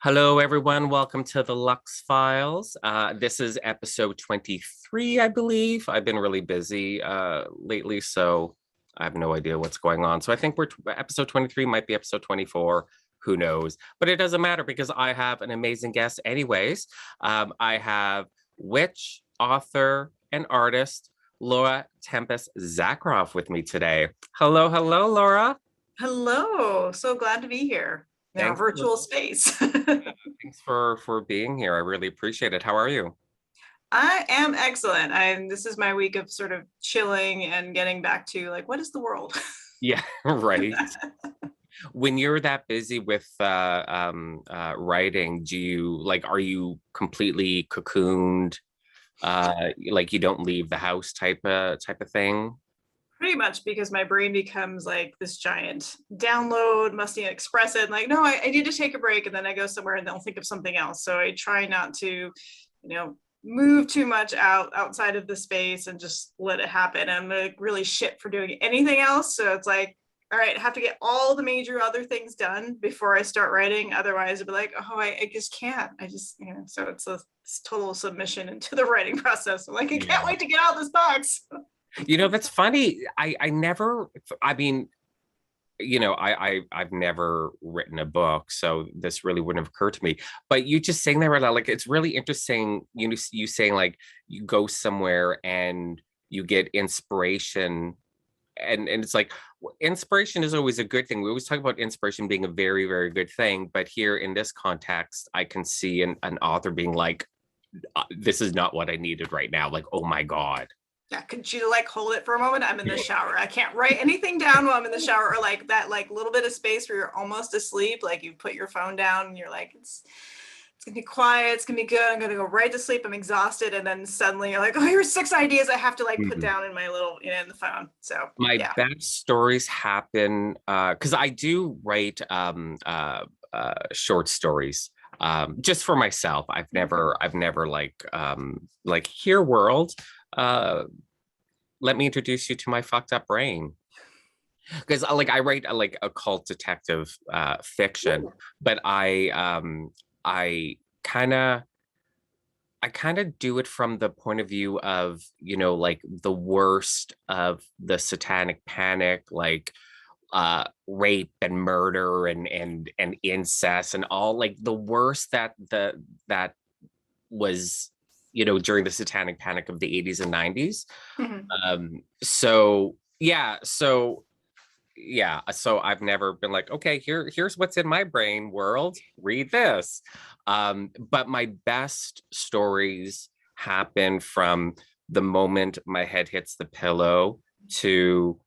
Hello, everyone. Welcome to the Lux Files. This is episode 23, I believe. I've been really busy lately, so I have no idea what's going on. So I think episode 23 might be episode 24. Who knows? But it doesn't matter because I have an amazing guest anyways. I have witch, author, and artist Laura Tempest Zakroff with me today. Hello, hello, Laura. Hello, so glad to be here in our Thanks. virtual space. Thanks for being here. I really appreciate it. How are you? I am excellent. This is my week of sort of chilling and getting back to like, what is the world? Yeah, right. When you're that busy with writing, are you completely cocooned? Like you don't leave the house type of thing? Pretty much because my brain becomes like this giant download, must express it. Like, no, I need to take a break, and then I go somewhere and they'll think of something else. So I try not to, move too much outside of the space and just let it happen. I'm like really shit for doing anything else. So it's like, all right, I have to get all the major other things done before I start writing. Otherwise, it'd be like, oh, I just can't. So it's a total submission into the writing process. I'm like, I can't wait to get out of this box. That's funny. I never, I mean, I've never written a book, so this really wouldn't have occurred to me. But you just saying that right now, like it's really interesting. You saying like you go somewhere and you get inspiration, and it's like inspiration is always a good thing. We always talk about inspiration being a very, very good thing, but here in this context, I can see an author being like, "This is not what I needed right now." Like, oh my God. Yeah, could you like hold it for a moment? I'm in the shower. I can't write anything down while I'm in the shower, or like that like little bit of space where you're almost asleep. Like you put your phone down and you're like, it's gonna be quiet, it's gonna be good. I'm gonna go right to sleep. I'm exhausted, and then suddenly you're like, oh, here's 6 ideas I have to like put down in my little, in the phone. So My yeah. best stories happen because I do write short stories just for myself. I've never like here world. Let me introduce you to my fucked up brain because I write like occult detective fiction, but I kind of I kind of do it from the point of view of, like the worst of the satanic panic, like rape and murder and incest and all like the worst that was, during the satanic panic of the 80s and 90s. So I've never been like, okay, here's what's in my brain world, read this. But my best stories happen from the moment my head hits the pillow to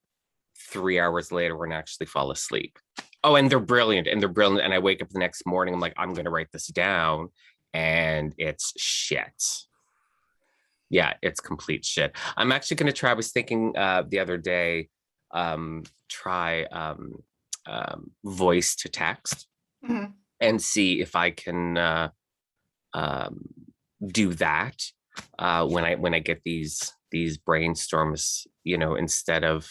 3 hours later when I actually fall asleep. Oh, and they're brilliant, and I wake up the next morning, I'm like, I'm gonna write this down, and it's shit. Yeah, it's complete shit. I'm actually gonna try. I was thinking the other day, try voice to text and see if I can do that when I get these brainstorms, instead of,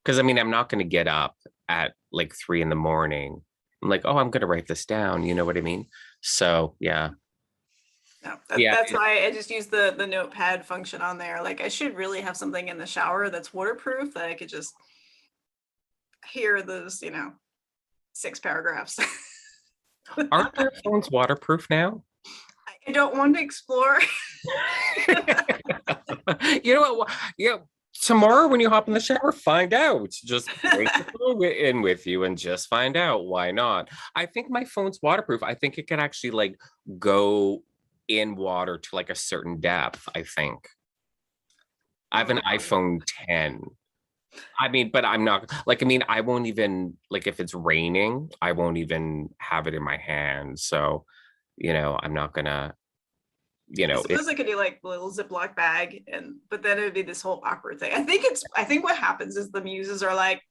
because I mean I'm not going to get up at like 3 a.m. I'm like, oh, I'm going to write this down. You know what I mean? So yeah. No, that's why I just use the notepad function on there. Like I should really have something in the shower that's waterproof that I could just hear those, 6 paragraphs. Aren't their phones waterproof now? I don't want to explore. You know what? Yeah, tomorrow when you hop in the shower, find out. Just bring the phone in with you and just find out. Why not? I think my phone's waterproof. I think it can actually like go in water to like a certain depth. I think I have an iPhone 10. I mean, but I'm not like, I mean, I won't even like if it's raining, I won't even have it in my hand. So, I'm not gonna, I suppose I could do like a little Ziploc bag, but then it would be this whole awkward thing. I think what happens is the muses are like,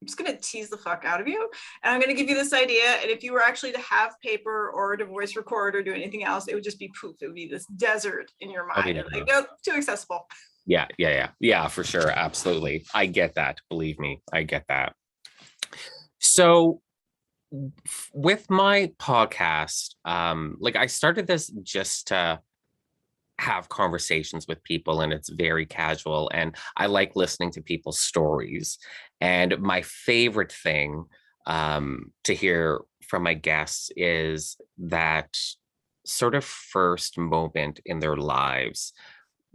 I'm just gonna tease the fuck out of you, and I'm gonna give you this idea. And if you were actually to have paper or to voice record or do anything else, it would just be poof. It would be this desert in your mind. Yeah. Like, no, too accessible. Yeah, for sure. Absolutely. I get that. Believe me, I get that. So With my podcast, like I started this just to have conversations with people, and it's very casual, and I like listening to people's stories. And my favorite thing to hear from my guests is that sort of first moment in their lives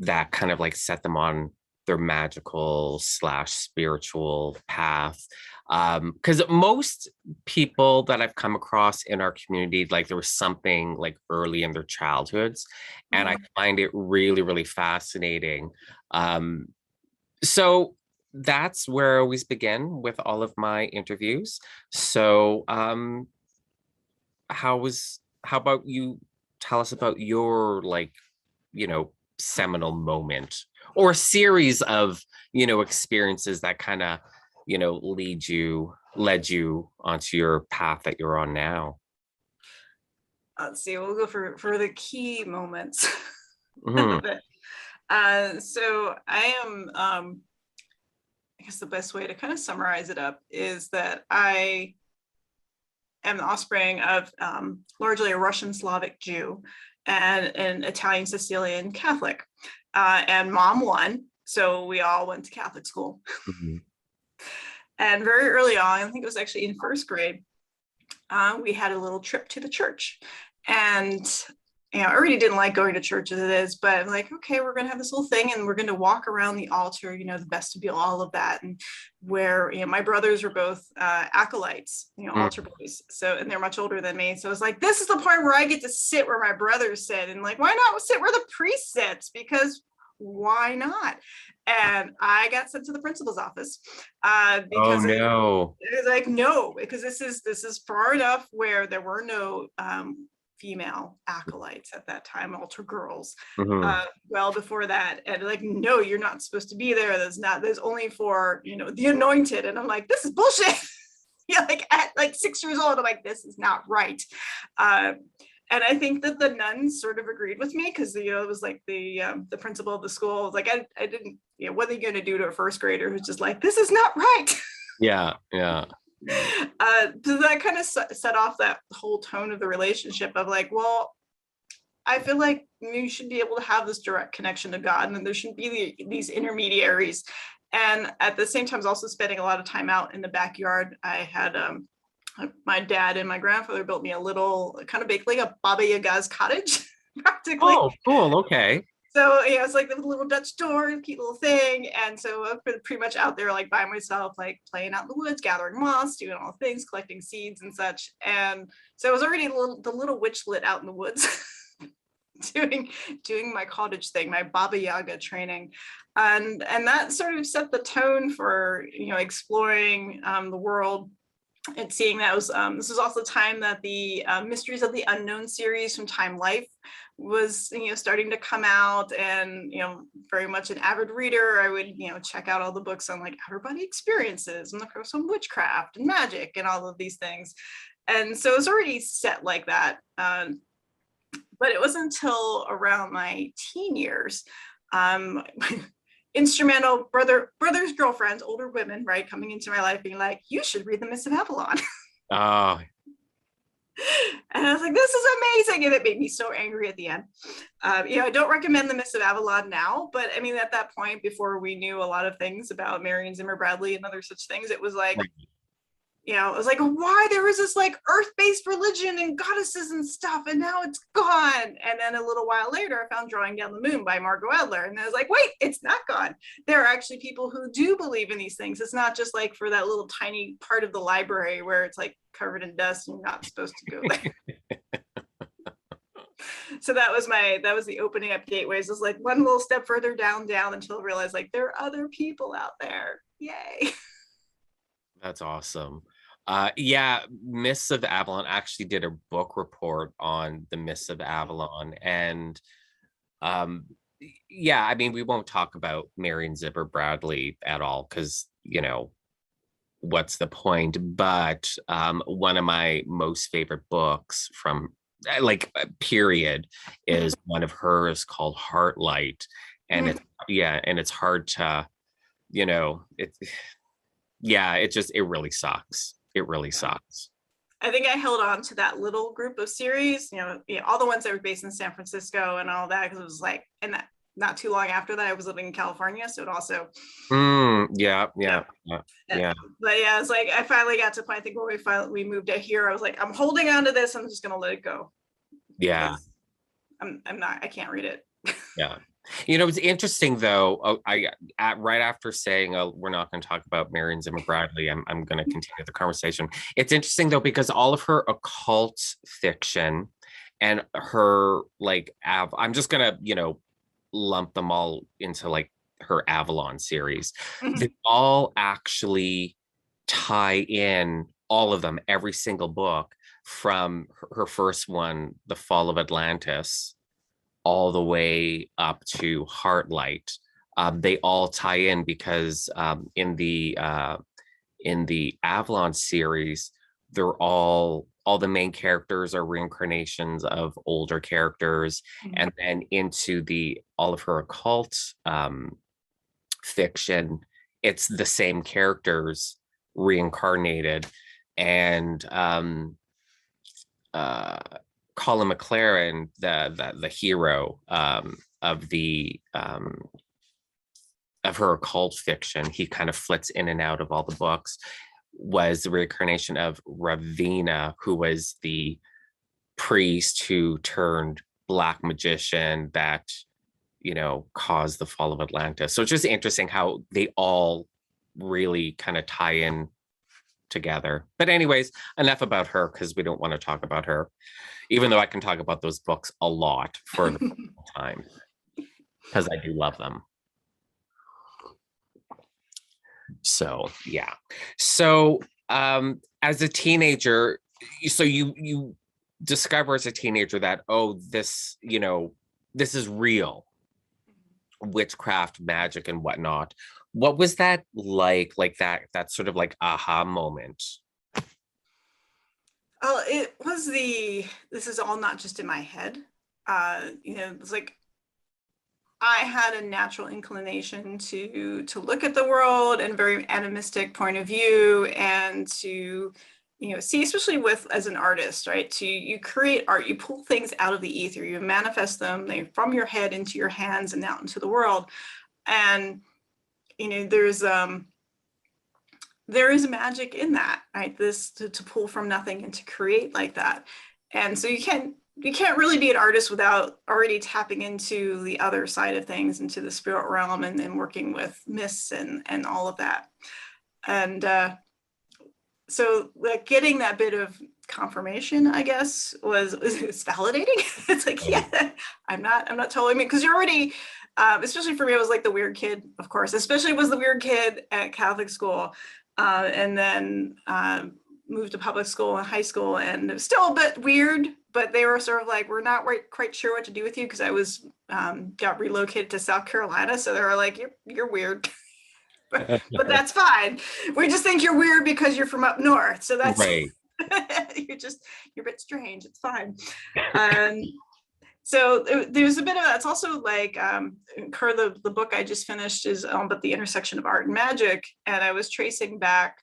that kind of like set them on their magical slash spiritual path. Because most people that I've come across in our community, like there was something like early in their childhoods, and I Mhm. find it really, really fascinating. Um, so that's where I always begin with all of my interviews. So how about you tell us about your like, seminal moment or a series of, experiences that kind of, led you onto your path that you're on now. Let's see, we'll go for the key moments. Mhm. So I am, I guess the best way to kind of summarize it up is that I am the offspring of largely a Russian Slavic Jew and an Italian Sicilian Catholic. And mom won, so we all went to Catholic school. Mhm. And very early on, I think it was actually in first grade, we had a little trip to the church. And I already didn't like going to church as it is, but I'm like, okay, we're going to have this little thing and we're going to walk around the altar, the vestibule, all of that. And where, my brothers were both acolytes, Mm. altar boys. So, and they're much older than me. So it's like, this is the point where I get to sit where my brothers sit. And like, why not sit where the priest sits? Because why not? And I got sent to the principal's office Oh because no. it was like, no, because this is far enough where there were no female acolytes at that time, altar girls. Mhm. Well before that, and like, no, you're not supposed to be there. There's only for the anointed. And I'm like, this is bullshit. Yeah, like at like 6 years old, I'm like, this is not right. And I think that the nuns sort of agreed with me because it was like the principal of the school was like, I didn't, what are you going to do to a first grader who's just like, this is not right. Yeah, yeah. So that kind of set off that whole tone of the relationship of like, well, I feel like you should be able to have this direct connection to God, and there shouldn't be these intermediaries. And at the same time, I was also spending a lot of time out in the backyard. I had my dad and my grandfather built me a little kind of basically a Baba Yaga's cottage, practically. Oh, cool. Okay. So it's like the little Dutch door, cute little thing. And so I've been pretty much out there like by myself, like playing out in the woods, gathering moss, doing all the things, collecting seeds and such. And so I was already the little witchlet out in the woods doing my cottage thing, my Baba Yaga training. And that sort of set the tone for, exploring the world. And seeing that was this was also the time that the Mysteries of the Unknown series from Time Life was starting to come out, and very much an avid reader. I would check out all the books on like outer body experiences and the course on witchcraft and magic and all of these things. And so it was already set like that. But it wasn't until around my teen years, instrumental brothers, girlfriends, older women, right, coming into my life being like, you should read The Mists of Avalon. Oh, And I was like, this is amazing. And it made me so angry at the end. I don't recommend The Mists of Avalon now, but I mean, at that point, before we knew a lot of things about Marion Zimmer Bradley and other such things, it was like, it was like, why there was this like earth-based religion and goddesses and stuff, and now it's gone. And then a little while later, I found Drawing Down the Moon by Margot Adler, and I was like, wait, it's not gone. There are actually people who do believe in these things. It's not just like for that little tiny part of the library where it's like covered in dust and you're not supposed to go there. So that was the opening up gateways. It was like one little step further down until I realized like there are other people out there. Yay. that's awesome. Yeah, Mists of Avalon actually did a book report on the Mists of Avalon. And um, yeah, I mean, we won't talk about Marion Zimmer Bradley at all because, what's the point? But one of my most favorite books from period is one of hers called Heartlight. And it's hard to, it yeah, it really sucks. It really sucks. I think I held on to that little group of series, all the ones that were based in San Francisco and all that, because it was like, and that not too long after that, I was living in California. So it also, Yeah. But yeah, it's like, I finally got to the point, I think when we moved out here, I was like, I'm holding on to this. I'm just going to let it go. Yeah. I can't read it. Yeah. It's interesting though. Right after saying we're not going to talk about Marion Zimmer Bradley, I'm going to continue the conversation. It's interesting though because all of her occult fiction and her I'm just going to lump them all into like her Avalon series. They all actually tie in, all of them, every single book from her first one, The Fall of Atlantis, all the way up to Heartlight. They all tie in because in the Avalon series, they're all the main characters are reincarnations of older characters, and then into all of her occult fiction, it's the same characters reincarnated, and Colin McLaren, the hero of her occult fiction, he kind of flits in and out of all the books, was the reincarnation of Ravina, who was the priest who turned black magician that caused the fall of Atlantis. So it's just interesting how they all really kind of tie in together. But anyways, enough about her, because we don't want to talk about her, even though I can talk about those books a lot for the time, because I do love them. So yeah. So as a teenager, so you discover as a teenager that, this is real, witchcraft, magic, and whatnot. What was that like that sort of like aha moment? Oh, it was this is all not just in my head. It's like I had a natural inclination to look at the world in a very animistic point of view, and to see, especially as an artist, right? You create art, you pull things out of the ether, you manifest them from your head into your hands and out into the world. And there is magic in that, right? This to pull from nothing and to create like that. And so you can't really be an artist without already tapping into the other side of things, into the spirit realm, and then working with myths and all of that. And so like getting that bit of confirmation, I guess, was validating. It's like, yeah, I'm not totally, because you're already, especially for me, I was like the weird kid, of course, especially was the weird kid at Catholic school, and then moved to public school and high school, and it was still a bit weird, but they were sort of like, we're not quite sure what to do with you, because I was got relocated to South Carolina, so they were like, you're weird. But that's fine. We just think you're weird because you're from up north. So that's right. you're a bit strange. It's fine. So there's a bit of that. It's also like the book I just finished is about the intersection of art and magic. And I was tracing back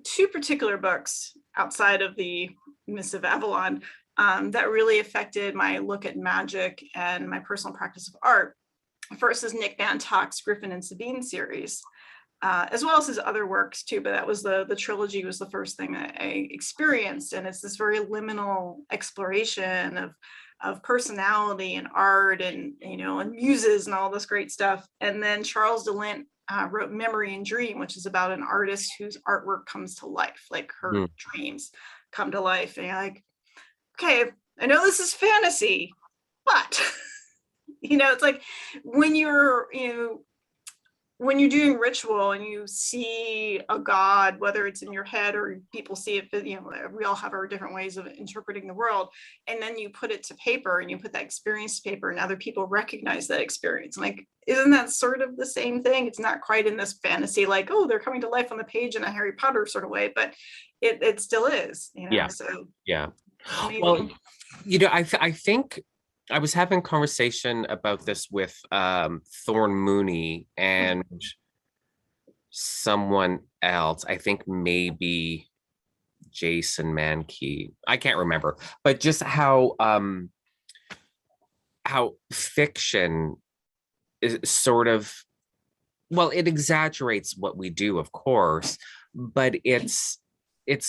two particular books outside of the Mists of Avalon that really affected my look at magic and my personal practice of art. First is Nick Van Tock's Griffin and Sabine series, as well as his other works too, but that was the trilogy was the first thing that I experienced. And it's this very liminal exploration of personality and art and, and muses and all this great stuff. And then Charles DeLint wrote Memory and Dream, which is about an artist whose artwork comes to life, like her dreams come to life. And you're like, okay, I know this is fantasy, but it's like when you're doing ritual and you see a god, whether it's in your head or people see it, we all have our different ways of interpreting the world. And then you put it to paper and you put that experience to paper and other people recognize that experience. Like, isn't that sort of the same thing? It's not quite in this fantasy, like, oh, they're coming to life on the page in a Harry Potter sort of way, but it still is, Yeah. So yeah. Amazing. Well, I think I was having a conversation about this with Thorn Mooney and someone else. I think maybe Jason Mankey. I can't remember, but just how fiction is sort of, well, it exaggerates what we do, of course, but it's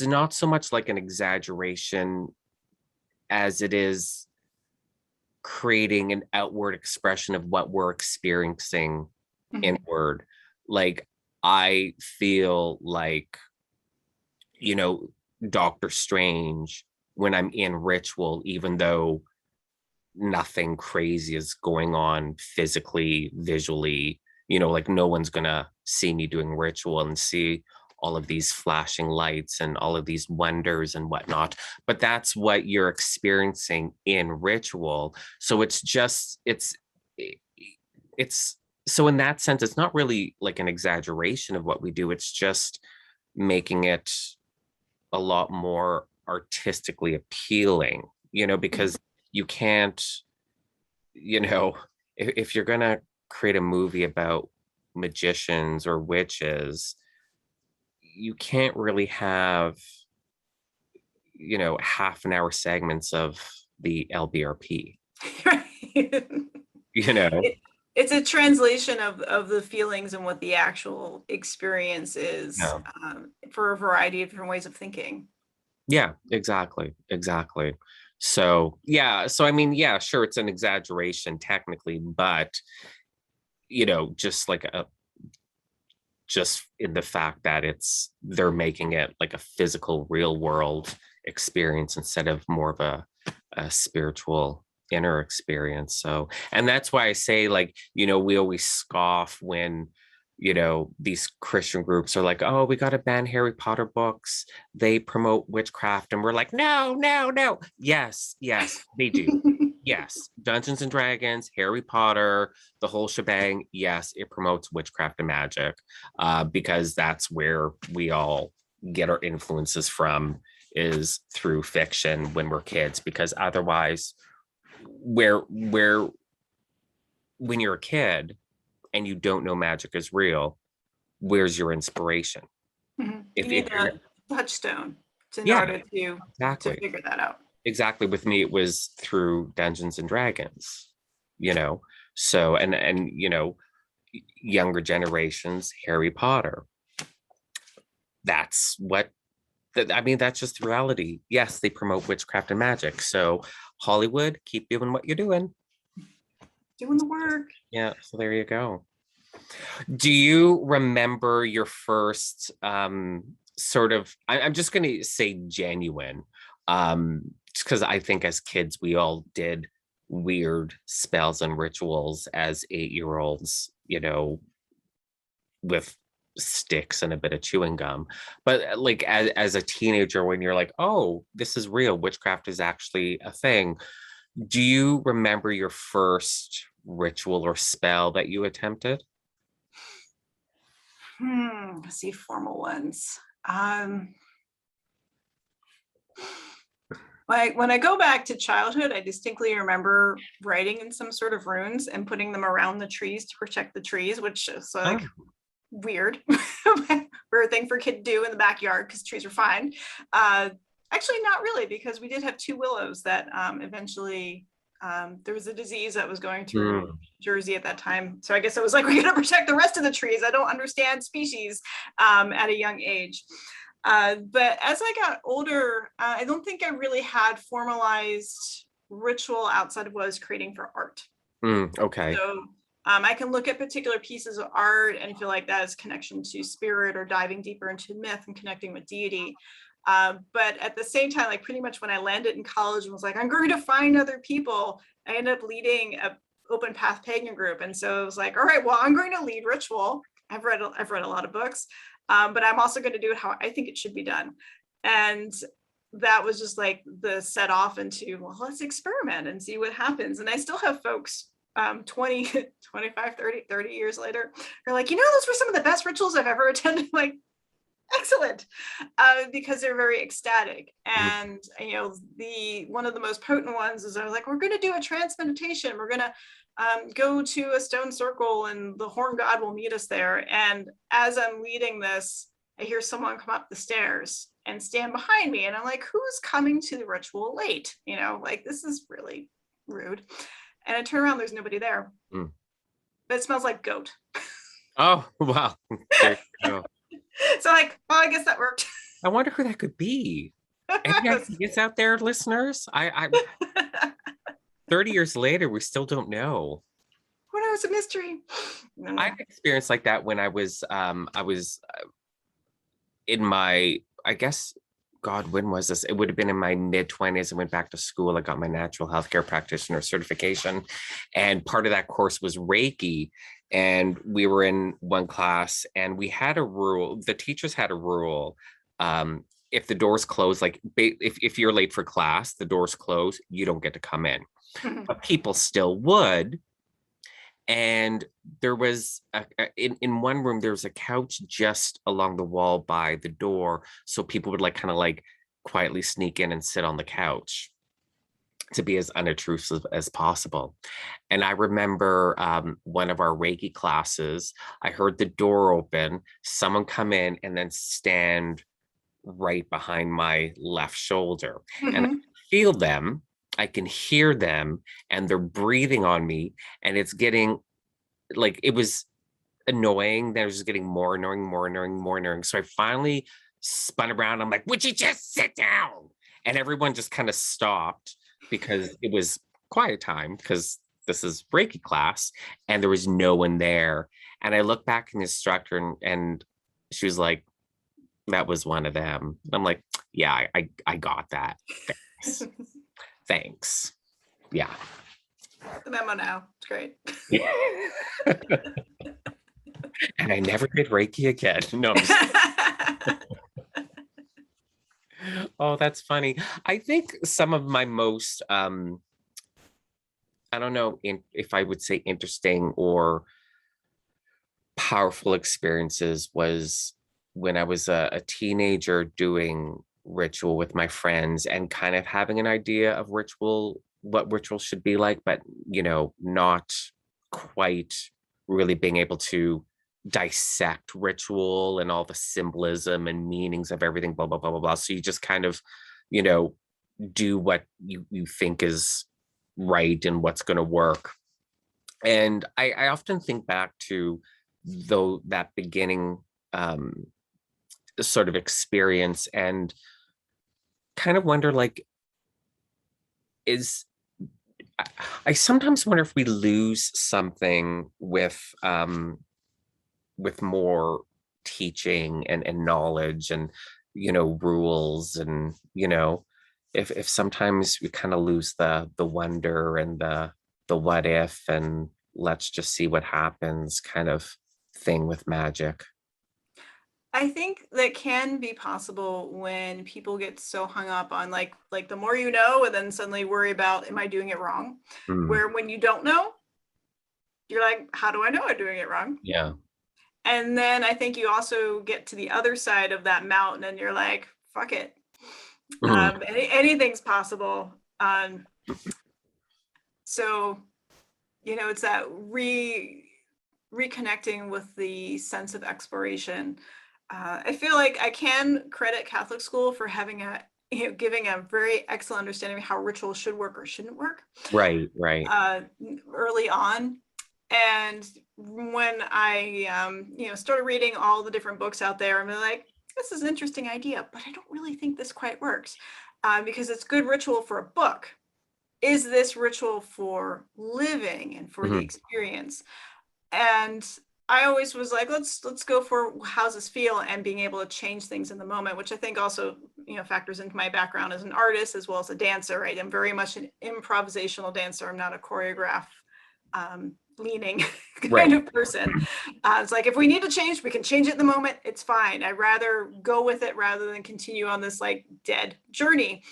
not so much like an exaggeration as it is creating an outward expression of what we're experiencing inward. Like, I feel like, Doctor Strange when I'm in ritual, even though nothing crazy is going on physically, visually, like no one's gonna see me doing ritual and see all of these flashing lights and all of these wonders and whatnot. But that's what you're experiencing in ritual. So it's so in that sense, it's not really like an exaggeration of what we do. It's just making it a lot more artistically appealing, because you can't, if you're gonna create a movie about magicians or witches, you can't really have, half an hour segments of the LBRP. Right. You know, it's a translation of the feelings and what the actual experience is, yeah. For a variety of different ways of thinking. Yeah, exactly. So yeah, so I mean, yeah, sure, it's an exaggeration technically, but just in the fact that they're making it like a physical real world experience instead of more of a spiritual inner experience. So, and that's why I say, like, we always scoff when these Christian groups are like, oh, we got to ban Harry Potter books, they promote witchcraft, and we're like, no, no, no. Yes, they do. Yes, Dungeons and Dragons, Harry Potter, the whole shebang. Yes, it promotes witchcraft and magic, because that's where we all get our influences from, is through fiction when we're kids. Because otherwise, where when you're a kid and you don't know magic is real, where's your inspiration? You need a touchstone in Yeah, order to exactly. figure that out. Exactly. With me, it was through Dungeons and Dragons, so and younger generations, Harry Potter. That's what I mean, that's just reality. Yes, they promote witchcraft and magic. So Hollywood, keep doing what you're doing. Doing the work. Yeah, so there you go. Do you remember your first sort of, I'm just going to say genuine, just because I think as kids we all did weird spells and rituals as 8-year-olds, with sticks and a bit of chewing gum. But like as a teenager, when you're like, oh, this is real, witchcraft is actually a thing. Do you remember your first ritual or spell that you attempted? Let's see, formal ones. Like when I go back to childhood, I distinctly remember writing in some sort of runes and putting them around the trees to protect the trees, which is like weird, weird thing for a kid to do in the backyard because trees are fine. Actually, not really, because we did have 2 willows that eventually there was a disease that was going through Jersey at that time. So I guess it was like, we're going to protect the rest of the trees. I don't understand species at a young age. But as I got older, I don't think I really had formalized ritual outside of what I was creating for art. Okay. So I can look at particular pieces of art and feel like that has connection to spirit or diving deeper into myth and connecting with deity. But at the same time, like pretty much when I landed in college and was like, I'm going to find other people, I ended up leading a open path pagan group. And so it was like, all right, well, I'm going to lead ritual. I've read a lot of books, but I'm also going to do it how I think it should be done. And that was just like the set off into, well, let's experiment and see what happens. And I still have folks 20, 25, 30 years later, are like, those were some of the best rituals I've ever attended. Like, excellent, because they're very ecstatic. And one of the most potent ones is I was like, we're going to do a trance meditation. We're going to go to a stone circle and the horn god will meet us there. And as I'm leading this, I hear someone come up the stairs and stand behind me. And I'm like, who's coming to the ritual late? Like, this is really rude. And I turn around, there's nobody there. Mm. But it smells like goat. Oh, wow. There you go. So like, well, I guess that worked. I wonder who that could be. Any ideas out there, listeners? I 30 years later, we still don't know. Who knows, a mystery. I've experienced like that when I was in my, I guess, God, when was this? It would have been in my mid-20s. I went back to school. I got my natural healthcare practitioner certification. And part of that course was Reiki. And we were in one class and we had a rule. The teachers had a rule. If the doors close, like if you're late for class, the doors close, you don't get to come in. But people still would. And there was in one room, there was a couch just along the wall by the door. So people would like kind of like quietly sneak in and sit on the couch to be as unobtrusive as possible. And I remember one of our Reiki classes, I heard the door open, someone come in and then stand right behind my left shoulder. And I could feel them. I can hear them and they're breathing on me, and it's getting like, it was annoying. Then it was just getting more annoying, more annoying, more annoying. So I finally spun around. I'm like, would you just sit down? And everyone just kind of stopped because it was quiet time because this is Reiki class and there was no one there. And I looked back at the instructor and she was like, that was one of them. And I'm like, yeah, I got that. Thanks. Thanks. Yeah. The memo now. It's great. And I never did Reiki again. No. Oh, that's funny. I think some of my most, I don't know if I would say interesting or powerful experiences was when I was a teenager doing ritual with my friends and kind of having an idea of what ritual should be like, but not quite really being able to dissect ritual and all the symbolism and meanings of everything, blah blah blah blah blah. So you just kind of do what you think is right and what's going to work. And I often think back to that beginning sort of experience and kind of wonder, like, I sometimes wonder if we lose something with more teaching and knowledge and rules, and if sometimes we kind of lose the wonder and the what if and let's just see what happens kind of thing with magic. I think that can be possible when people get so hung up on like the more you know, and then suddenly worry about, am I doing it wrong? Where when you don't know, you're like, how do I know I'm doing it wrong? Yeah. And then I think you also get to the other side of that mountain and you're like, fuck it. Anything's possible. So, it's that reconnecting with the sense of exploration. I feel like I can credit Catholic school for having giving a very excellent understanding of how rituals should work or shouldn't work. Right. Early on. And when I, started reading all the different books out there, I'm like, this is an interesting idea, but I don't really think this quite works because it's good ritual for a book. Is this ritual for living and for the experience? And I always was like, let's go for how's this feel and being able to change things in the moment, which I think also, factors into my background as an artist as well as a dancer, right? I'm very much an improvisational dancer. I'm not a choreograph leaning kind of person. It's like, if we need to change, we can change it in the moment. It's fine. I'd rather go with it rather than continue on this like dead journey.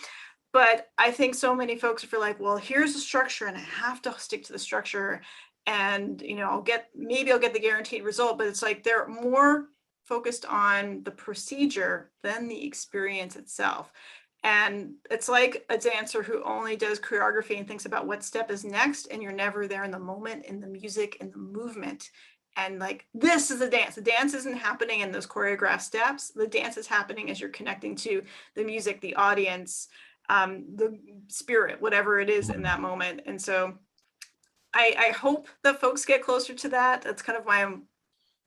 But I think so many folks feel like, well, here's the structure and I have to stick to the structure. And, I'll get the guaranteed result, but it's like they're more focused on the procedure than the experience itself. And it's like a dancer who only does choreography and thinks about what step is next, and you're never there in the moment, in the music, in the movement. and like, this is the dance. The dance isn't happening in those choreographed steps. The dance is happening as you're connecting to the music, the audience, the spirit, whatever it is in that moment. And so I hope that folks get closer to that. That's kind of my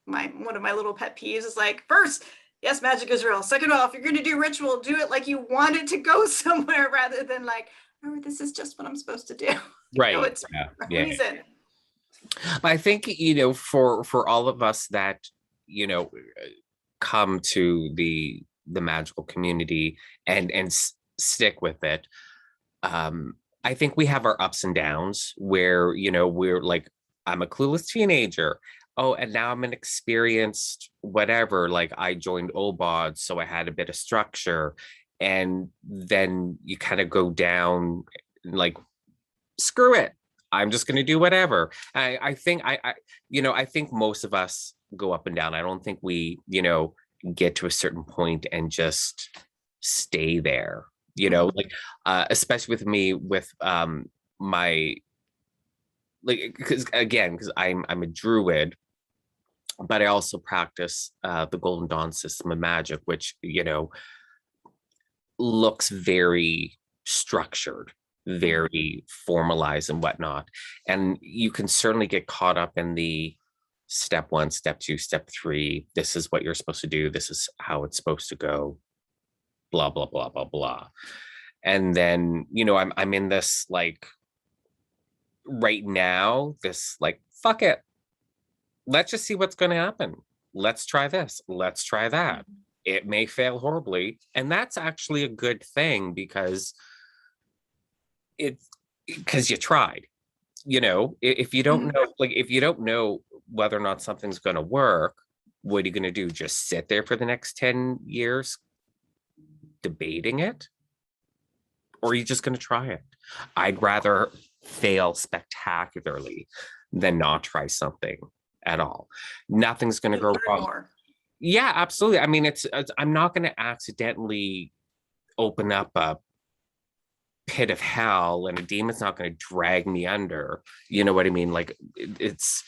one of my little pet peeves is like, first, yes, magic is real. Second of all, if you're going to do ritual, do it like you want it to go somewhere rather than like, oh, this is just what I'm supposed to do. Right. It's a reason. I think, for all of us that, come to the magical community and stick with it, I think we have our ups and downs where, we're like, I'm a clueless teenager. Oh, and now I'm an experienced whatever. Like, I joined OBOD, so I had a bit of structure. And then you kind of go down like, screw it. I'm just going to do whatever. I think I think most of us go up and down. I don't think we, get to a certain point and just stay there. Like, especially with me with my, like, because I'm a druid, but I also practice the Golden Dawn system of magic, which looks very structured, very formalized and whatnot. And you can certainly get caught up in the step 1, step 2, step 3. This is what you're supposed to do. This is how it's supposed to go. Blah blah blah blah blah. And then I'm in this like right now. This like, fuck it. Let's just see what's going to happen. Let's try this. Let's try that. It may fail horribly, and that's actually a good thing because you tried. If you don't know, like, if you don't know whether or not something's going to work, what are you going to do? Just sit there for the next 10 years debating it? Or are you just going to try it? I'd rather fail spectacularly than not try something at all. Nothing's going to go wrong. More. Yeah, absolutely. I mean, it's I'm not going to accidentally open up a pit of hell and a demon's not going to drag me under. You know what I mean? Like, it's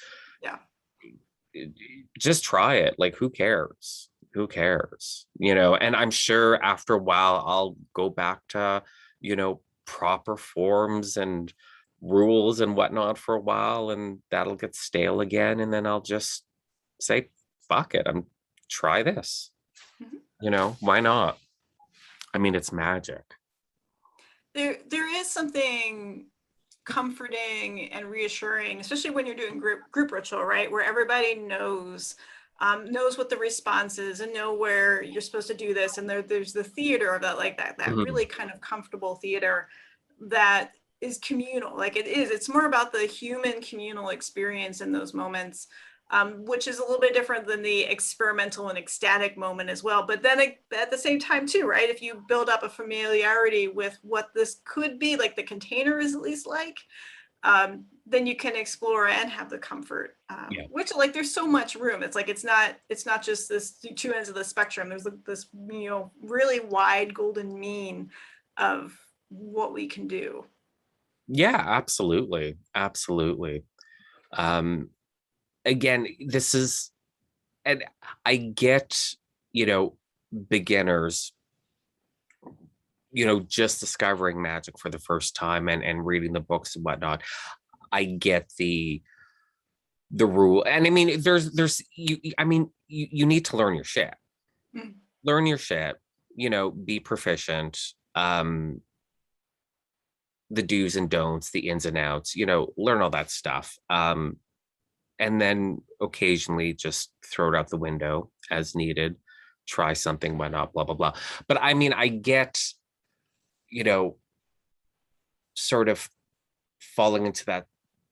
just try it. Like, who cares? And I'm sure after a while I'll go back to proper forms and rules and whatnot for a while, and that'll get stale again, and then I'll just say, fuck it, I'm try this. Why not? I mean, it's magic. There is something comforting and reassuring, especially when you're doing group ritual, right, where everybody knows what the response is and know where you're supposed to do this, and there's the theater of that, like that really kind of comfortable theater that is communal. Like, it's more about the human communal experience in those moments, which is a little bit different than the experimental and ecstatic moment as well. But then at the same time too, right, if you build up a familiarity with what this could be, like the container is at least like, then you can explore and have the comfort, which, like, there's so much room. It's like, it's not just this two ends of the spectrum. There's this really wide golden mean of what we can do. Yeah, absolutely. Again, this is, and I get, beginners, just discovering magic for the first time and reading the books and whatnot. I get the rule. And I mean, there's you need to learn your shit. Learn your shit, be proficient. The do's and don'ts, the ins and outs, learn all that stuff. And then occasionally just throw it out the window as needed, try something, whatnot, blah, blah, blah. But I mean, I get, sort of falling into that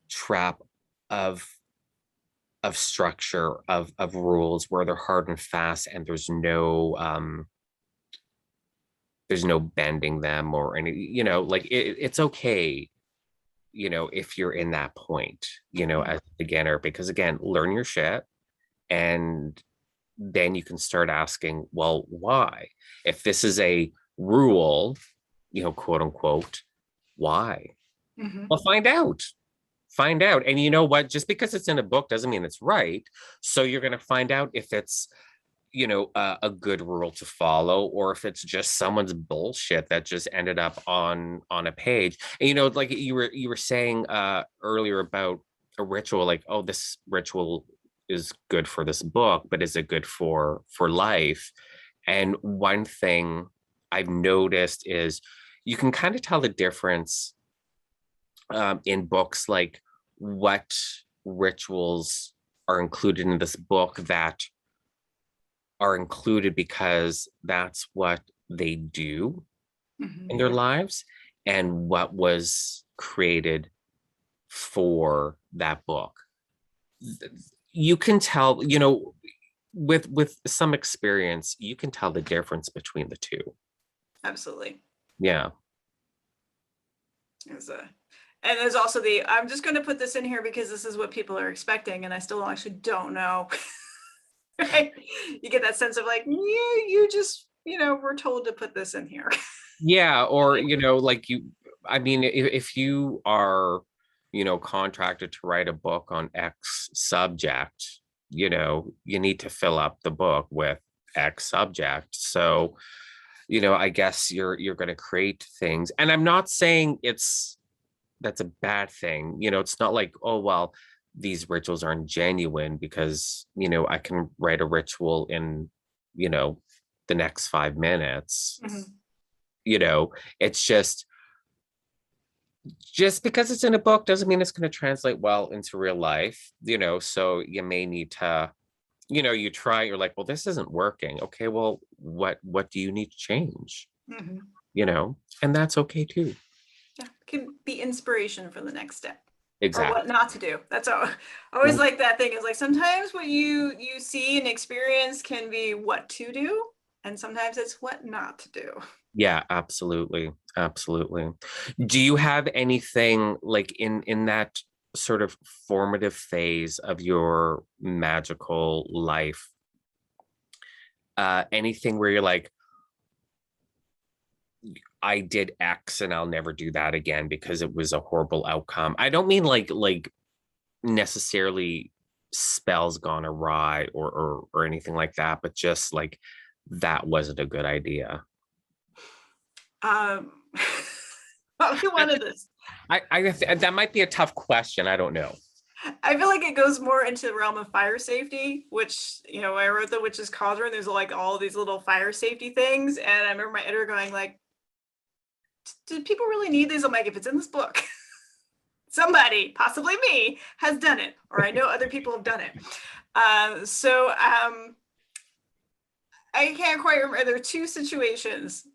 trap of structure, of rules where they're hard and fast and there's no bending them or any, like it's okay, if you're in that point, as a beginner, because again, learn your shit, and then you can start asking, well, why? If this is a rule, quote unquote, why? Well, find out. find out. And you know what? Just because it's in a book doesn't mean it's right. So you're going to find out if it's, a good rule to follow, or if it's just someone's bullshit that just ended up on a page. And like you were saying earlier about a ritual, like, oh, this ritual is good for this book, but is it good for life? And one thing I've noticed is you can kind of tell the difference in books, like what rituals are included in this book that are included because that's what they do in their lives, and what was created for that book. You can tell, with some experience, you can tell the difference between the two. Absolutely. Yeah. And there's also I'm just going to put this in here because this is what people are expecting, and I still actually don't know. Right? You get that sense of like, yeah, you just, we're told to put this in here. Yeah, or like if you are, contracted to write a book on X subject, you need to fill up the book with X subject. So, I guess you're going to create things, and I'm not saying that's a bad thing. It's not like, oh, well, these rituals aren't genuine because, I can write a ritual in, the next 5 minutes. It's just because it's in a book doesn't mean it's going to translate well into real life, so you may need to, you try, you're like, well, this isn't working. Okay, well, what do you need to change? And that's okay too. Yeah, can be inspiration for the next step. Exactly. Or what not to do. That's always like that thing is like, sometimes what you see and experience can be what to do, and sometimes it's what not to do. Yeah, absolutely. Do you have anything like in that sort of formative phase of your magical life, anything where you're like, I did X and I'll never do that again because it was a horrible outcome? I don't mean like necessarily spells gone awry or anything like that, but just like that wasn't a good idea. Probably one of this. That might be a tough question. I don't know. I feel like it goes more into the realm of fire safety, which, I wrote The Witch's Cauldron. There's like all these little fire safety things. And I remember my editor going like, do people really need these? I'm like, if it's in this book, somebody, possibly me, has done it, or I know other people have done it. I can't quite remember. There are two situations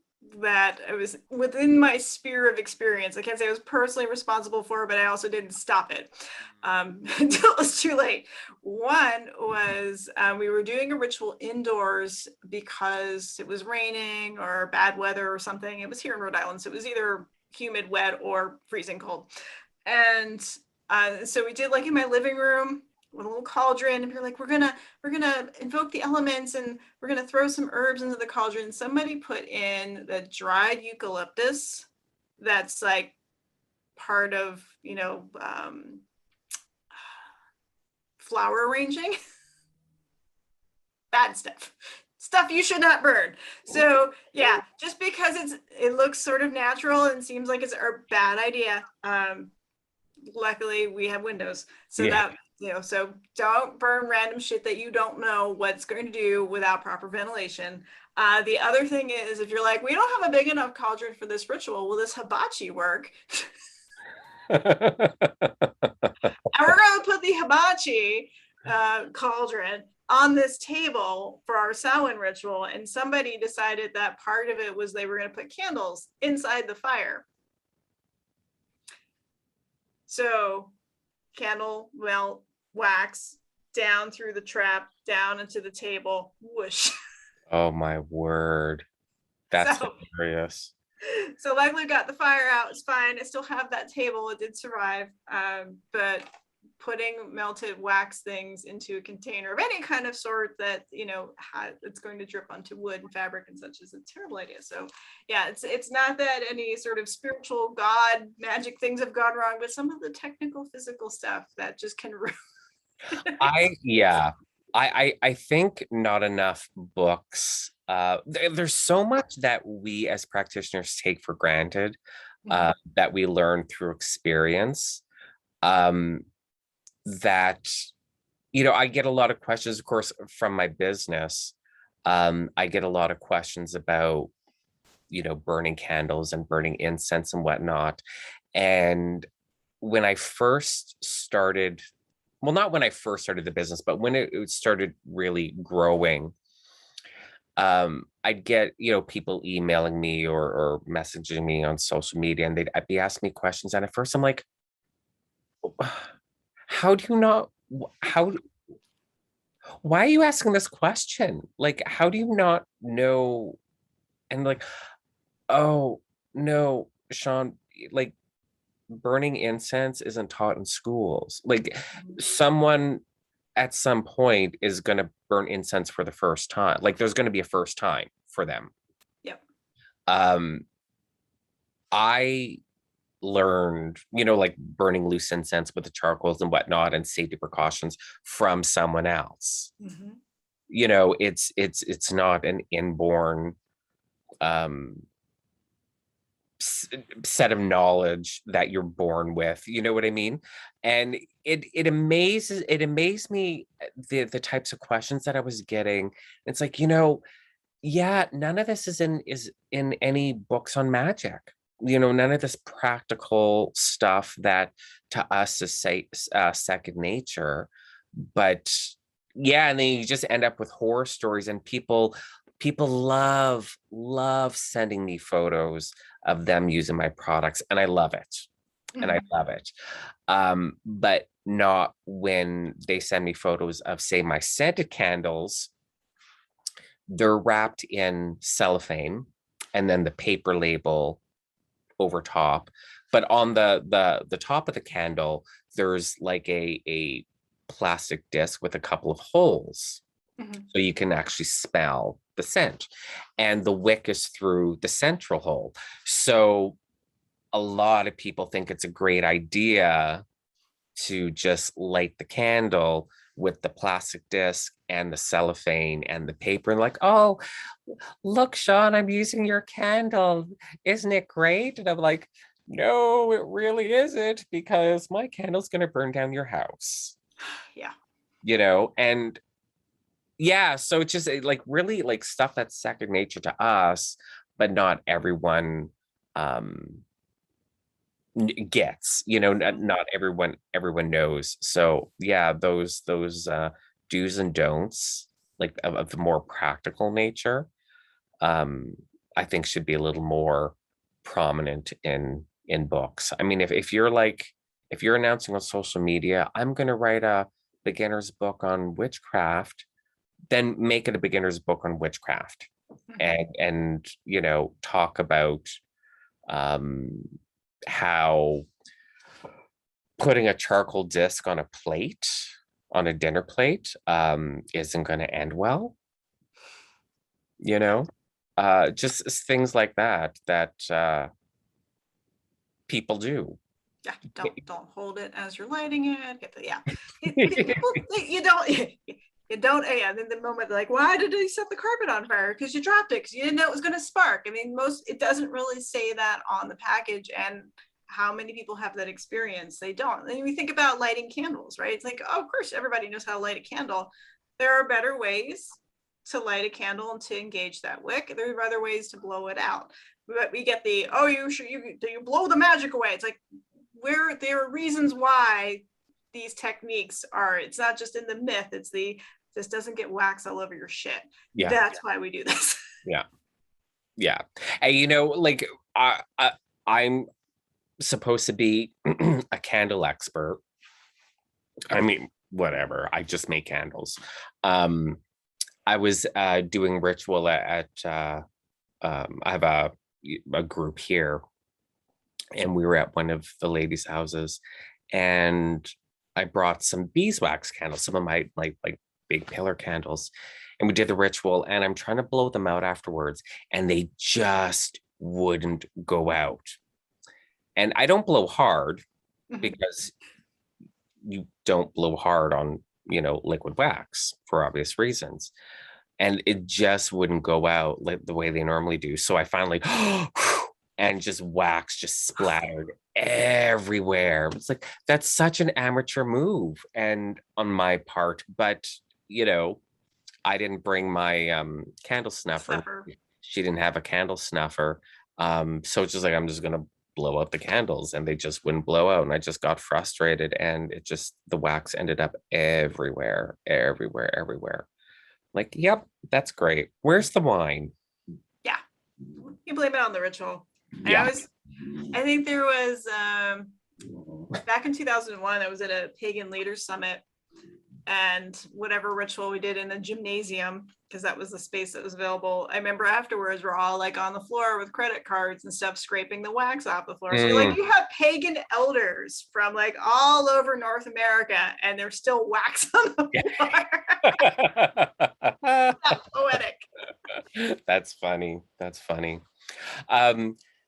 that I was within my sphere of experience. I can't say I was personally responsible for, but I also didn't stop it until it was too late. One was we were doing a ritual indoors because it was raining or bad weather or something. It was here in Rhode Island, so it was either humid, wet, or freezing cold. And so we did like in my living room with a little cauldron, and we were like, we're gonna invoke the elements, and we're gonna throw some herbs into the cauldron. Somebody put in the dried eucalyptus that's like part of flower arranging. Bad stuff you should not burn. So yeah, just because it looks sort of natural and seems like it's a bad idea. Luckily we have windows, so that so don't burn random shit that you don't know what's going to do without proper ventilation. The other thing is, if you're like, we don't have a big enough cauldron for this ritual, will this hibachi work? And we're going to put the hibachi cauldron on this table for our Samhain ritual, and somebody decided that part of it was they were going to put candles inside the fire. So candle melt wax down through the trap, down into the table, whoosh. Oh my word. That's hilarious. So luckily got the fire out. It's fine. I still have that table. It did survive. But putting melted wax things into a container of any kind of sort that, you know, it's going to drip onto wood and fabric and such is a terrible idea. So yeah, it's not that any sort of spiritual god magic things have gone wrong, but some of the technical physical stuff that just can I think not enough books. There's so much that we as practitioners take for granted, that we learn through experience. That, you know, I get a lot of questions, of course, from my business. I get a lot of questions about, you know, burning candles and burning incense and whatnot. And when I first started, well, not when I first started the business, but when it started really growing, I'd get, you know, people emailing me or messaging me on social media, and I'd be asking me questions. And at first I'm like, how do you not, how, why are you asking this question? Like, how do you not know? And like, oh, no, Sean, like, burning incense isn't taught in schools. Like, someone at some point is going to burn incense for the first time. Like, there's going to be a first time for them. Yep. I learned, you know, like burning loose incense with the charcoals and whatnot and safety precautions from someone else. You know, it's not an inborn set of knowledge that you're born with, you know what I mean? And it amazed me, the types of questions that I was getting. It's like, you know, yeah, none of this is in any books on magic. You know, none of this practical stuff that to us is second nature. But yeah, and then you just end up with horror stories, and people love sending me photos of them using my products, and I love it. And I love it. But not when they send me photos of, say, my scented candles. They're wrapped in cellophane and then the paper label over top. But on the top of the candle, there's like a plastic disc with a couple of holes. So you can actually smell the scent. And the wick is through the central hole. So a lot of people think it's a great idea to just light the candle with the plastic disc and the cellophane and the paper, and like, oh, look, Sean, I'm using your candle. Isn't it great? And I'm like, no, it really isn't, because my candle's going to burn down your house. Yeah. You know, and yeah, so it's just like really like stuff that's second nature to us, but not everyone gets, you know, not everyone knows. So yeah, those do's and don'ts, like of the more practical nature, I think should be a little more prominent in books. I mean, if you're announcing on social media, I'm going to write a beginner's book on witchcraft, then make it a beginner's book on witchcraft, and you know, talk about how putting a charcoal disc on a plate, on a dinner plate, isn't going to end well. You know, just things like that people do. Yeah, don't hold it as you're lighting it. Yeah, people, you don't. Yeah, in the moment, like, why did he set the carpet on fire? Because you dropped it, because you didn't know it was going to spark. I mean, it doesn't really say that on the package, and how many people have that experience? They don't. And we think about lighting candles, right? It's like, oh, of course, everybody knows how to light a candle. There are better ways to light a candle and to engage that wick. There are other ways to blow it out. But we get the, oh, you blow the magic away. It's like, there are reasons why these techniques are, it's not just in the myth, it's this doesn't get wax all over your shit. Yeah, that's why we do this. Yeah. And you know, like, I'm supposed to be a candle expert. I mean, whatever, I just make candles. I was doing ritual at I have a group here, and we were at one of the ladies' houses, and I brought some beeswax candles, some of my like big pillar candles, and we did the ritual. And I'm trying to blow them out afterwards, and they just wouldn't go out. And I don't blow hard because you don't blow hard on, liquid wax for obvious reasons. And it just wouldn't go out like the way they normally do. So I finally, and just wax just splattered everywhere. It's like, that's such an amateur move and on my part, but I didn't bring my candle snuffer. She didn't have a candle snuffer. So it's just like, I'm just gonna blow out the candles, and they just wouldn't blow out. And I just got frustrated, and the wax ended up everywhere, everywhere, everywhere. Like, yep, that's great. Where's the wine? Yeah, you blame it on the ritual. Yeah. I think there was back in 2001, I was at a pagan leaders summit, and whatever ritual we did in the gymnasium, because that was the space that was available. I remember afterwards we're all like on the floor with credit cards and stuff, scraping the wax off the floor. So you have pagan elders from like all over North America, and there's still wax on the floor. That's poetic. That's funny. That's funny.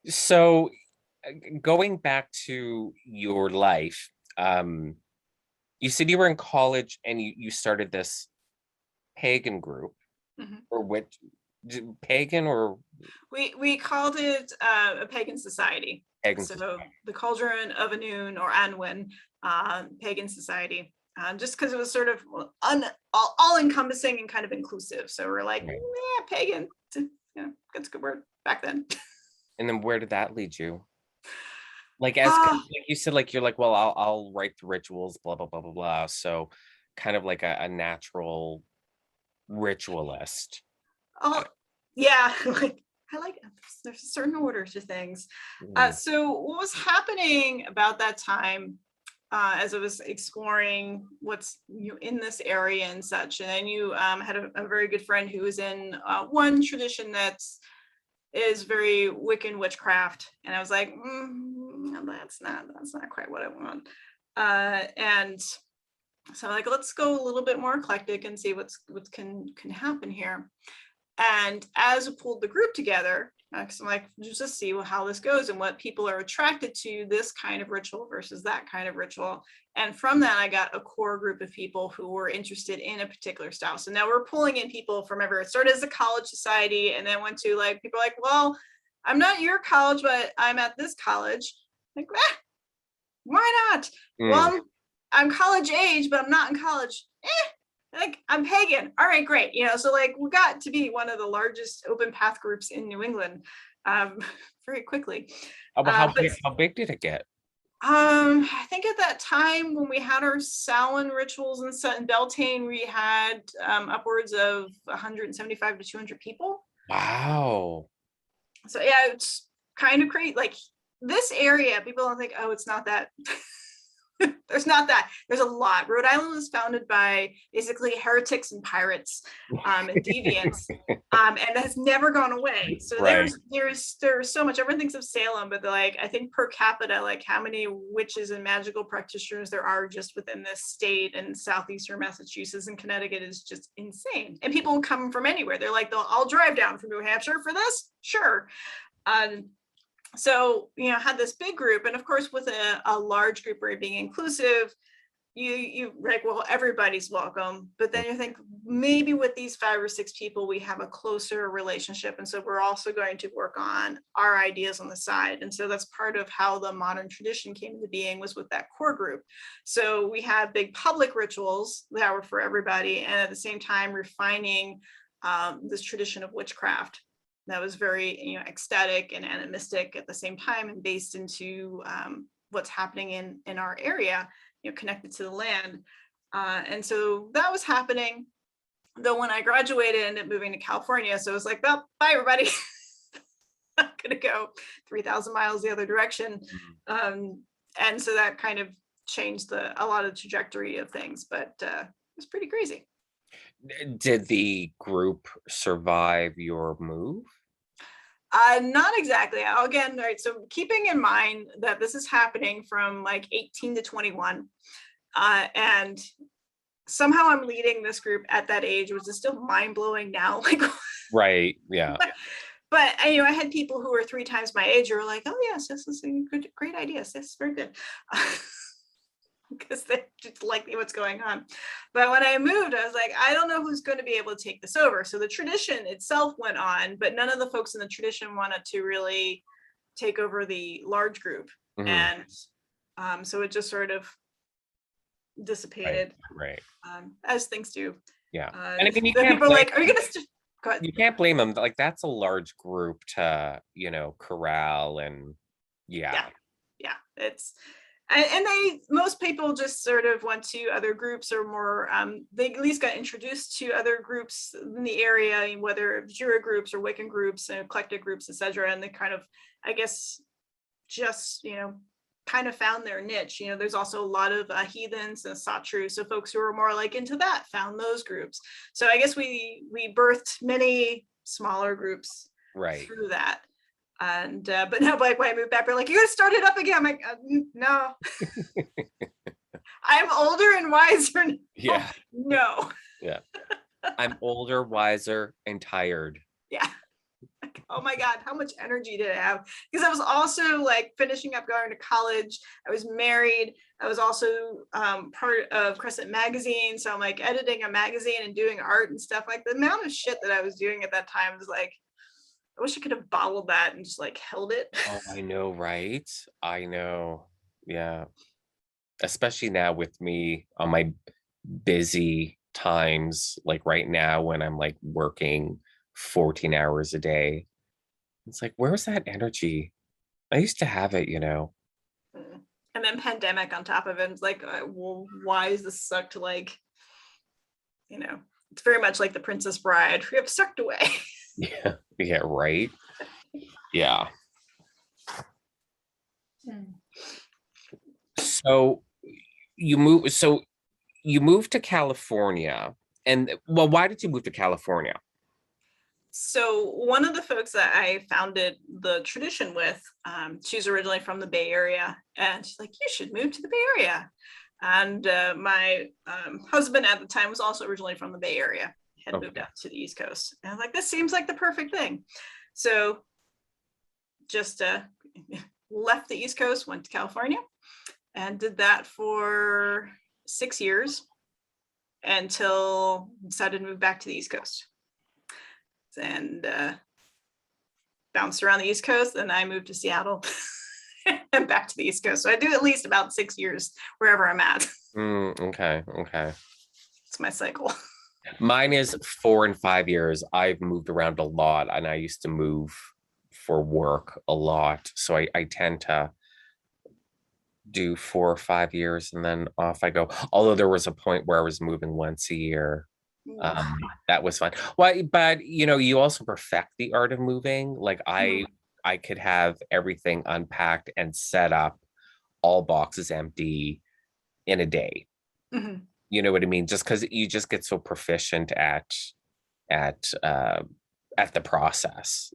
So going back to your life, you said you were in college and you started this pagan group, or which pagan, or we called it a pagan society. The Cauldron of Anun, or Anwen, pagan society, just because it was sort of all encompassing and kind of inclusive. So we're like, pagan, that's a good word back then. And then where did that lead you? Like, as like you said, like you're like, well, I'll write the rituals, blah blah blah blah blah. So kind of like a natural ritualist. Oh yeah, like I like it. There's a certain order to things. So what was happening about that time, as I was exploring what's in this area and such, and then you had a very good friend who was in one tradition is very Wiccan witchcraft, and I was like, that's not quite what I want. And so I'm like, let's go a little bit more eclectic and see what can happen here. And as I pulled the group together, because I'm like, just see how this goes and what people are attracted to, this kind of ritual versus that kind of ritual. And from that, I got a core group of people who were interested in a particular style. So now we're pulling in people from everywhere. It started as a college society, and then went to like, people like, well, I'm not your college, but I'm at this college. Like, why not? Well, I'm college age, but I'm not in college. Like, I'm pagan. All right, great. So like we got to be one of the largest open path groups in New England very quickly. How big did it get? I think at that time when we had our Samhain rituals in Beltane, we had upwards of 175 to 200 people. Wow. So yeah, it's kind of crazy. Like, this area, people don't think, oh, it's not that. There's not that. There's a lot. Rhode Island was founded by basically heretics and pirates and deviants, and has never gone away. So there's so much. Everyone thinks of Salem, but they're like, I think per capita, like how many witches and magical practitioners there are just within this state, and southeastern Massachusetts and Connecticut is just insane. And people come from anywhere. They're like, I'll drive down from New Hampshire for this, sure. So, had this big group, and of course, with a large group where being inclusive, you like, well, everybody's welcome. But then you think maybe with these 5 or 6 people, we have a closer relationship. And so we're also going to work on our ideas on the side. And so that's part of how the modern tradition came into being, was with that core group. So we had big public rituals that were for everybody, and at the same time refining this tradition of witchcraft that was very ecstatic and animistic at the same time, and based into what's happening in our area, connected to the land. And so that was happening. Though when I graduated, I ended up moving to California. So it was like, well, bye everybody. I'm gonna go 3,000 miles the other direction. And so that kind of changed a lot of the trajectory of things, but it was pretty crazy. Did the group survive your move? Not exactly. Again, right. So keeping in mind that this is happening from like 18 to 21, And somehow I'm leading this group at that age, which is still mind-blowing now. Like, Right. Yeah. but I had people who were 3 times my age who were like, oh yes, this is a great idea. This is very good. Because they just like what's going on. But when I moved, I was like, I don't know who's going to be able to take this over. So the tradition itself went on, but none of the folks in the tradition wanted to really take over the large group. And so it just sort of dissipated. Right. As things do. Yeah. And I mean, people are like, are you gonna you can't blame them. Like, that's a large group to, corral. And yeah, it's and most people just sort of went to other groups, or more they at least got introduced to other groups in the area, whether Jura groups or Wiccan groups and eclectic groups, etc. And they kind of, I guess, just kind of found their niche. There's also a lot of heathens and satru, so folks who are more like into that found those groups. So I guess we birthed many smaller groups through that. And but no, like when I moved back, they're like, you gotta start it up again. I'm like, no. I'm older and wiser. Yeah. No. Yeah. I'm older, wiser, and tired. Yeah. Oh my God, how much energy did I have? Because I was also like finishing up going to college. I was married. I was also part of Crescent Magazine. So I'm like editing a magazine and doing art and stuff. Like, the amount of shit that I was doing at that time was like, I wish I could have bottled that and just like held it. Oh, I know, right? I know. Yeah. Especially now with me on my busy times, like right now when I'm like working 14 hours a day. It's like, where's that energy? I used to have it. And then pandemic on top of it. It's like, well, why is this sucked? Like, it's very much like the Princess Bride. We have sucked away. Yeah. Yeah. Right. Yeah. So you moved to California, and well, why did you move to California? So one of the folks that I founded the tradition with, she's originally from the Bay Area, and she's like, you should move to the Bay Area. And my husband at the time was also originally from the Bay Area, had moved out to the East Coast. And I was like, this seems like the perfect thing. So just left the East Coast, went to California, and did that for 6 years until decided to move back to the East Coast. And bounced around the East Coast, and I moved to Seattle and back to the East Coast. So I do at least about 6 years wherever I'm at. Okay. It's my cycle. Mine is 4 and 5 years. I've moved around a lot, and I used to move for work a lot. So I tend to do 4 or 5 years and then off I go. Although there was a point where I was moving once a year. That was fun. Well, but you also perfect the art of moving. Like I could have everything unpacked and set up, all boxes empty, in a day. You know what I mean? Just because you just get so proficient at the process.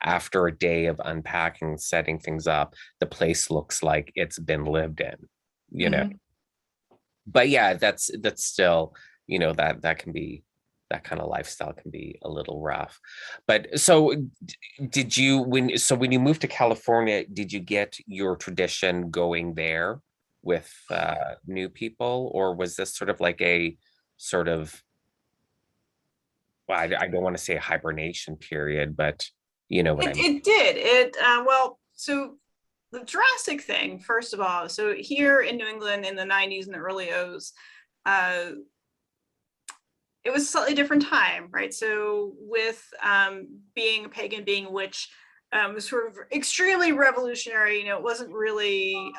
After a day of unpacking, setting things up, the place looks like it's been lived in. But yeah, that's still, that can be, that kind of lifestyle can be a little rough. But so did you, when you moved to California, did you get your tradition going there with new people, or was this sort of like a sort of, well, I don't want to say a hibernation period, but you know what I mean? It did. Well, so the drastic thing, first of all, so here in New England in the 90s and the early O's, it was a slightly different time, right? So with being a pagan, being a witch, was sort of extremely revolutionary. It wasn't really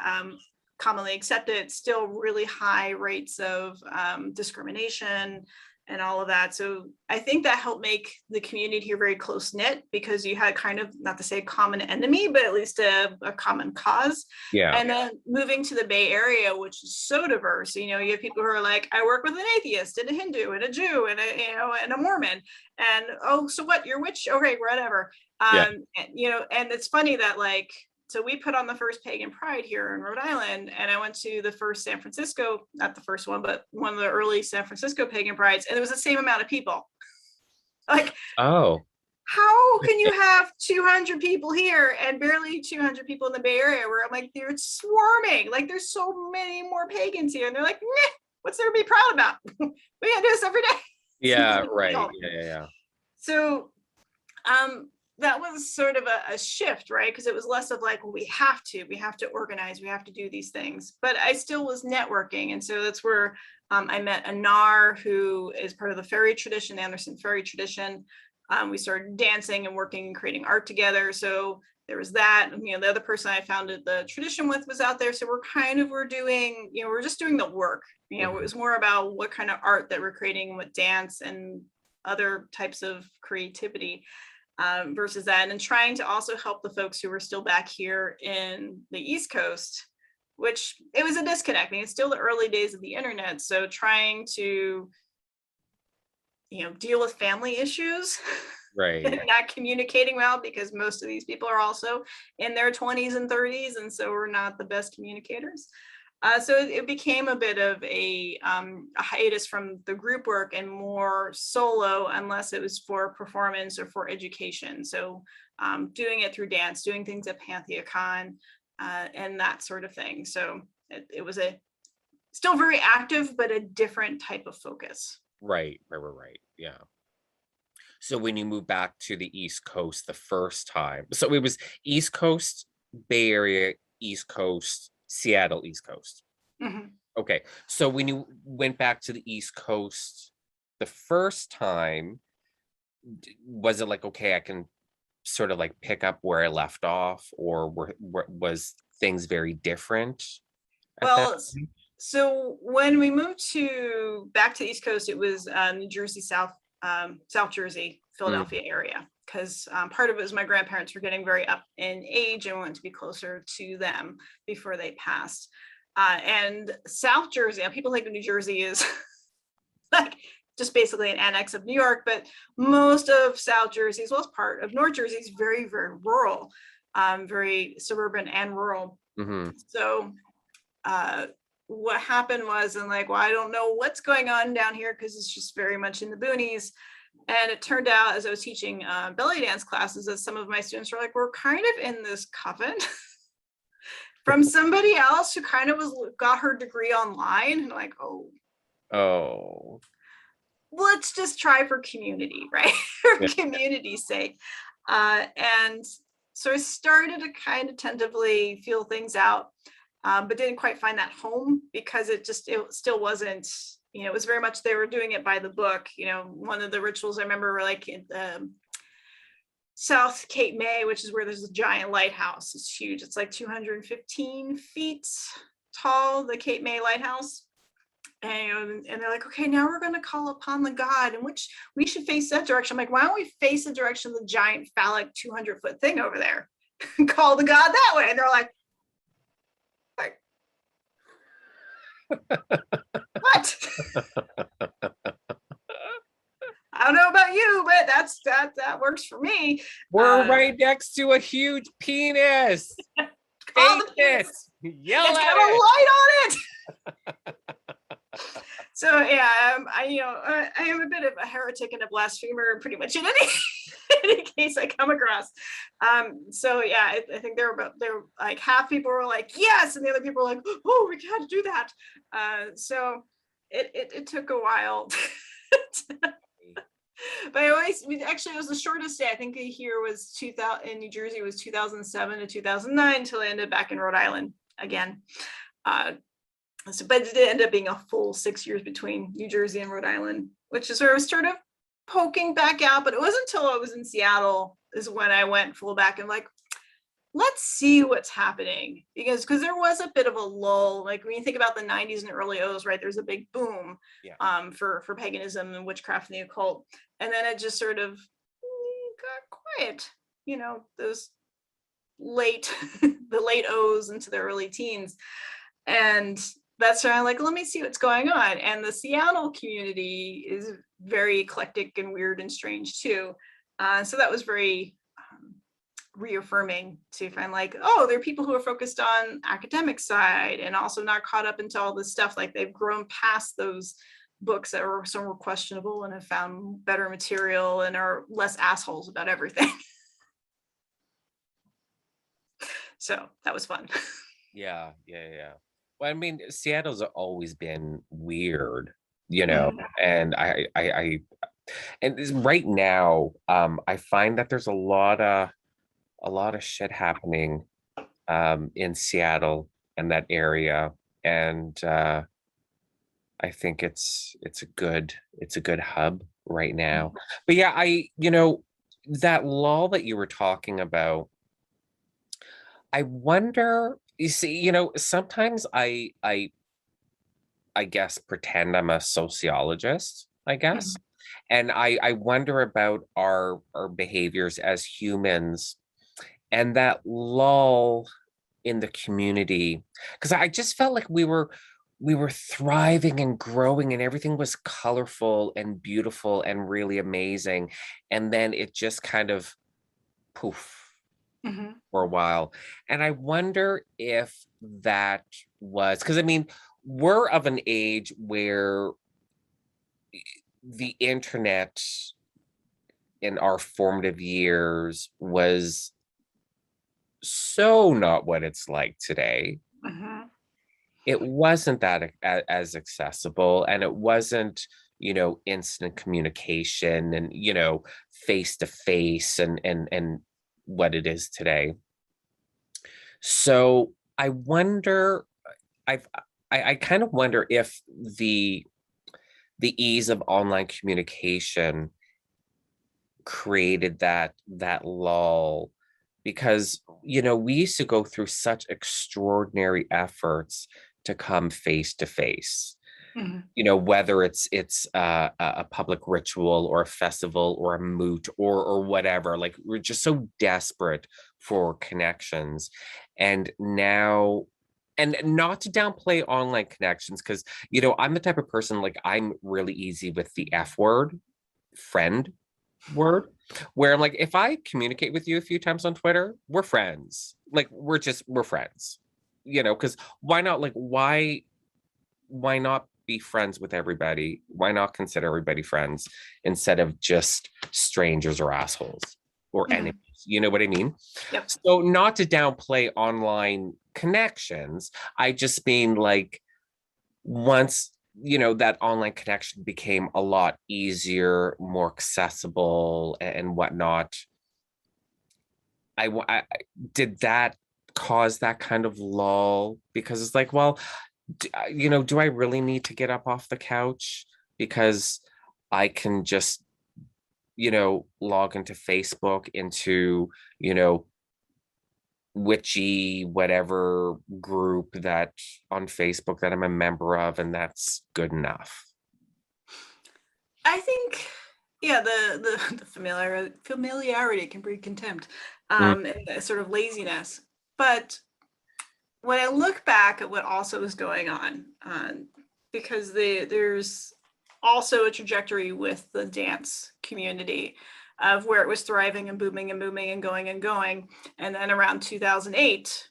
commonly accepted, still really high rates of discrimination and all of that. So I think that helped make the community here very close knit, because you had kind of, not to say a common enemy, but at least a common cause. Yeah. And then moving to the Bay Area, which is so diverse, you have people who are like, I work with an atheist and a Hindu and a Jew and and a Mormon, and oh, so what, you're a witch? Okay, whatever. And it's funny that like so we put on the first Pagan Pride here in Rhode Island, and I went to the first San Francisco, not the first one, but one of the early San Francisco Pagan Prides, and it was the same amount of people. Like, Oh, how can you have 200 people here and barely 200 people in the Bay Area? Where I'm like, they're swarming. Like, there's so many more pagans here, and they're like, meh, what's there to be proud about? We gotta do this every day. yeah, right. Yeah. So, that was sort of a shift, right? Because it was less of like, well, we have to organize, we have to do these things. But I still was networking. And so that's where I met Anar, who is part of the fairy tradition, the Anderson fairy tradition. We started dancing and working and creating art together. So there was that. The other person I founded the tradition with was out there. So we're doing, we're just doing the work. It was more about what kind of art that we're creating, what dance and other types of creativity. Versus that, and trying to also help the folks who were still back here in the East Coast, which it was a disconnect. It's still the early days of the internet, so trying to, deal with family issues, Right. and not communicating well, because most of these people are also in their 20s and 30s, and so we're not the best communicators. So it became a bit of a hiatus from the group work and more solo, unless it was for performance or for education. So doing it through dance, doing things at PantheaCon, and that sort of thing. So it was still very active, but a different type of focus. Right. Yeah. So when you moved back to the East Coast the first time, so it was East Coast, Bay Area, East Coast, Seattle, East Coast. Mm-hmm. Okay. So when you went back to the East Coast the first time, was it like, okay, I can sort of like pick up where I left off, or was things very different? Well, so when we moved back to the East Coast, it was New Jersey, South Jersey, Philadelphia area, because part of it was my grandparents were getting very up in age and wanted to be closer to them before they passed. And South Jersey, people think of New Jersey is like just basically an annex of New York, but most of South Jersey, as well as part of North Jersey, is very, very rural, very suburban and rural. Mm-hmm. So what happened was, and like, well, I don't know what's going on down here because it's just very much in the boonies. And it turned out, as I was teaching belly dance classes, that some of my students were like, we're kind of in this coven from somebody else who kind of got her degree online. And like, oh, let's just try for community, right? For community's sake. And so I started to kind of tentatively feel things out, but didn't quite find that home, because it still wasn't, it was very much, they were doing it by the book. One of the rituals I remember were like in South Cape May, which is where there's a giant lighthouse. It's huge. It's like 215 feet tall, the Cape May lighthouse. And they're like, okay, now we're going to call upon the god, in which we should face that direction. I'm like, why don't we face the direction of the giant phallic 200-foot thing over there and call the god that way? And they're like, what? I don't know about you, but that works for me. We're right next to a huge penis. Take it. Yell it's at got it. a light on it. So yeah, I am a bit of a heretic and a blasphemer, pretty much in any case I come across. So yeah, I think they were like, half people were like yes, and the other people were like, oh, we got to do that. So it took a while. But actually it was the shortest day. I think here was 2000 in New Jersey was 2007 to 2009 until I ended back in Rhode Island again. But it ended up being a full 6 years between New Jersey and Rhode Island, which is where I was sort of poking back out. But it wasn't until I was in Seattle is when I went full back and like, let's see what's happening, because there was a bit of a lull. Like when you think about the 90s and early O's, right, there's a big boom for paganism and witchcraft and the occult, and then it just sort of got quiet, those the late O's into the early teens. And that's why I'm like, let me see what's going on. And the Seattle community is very eclectic and weird and strange too. So that was very reaffirming to find like, oh, there are people who are focused on academic side and also not caught up into all this stuff. Like they've grown past those books that were some were questionable and have found better material and are less assholes about everything. So that was fun. Yeah. Well, I mean, Seattle's always been weird, you know, and right now, I find that there's a lot of shit happening in Seattle and that area, and I think it's a good hub right now. But yeah, that lull that you were talking about, I wonder, you see, sometimes I guess pretend I'm a sociologist, I guess. And I wonder about our behaviors as humans and that lull in the community. Because I just felt like we were thriving and growing and everything was colorful and beautiful and really amazing. And then it just kind of poof for a while. And I wonder if that was because I mean, we're of an age where the internet in our formative years was so not what it's like today. It wasn't that as accessible, and it wasn't, instant communication and, face to face and what it is today. So I wonder, I kind of wonder if the ease of online communication created that lull, because we used to go through such extraordinary efforts to come face to face, whether it's a public ritual or a festival or a moot or whatever. Like, we're just so desperate for connections. And now, and not to downplay online connections, because I'm the type of person, like, I'm really easy with the F word, friend word, where I'm like, if I communicate with you a few times on Twitter, we're friends. Like, we're friends, because why not? Like, why not be friends with everybody? Why not consider everybody friends instead of just strangers or assholes or enemies? You know what I mean? Yep. So, not to downplay online connections, I just mean, like, once that online connection became a lot easier, more accessible and whatnot, I did that cause that kind of lull, because it's like, well, do I really need to get up off the couch because I can just log into Facebook, into witchy whatever group that on Facebook that I'm a member of, and that's good enough? I think, yeah, the familiarity can breed contempt, and the sort of laziness. But when I look back at what also is going on, because there's also a trajectory with the dance community of where it was thriving and booming and booming and going and going. And then around 2008,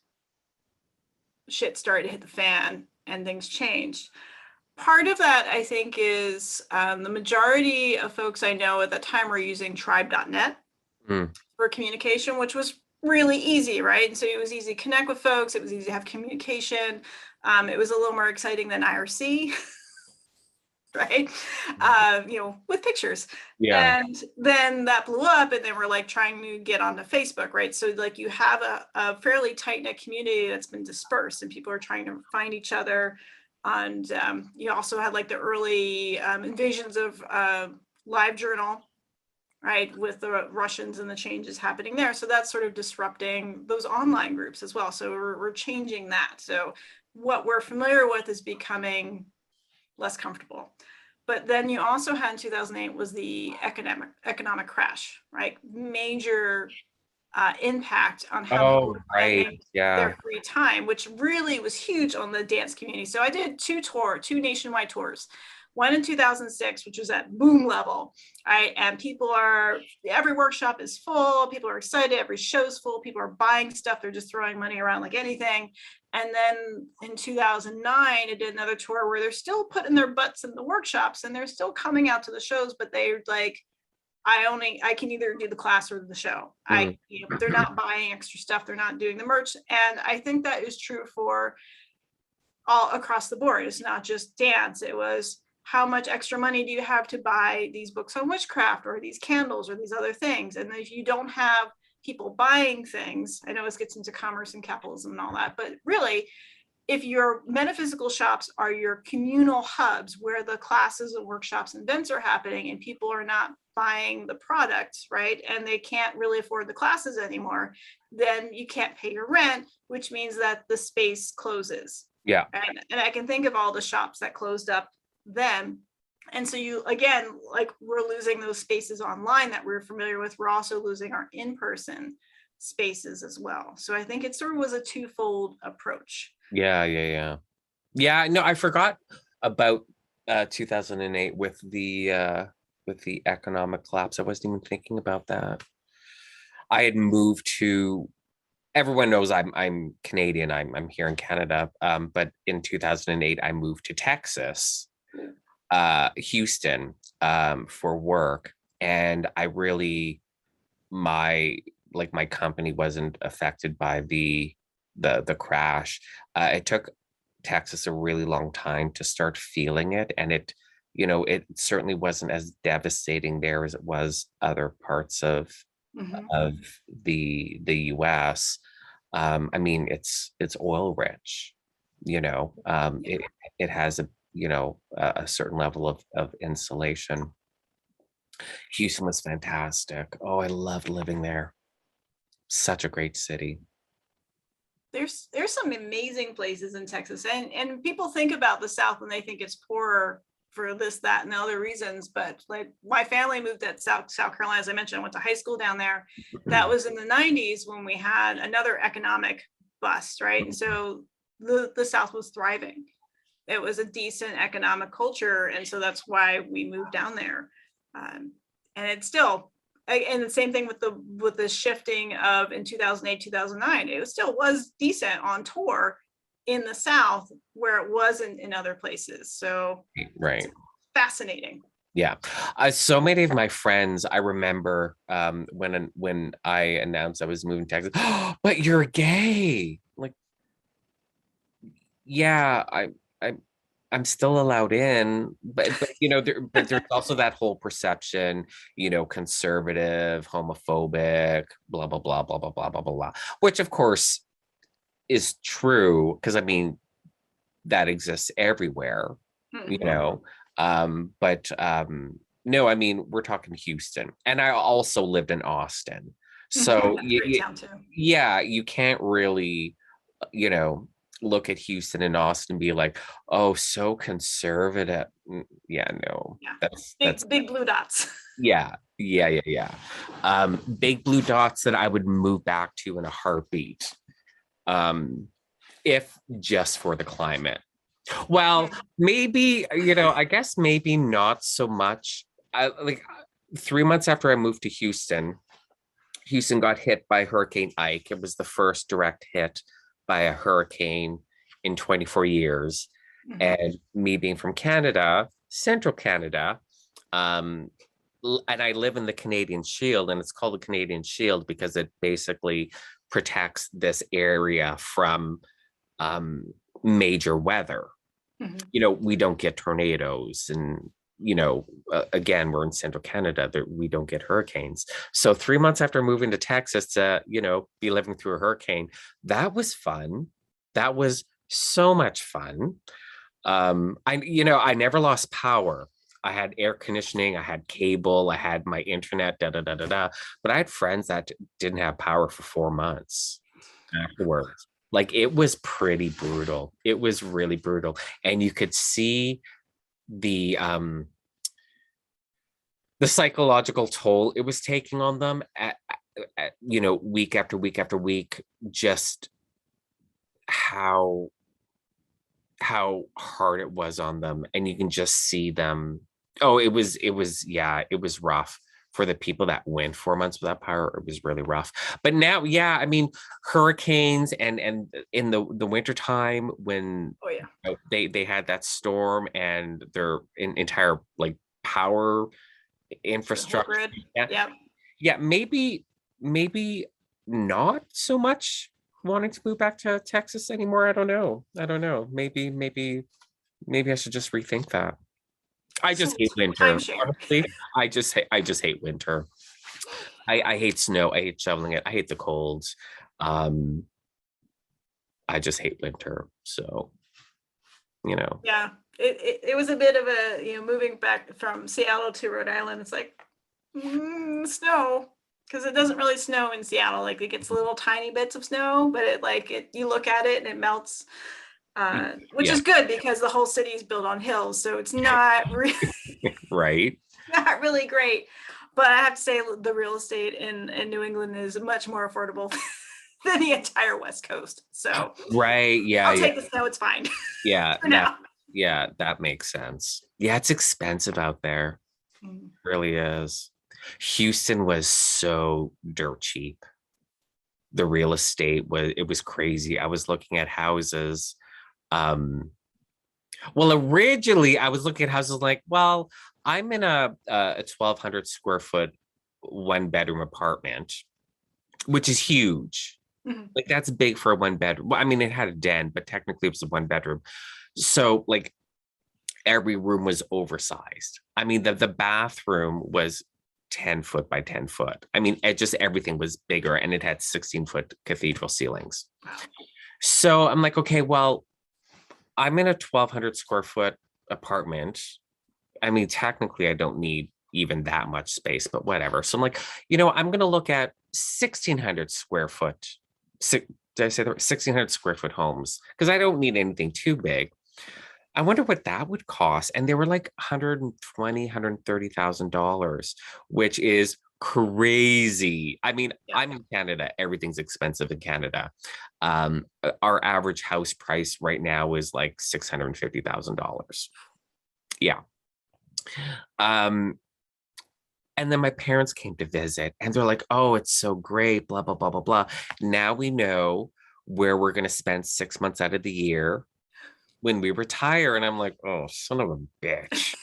shit started to hit the fan and things changed. Part of that, I think, is the majority of folks I know at that time were using tribe.net for communication, which was really easy, right? And so it was easy to connect with folks. It was easy to have communication. It was a little more exciting than IRC. Right? With pictures. Yeah. And then that blew up, and then we're like trying to get onto Facebook, right? So like you have a fairly tight-knit community that's been dispersed, and people are trying to find each other. And you also had like the early invasions of LiveJournal, right, with the Russians and the changes happening there. So that's sort of disrupting those online groups as well. So we're changing that. So what we're familiar with is becoming less comfortable. But then you also had in 2008 was the economic crash, right? Major impact on how people were spending their free time, which really was huge on the dance community. So I did two nationwide tours one in 2006, which was at boom level, right? And every workshop is full, people are excited, every show's full, people are buying stuff, they're just throwing money around like anything. And then in 2009, I did another tour where they're still putting their butts in the workshops and they're still coming out to the shows, but they're like, I can either do the class or the show. They're not buying extra stuff, they're not doing the merch. And I think that is true for all across the board. It's not just dance. It was, how much extra money do you have to buy these books on witchcraft or these candles or these other things? And if you don't have people buying things, I know this gets into commerce and capitalism and all that, but really, if your metaphysical shops are your communal hubs where the classes and workshops and events are happening and people are not buying the products, right? And they can't really afford the classes anymore, then you can't pay your rent, which means that the space closes. Yeah. And I can think of all the shops that closed up then. And so you, again, like we're losing those spaces online that we're familiar with. We're also losing our in-person spaces as well. So I think it sort of was a twofold approach. Yeah. No, I forgot about 2008 with the economic collapse. I wasn't even thinking about that. I had moved to, everyone knows I'm Canadian. I'm here in Canada. But in 2008, I moved to Texas, Houston, for work. And I really, my company wasn't affected by the crash. It took Texas a really long time to start feeling it, and it certainly wasn't as devastating there as it was other parts of the US. I mean, it's oil rich, it has a certain level of insulation. Houston was fantastic. Oh, I loved living there. Such a great city. There's some amazing places in Texas, and people think about the South and they think it's poorer for this, that, and the other reasons. But like my family moved to South Carolina, as I mentioned. I went to high school down there. That was in the 90s when we had another economic bust, right? And so the South was thriving. It was a decent economic culture, and so that's why we moved down there. And it's still, and the same thing with the shifting of in 2008, 2009, it still was decent on tour in the South where it wasn't in other places. So right, fascinating. Yeah. So many of my friends, I remember when I announced I was moving to Texas, oh, but you're gay. Like, yeah, I'm still allowed in, but there's also that whole perception, conservative, homophobic, blah blah blah blah blah blah blah blah, which of course is true, because I mean that exists everywhere, but no, I mean we're talking Houston, and I also lived in Austin, so you can't really look at Houston and Austin and be like, oh, so conservative. That's big blue dots. Yeah. Big blue dots that I would move back to in a heartbeat, if just for the climate. Well, maybe, I guess maybe not so much. 3 months after I moved to Houston got hit by Hurricane Ike. It was the first direct hit by a hurricane in 24 years. And me being from Canada, central Canada, and I live in the Canadian Shield, and it's called the Canadian Shield because it basically protects this area from major weather. We don't get tornadoes, and again, we're in central Canada, we don't get hurricanes. So 3 months after moving to Texas to be living through a hurricane, that was fun. That was so much fun. I never lost power. I had air conditioning, I had cable, I had my internet, but I had friends that didn't have power for 4 months afterwards. Like, it was pretty brutal. It was really brutal, and you could see the psychological toll it was taking on them at week after week after week, just how how hard it was on them, and you can just see them. Oh, it was rough for the people that went 4 months without power. It was really rough. But now, yeah, I mean, hurricanes and in the winter time when Oh yeah. they had that storm and their entire like power The whole infrastructure. grid. Yeah, Yep. yeah, maybe not so much wanting to move back to Texas anymore. I don't know. Maybe I should just rethink that. I So just hate winter. timeshare. Honestly, I just hate winter. I hate snow. I hate shoveling it. I hate the cold. Um, I just hate winter. So, you know. Yeah. It was a bit of a, moving back from Seattle to Rhode Island. It's like snow, because it doesn't really snow in Seattle. Like it gets little tiny bits of snow, but you look at it and it melts, which Yeah, is good because the whole city is built on hills, so it's not really right. not really great. But I have to say the real estate in New England is much more affordable than the entire West Coast. So Right. Yeah, I'll yeah. take the snow. It's fine Yeah, for now. that makes sense. Yeah, it's expensive out there. Mm. It really is. Houston was so dirt cheap. The real estate was crazy. I was looking at houses. Um, well, originally I was looking at houses like, well, I'm in a 1,200 square foot 1 bedroom apartment, which is huge. Mhm. Like that's big for a 1 bedroom. Well, I mean, it had a den, but technically it was a 1 bedroom. So like every room was oversized. I mean, the bathroom was 10 foot by 10 foot. I mean, everything was bigger, and it had 16-foot cathedral ceilings. So I'm like, okay, well, I'm in a 1,200 square foot apartment. I mean, technically, I don't need even that much space, but whatever. So I'm like, I'm going to look at 1,600 square foot. Did I say that? 1,600 square foot homes, because I don't need anything too big. I wonder what that would cost. And they were like $130,000, which is crazy. I mean, Yeah. I'm in Canada. Everything's expensive in Canada. Our average house price right now is like $650,000. Yeah. And then my parents came to visit, and they're like, oh, it's so great, blah, blah, blah, blah, blah. Now we know where we're going to spend 6 months out of the year when we retire. And I'm like, oh, son of a bitch.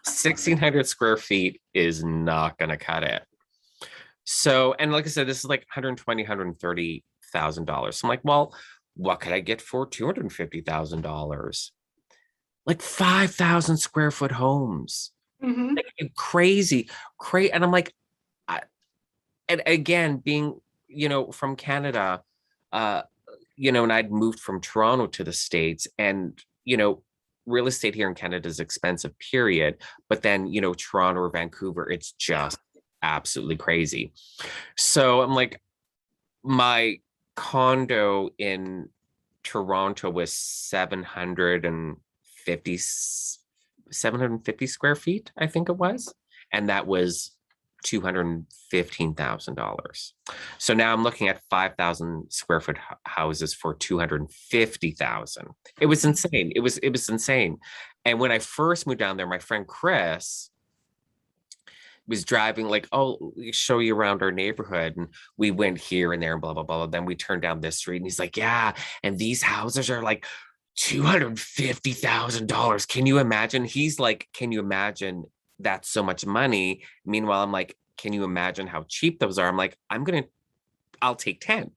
1,600 square feet is not going to cut it. So, and like I said, this is like $120,000, $130,000. So I'm like, well, what could I get for $250,000? Like 5,000 square foot homes. Mhm. Like, crazy. And I'm like, and again, being, from Canada, and I'd moved from Toronto to the States, and, real estate here in Canada is expensive, period. But then, Toronto or Vancouver, it's just absolutely crazy. So I'm like, my condo in Toronto was 750 square feet, I think it was. And that was $215,000. So now I'm looking at 5,000 square foot houses for 250,000. It was insane. It was insane. And when I first moved down there, my friend Chris was driving, like, oh, show you around our neighborhood. And we went here and there and blah, blah, blah. Then we turned down this street, and he's like, yeah, and these houses are like $250,000. Can you imagine? He's like, can you imagine? That's so much money. Meanwhile, I'm like, can you imagine how cheap those are? I'm like, I'll take 10.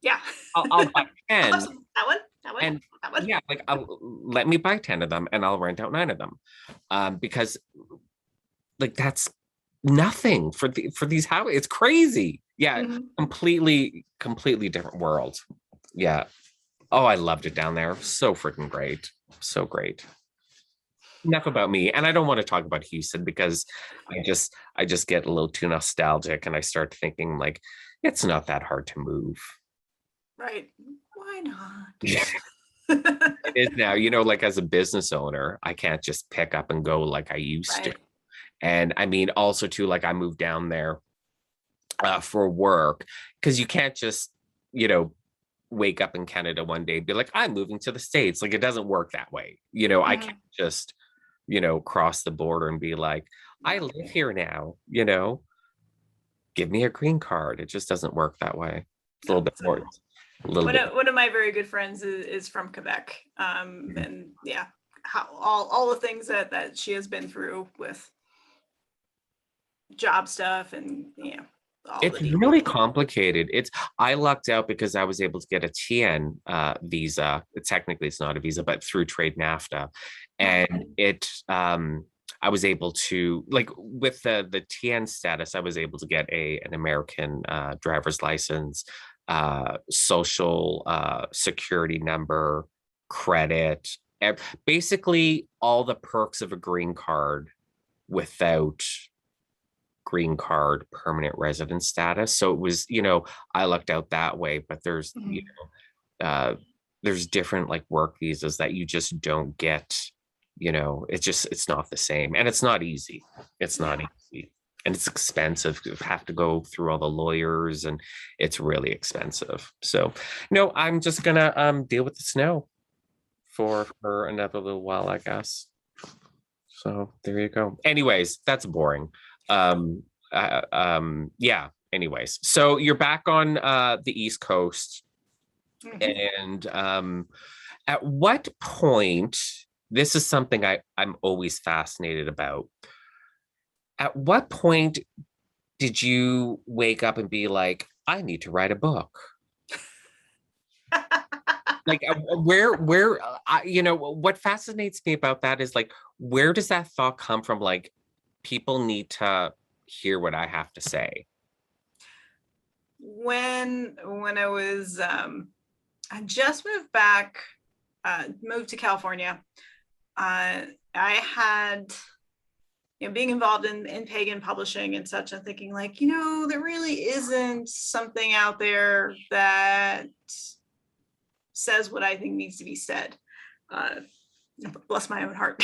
Yeah. I'll buy 10. That one. And that one. yeah, like, let me buy 10 of them, and I'll rent out 9 of them. Because like that's nothing for these houses. It's crazy. Yeah. Mhm. Completely different world. Yeah. Oh, I loved it down there. So freaking great. So great. Enough about me. And I don't want to talk about Houston, because I just get a little too nostalgic, and I start thinking like, it's not that hard to move. Right. Why not? It is now, like as a business owner, I can't just pick up and go like I used to. Right. And I mean, also too, like I moved down there for work, because you can't just, wake up in Canada one day and be like, I'm moving to the States. Like, it doesn't work that way. You know, I can't just, you know, cross the border and be like, I live here now, you know, give me a green card. It just doesn't work that way. It's a little bit more. One of my very good friends is from Quebec. And yeah, how all the things that she has been through with job stuff and It's really complicated. I lucked out because I was able to get a TN visa. Technically, it's not a visa, but through Trade NAFTA, and I was able to, like, with the TN status, I was able to get an American driver's license, social security number, credit, basically all the perks of a green card without green card permanent resident status. So it was, you know, I lucked out that way, but there's you know, there's different like work visas that you just don't get, you know. It's not the same, and it's not easy. It's not easy, and it's expensive. You have to go through all the lawyers, and it's really expensive. So no, I'm just gonna deal with the snow for another little while, I guess. So there you go. Anyways, that's boring. Yeah, anyways, so you're back on the East Coast, and at what point, this is something I'm always fascinated about, at what point did you wake up and be like, I need to write a book? Like, where you know, what fascinates me about that is like, where does that thought come from? Like, people need to hear what I have to say. When I was I just moved back, moved to California. I had, you know, being involved in pagan publishing and such, I'm thinking like, you know, there really isn't something out there that says what I think needs to be said. Bless my own heart.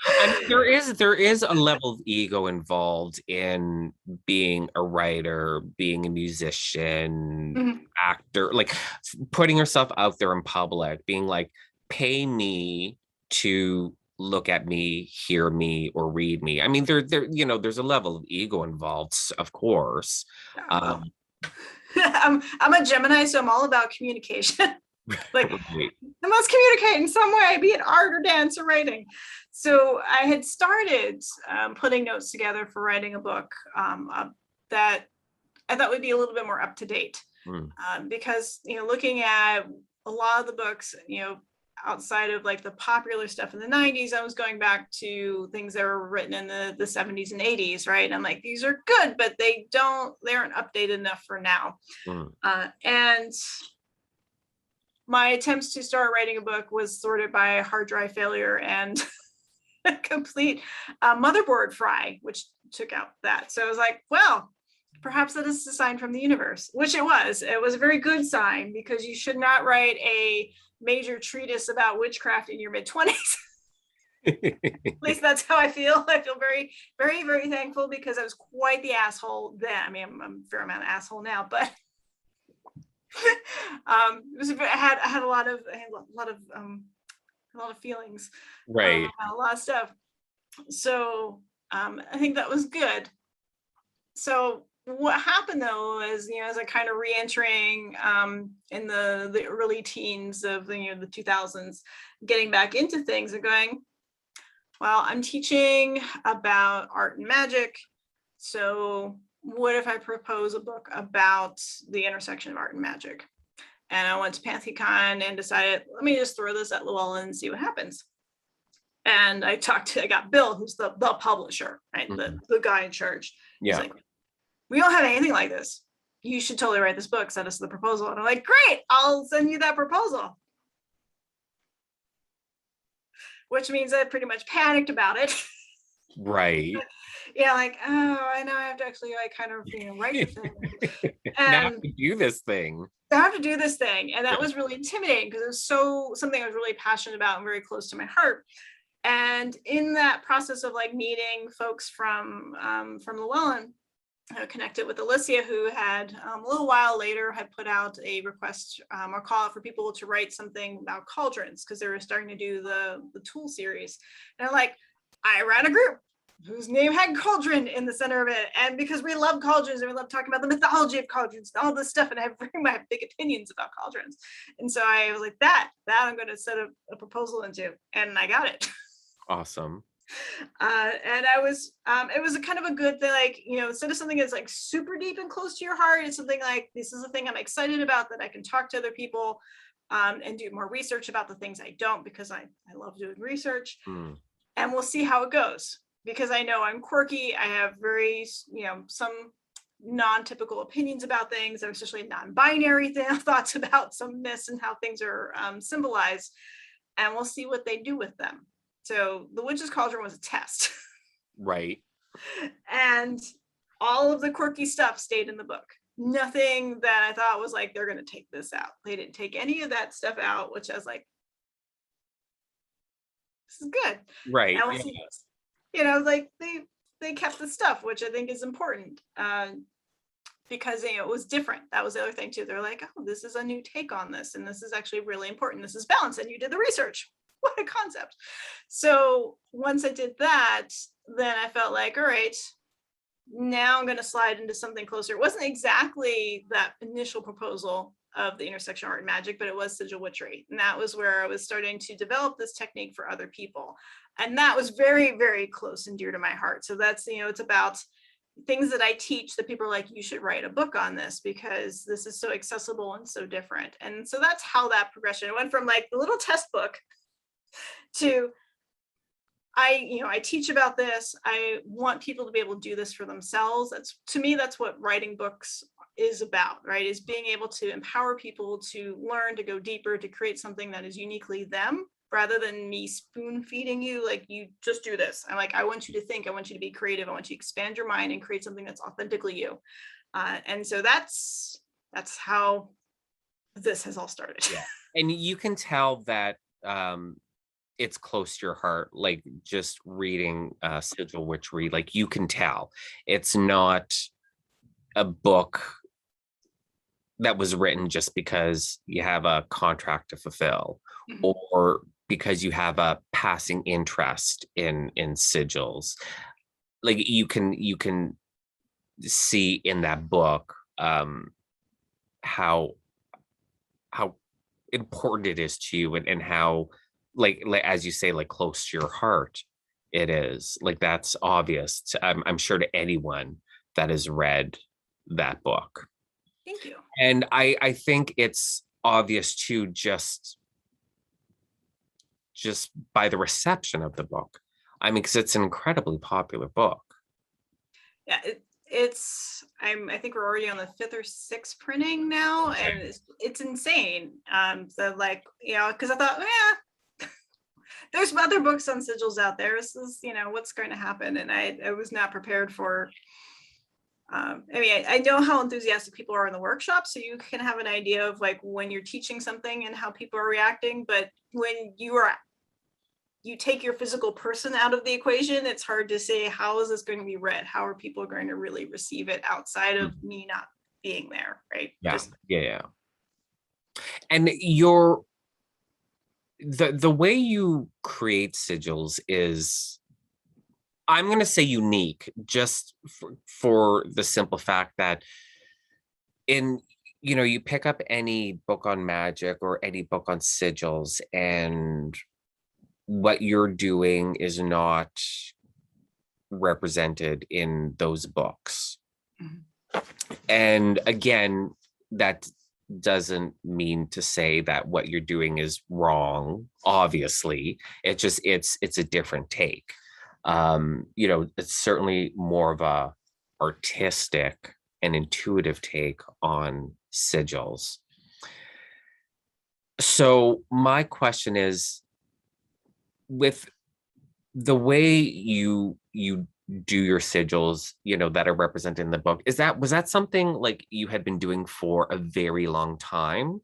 I mean, there is a level of ego involved in being a writer, being a musician, actor, like putting yourself out there in public, being like, pay me to look at me, hear me, or read me. I mean, you know, there's a level of ego involved, of course. I'm a Gemini, so I'm all about communication. Like, I must communicate in some way, be it art or dance or writing. So I had started putting notes together for writing a book that I thought would be a little bit more up to date, because, you know, looking at a lot of the books, you know, outside of like the popular stuff in the 90s, I was going back to things that were written in the 70s and 80s, right? And I'm like, these are good, but they aren't updated enough for now. And my attempts to start writing a book was sorted by hard drive failure and a complete motherboard fry, which took out that. So I was like, well, perhaps that is a sign from the universe, which it was. It was a very good sign, because you should not write a major treatise about witchcraft in your mid-20s. At least that's how I feel. I feel very, very, very thankful, because I was quite the asshole then. I mean, I'm a fair amount of asshole now, but I had a lot of feelings, Right. a lot of stuff. So I think that was good. So what happened though is, you know, as I kind of re-entering in the early teens of the 2000s, getting back into things and going, well, I'm teaching about art and magic. So what if I propose a book about the intersection of art and magic? And I went to Pan-Pagan and decided, let me just throw this at Llewellyn and see what happens. And I got Bill, who's the publisher, right? The guy in charge. Yeah. He's like, we don't have anything like this. You should totally write this book, send us the proposal. And I'm like, great, I'll send you that proposal. Which means I pretty much panicked about it. Right. Yeah, like, oh, I know I have to actually like kind of, you know, write the thing. And now I have to do this thing. I have to do this thing. And that was really intimidating, because it was something I was really passionate about and very close to my heart. And in that process of like meeting folks from Llewellyn, connected with Alicia, who had a little while later had put out a request or call out for people to write something about cauldrons, because they were starting to do the tool series. And I'm like, I ran a group whose name had cauldron in the center of it, and because we love cauldrons and we love talking about the mythology of cauldrons and all this stuff, and I have big opinions about cauldrons, and so I was like, that I'm going to set a proposal into, and I got it. Awesome. And I was it was a kind of a good thing, like, you know, instead of something that's like super deep and close to your heart, it's something like, this is a thing I'm excited about, that I can talk to other people and do more research about the things I don't, because I love doing research. And we'll see how it goes, because I know I'm quirky. I have very, you know, some non-typical opinions about things, especially non-binary thoughts about some myths and how things are symbolized, and we'll see what they do with them. So the Witch's Cauldron was a test. Right. And all of the quirky stuff stayed in the book. Nothing that I thought was like, they're going to take this out. They didn't take any of that stuff out, which I was like, this is good. Right. And we'll see. You know, like they kept the stuff, which I think is important. Because, you know, it was different. That was the other thing too. They're like, oh, this is a new take on this, and this is actually really important. This is balanced, and you did the research. What a concept. So once I did that, then I felt like, all right, now I'm going to slide into something closer. It wasn't exactly that initial proposal of the intersection art and magic, but it was sigil witchery. And that was where I was starting to develop this technique for other people. And that was very, very close and dear to my heart. So that's, you know, it's about things that I teach that people are like, you should write a book on this, because this is so accessible and so different. And so that's how that progression, it went from like the little test book to I teach about this. I want people to be able to do this for themselves. That's, to me, that's what writing books is about, right? Is being able to empower people to learn, to go deeper, to create something that is uniquely them, rather than me spoon feeding you, like, you just do this. I'm like, I want you to think, I want you to be creative, I want you to expand your mind and create something that's authentically you. And so that's how this has all started. Yeah. And you can tell that it's close to your heart, like just reading Sigil Witchery, like you can tell it's not a book that was written just because you have a contract to fulfill, or because you have a passing interest in sigils. Like you can see in that book how important it is to you, and how like as you say, like close to your heart it is. Like that's obvious to, I'm sure, to anyone that has read that book. Thank you. And I think it's obvious too, just by the reception of the book. I mean, because it's an incredibly popular book. Yeah, I think we're already on the 5th or 6th printing now, and it's insane. So like, you know, because I thought, yeah, there's other books on sigils out there. This is, you know, what's going to happen, and I was not prepared for. I mean, I know how enthusiastic people are in the workshop, so you can have an idea of like when you're teaching something and how people are reacting. But when you take your physical person out of the equation, it's hard to say, how is this going to be read? How are people going to really receive it outside of me not being there, right? Yeah, yeah. And the way you create sigils is, I'm going to say, unique, just for the simple fact that you pick up any book on magic or any book on sigils, and what you're doing is not represented in those books. And again, that doesn't mean to say that what you're doing is wrong. Obviously, it's a different take. It's certainly more of a artistic and intuitive take on sigils. So my question is, with the way you do your sigils, that are represented in the book, was that something like you had been doing for a very long time,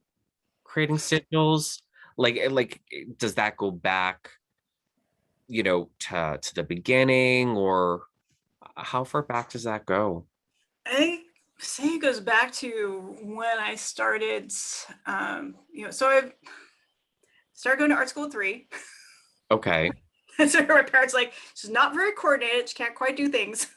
creating sigils? Like does that go back, to the beginning, or how far back does that go? I say it goes back to when I started, so I've started going to art school at 3. Okay. So my parents like, she's not very coordinated. She can't quite do things.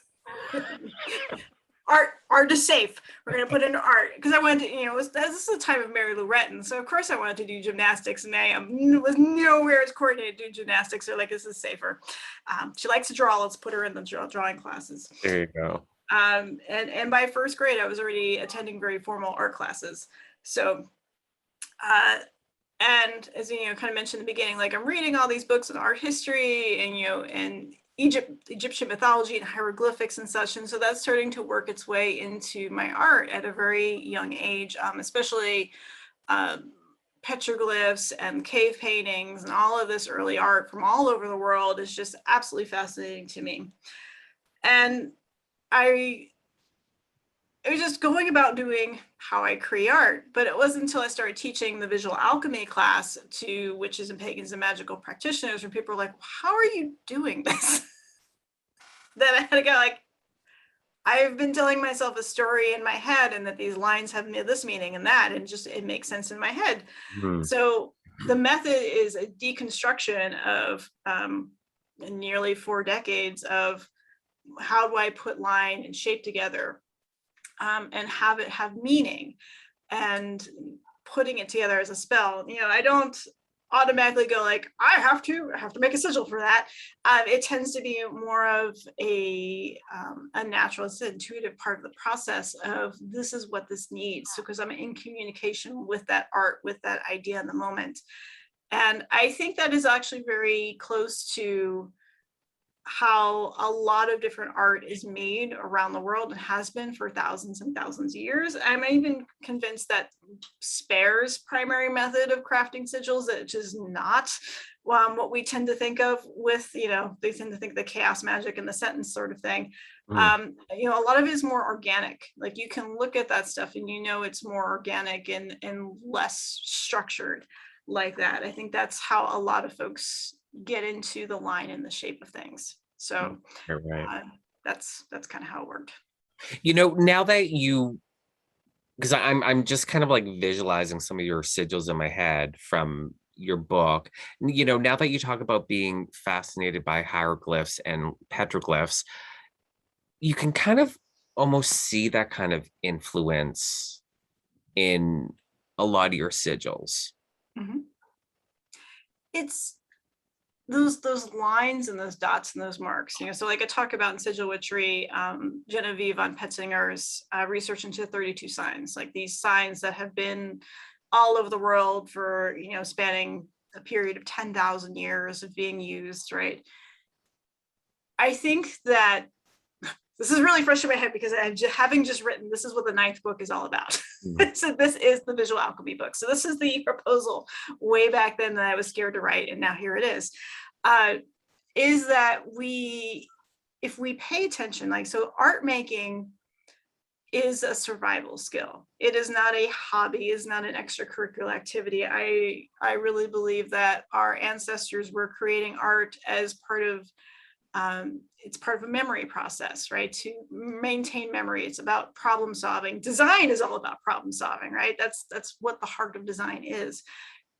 Art is safe. We're going to put into art. Because I wanted to, this is the time of Mary Lou Retton. So of course I wanted to do gymnastics, and I was nowhere as coordinated to do gymnastics. So like, this is safer. She likes to draw. Let's put her in the drawing classes. There you go. And by 1st grade, I was already attending very formal art classes. So, and as you kind of mentioned in the beginning, like I'm reading all these books on art history and and Egyptian mythology and hieroglyphics and such, and so that's starting to work its way into my art at a very young age, especially petroglyphs and cave paintings and all of this early art from all over the world is just absolutely fascinating to me. And I was just going about doing how I create art, but it wasn't until I started teaching the visual alchemy class to witches and pagans and magical practitioners, where people were like, how are you doing this? That I had to go like, I've been telling myself a story in my head, and that these lines have this meaning and that, and just it makes sense in my head. Mm-hmm. So the method is a deconstruction of nearly 4 decades of how do I put line and shape together, and have it have meaning, and putting it together as a spell. I don't automatically go like, I have to make a sigil for that. It tends to be more of a natural, it's an intuitive part of the process of this is what this needs. So because I'm in communication with that art, with that idea in the moment. And I think that is actually very close to how a lot of different art is made around the world and has been for thousands and thousands of years. I'm even convinced that Spare's primary method of crafting sigils, which is not what we tend to think of with, they tend to think the chaos magic and the sentence sort of thing. A lot of it is more organic. Like you can look at that stuff and it's more organic and less structured like that. I think that's how a lot of folks get into the line and the shape of things. So right. That's kind of how it worked. Now that because I'm just kind of like visualizing some of your sigils in my head from your book. Now that you talk about being fascinated by hieroglyphs and petroglyphs, you can kind of almost see that kind of influence in a lot of your sigils. Mm-hmm. It's those lines and those dots and those marks, so like I talk about in Sigil Witchery, Genevieve von Petzinger's research into 32 signs, like these signs that have been all over the world for, spanning a period of 10,000 years of being used, right? I think that this is really fresh in my head because having just written, this is what the 9th book is all about. So this is the visual alchemy book. So this is the proposal way back then that I was scared to write, and now here it is that if we pay attention, so art making is a survival skill. It is not a hobby, is not an extracurricular activity. I really believe that our ancestors were creating art as part of it's part of a memory process, right? To maintain memory. It's about problem solving. Design is all about problem solving, right? That's what the heart of design is.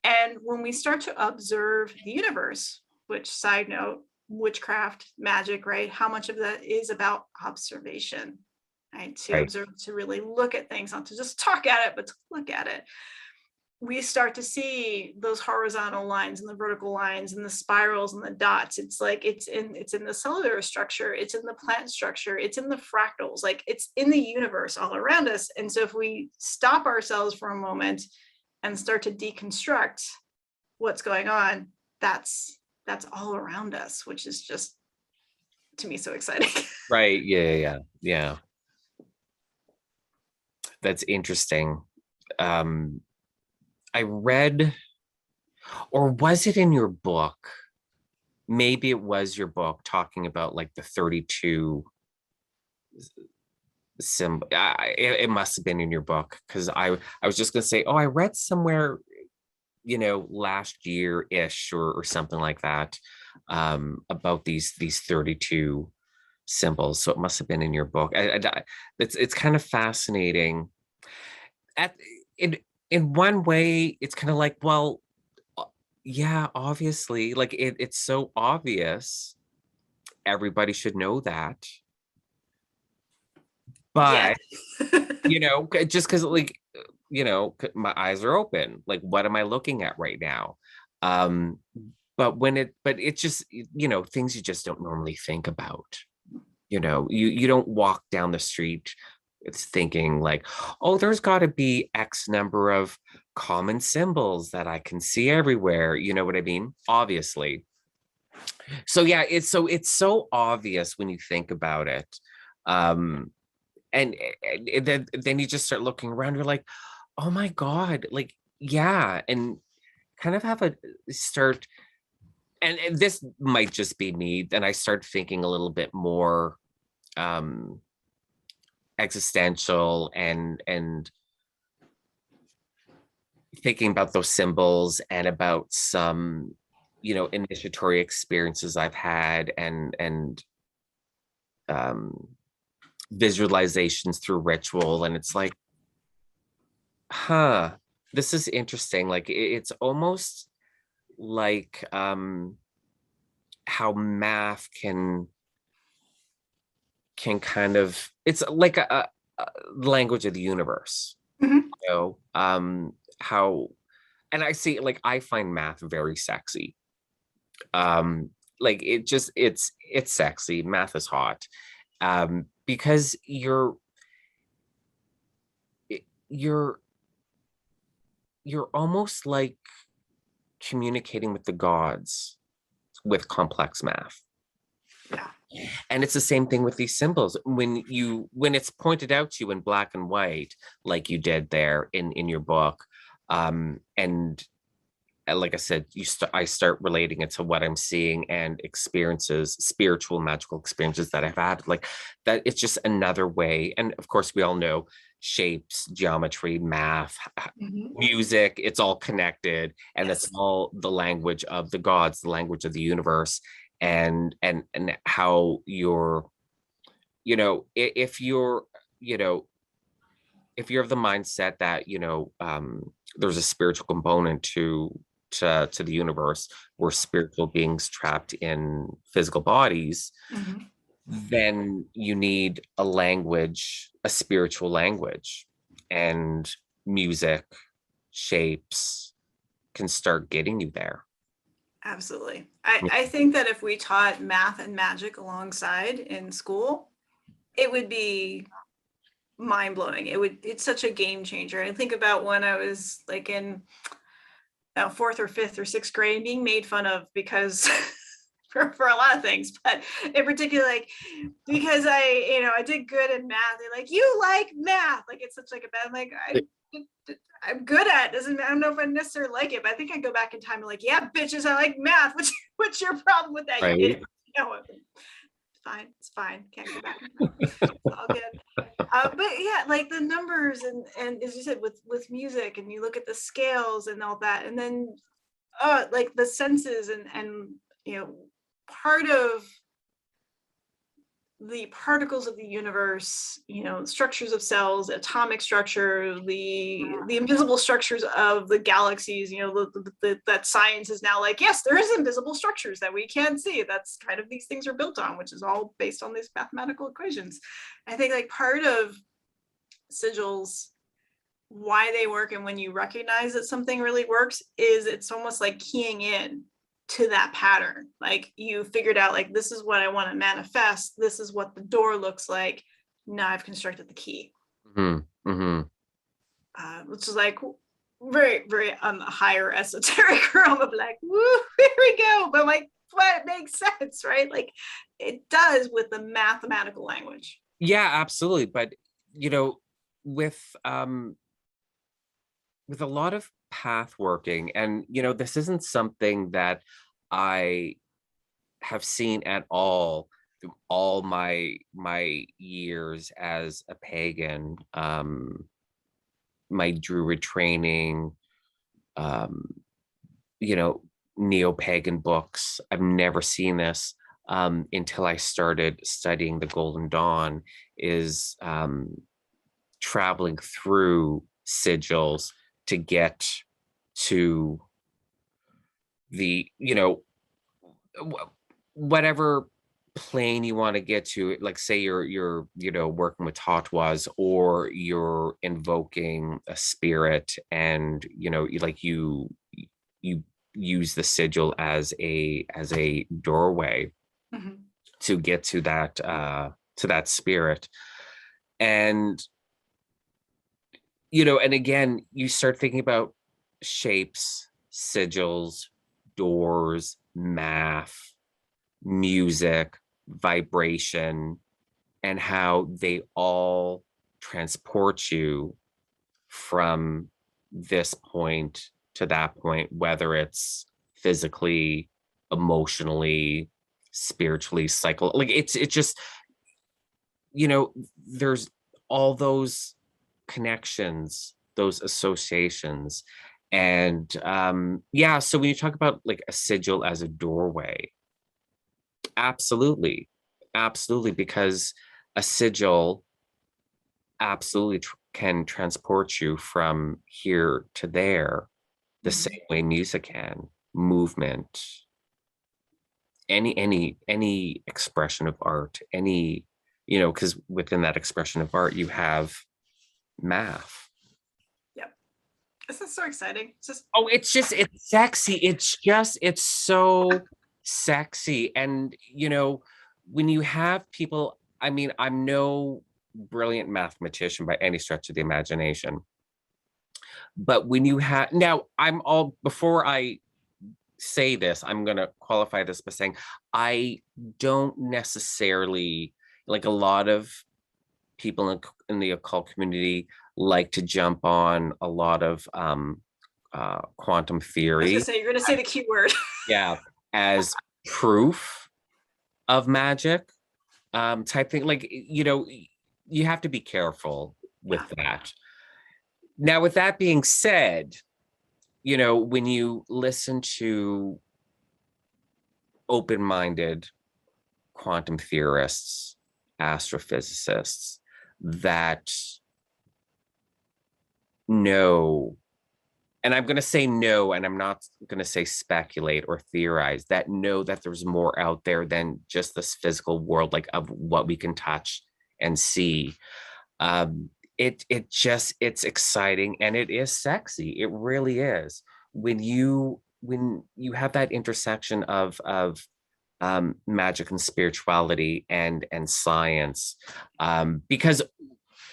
And when we start to observe the universe, which, side note, witchcraft, magic, right? How much of that is about observation, right? To observe, to really look at things, not to just talk at it, but to look at it. We start to see those horizontal lines and the vertical lines and the spirals and the dots. It's like it's in the cellular structure, it's in the plant structure, it's in the fractals, like it's in the universe all around us. And so if we stop ourselves for a moment and start to deconstruct what's going on, that's all around us, which is just, to me, so exciting. Right. Yeah. That's interesting. I read, or was it in your book? Maybe it was your book talking about like the 32 symbol. It must have been in your book, because I was just gonna say, I read somewhere, last year-ish or something like that, about these 32 symbols. So it must have been in your book. It's kind of fascinating. At in in one way, it's kind of like, well, uh, yeah, obviously, like it's so obvious. Everybody should know that. Yes. But just because like my eyes are open. Like, what am I looking at right now? Um, but it's just things you just don't normally think about. You don't walk down the street it's thinking like, oh, there's got to be X number of common symbols that I can see everywhere. You know what I mean? Obviously. So yeah, it's so obvious when you think about it. Um, and then you just start looking around, you're like, oh my God, like, yeah, and kind of have a start, and this might just be me, then I start thinking a little bit more um existential and thinking about those symbols and about some initiatory experiences I've had and um visualizations through ritual, and it's like, huh, this is interesting. Like it's almost like how math can kind of, it's like a language of the universe, Mhm. how, and I see, like, I find math very sexy. um like it's sexy. Math is hot, because you're you're almost like communicating with the gods with complex math. Yeah. And it's the same thing with these symbols. When it's pointed out to you in black and white, like you did there in your book, and like I said, I start relating it to what I'm seeing and experiences, spiritual, magical experiences that I've had. Like that, it's just another way. And of course, we all know shapes, geometry, math, Mhm. music. It's all connected, and that's Yes. all the language of the gods, the language of the universe, and how you're, if you're, you know, if you're of the mindset that there's a spiritual component to the universe, we're spiritual beings trapped in physical bodies, Mhm. then you need a language, a spiritual language, and music, shapes can start getting you there. Absolutely. I think that if we taught math and magic alongside in school, it would be mind blowing. It's such a game changer. I think about when I was like in fourth or fifth or sixth grade, being made fun of because for a lot of things, but in particular, like because I did good in math. They're like, you like math, like it's such like a bad. I'm like, I'm good at it. Doesn't, I don't know if I necessarily like it, but I think I go back in time and like, yeah, bitches, I like math. What's your problem with that? You Right. idiot? It's fine. Can't go back in time. It's all good. But yeah, like the numbers and as you said with music, and you look at the scales and all that, and then like the senses and part of the particles of the universe, structures of cells, atomic structure, the invisible structures of the galaxies, that science is now like, yes, there is invisible structures that we can't see. That's kind of these things are built on, which is all based on these mathematical equations. I think like part of sigils, why they work and when you recognize that something really works, is it's almost like keying in to that pattern. Like you figured out, like, this is what I want to manifest, this is what the door looks like, now I've constructed the key. Mm-hmm. Mm-hmm. Which is like very very on the higher esoteric realm of like, woo, here we go, but like, what makes sense, right? Like it does with the mathematical language. Yeah, absolutely. But with with a lot of path working, and this isn't something that I have seen at all through all my years as a pagan, my druid training, um you know neo-pagan books. I've never seen this. until I started studying the Golden Dawn, is traveling through sigils to get to the, whatever plane you want to get to. Like, say you're working with Tatwas, or you're invoking a spirit, and you use the sigil as a doorway Mhm. to get to that spirit. And and again, you start thinking about shapes, sigils, doors, math, music, vibration, and how they all transport you from this point to that point, whether it's physically, emotionally, spiritually, like it's just, there's all those connections, those associations. And yeah, so when you talk about like a sigil as a doorway, absolutely, absolutely, because a sigil absolutely can transport you from here to there, the same way music can, movement, any expression of art, any, because within that expression of art you have math. Yep. This is so exciting. Oh, it's sexy. It's so sexy. And, when you have people, I mean, I'm no brilliant mathematician by any stretch of the imagination. But when you have, now before I say this, I'm going to qualify this by saying I don't necessarily, like a lot of people in the occult community, like to jump on a lot of quantum I was theory. gonna say, you're gonna say the key word. Yeah, as proof of magic, type thing. Like, you have to be careful with that. Now, with that being said, when you listen to open-minded quantum theorists, astrophysicists that know, and I'm going to say no, and I'm not going to say speculate or theorize, that know that there's more out there than just this physical world, like of what we can touch and see. It's exciting, and it is sexy. It really is. When you have that intersection of magic and spirituality and science, because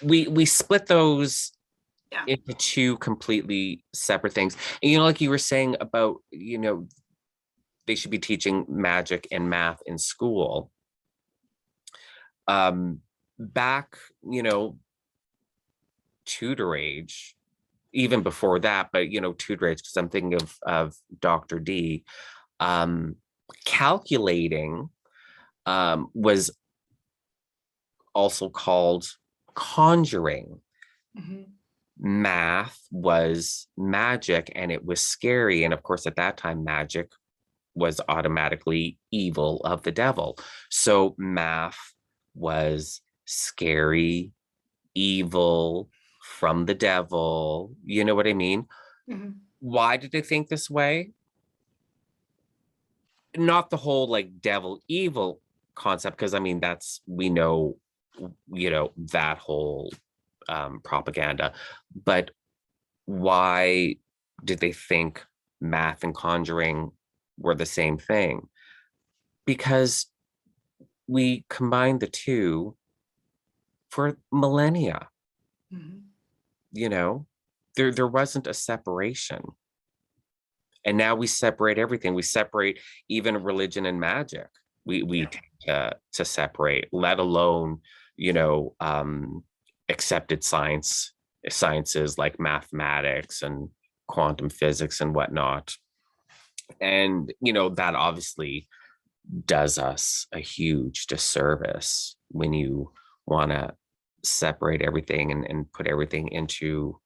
we split those into two completely separate things. And like you were saying about, they should be teaching magic and math in school. Back, tutor age, even before that, but tutor age, because I'm thinking of Dr. D. Calculating was also called conjuring. Math was magic, and it was scary. And of course, at that time, magic was automatically evil, of the devil. So math was scary, evil, from the devil. You know what I mean? Why did they think this way? Not the whole like devil evil concept, because I mean, we know that whole propaganda. But why did they think math and conjuring were the same thing? Because we combined the two for millennia. There wasn't a separation. And now we separate everything. We separate even religion and magic. We tend to separate, let alone, accepted sciences like mathematics and quantum physics and whatnot. And, that obviously does us a huge disservice when you want to separate everything and put everything into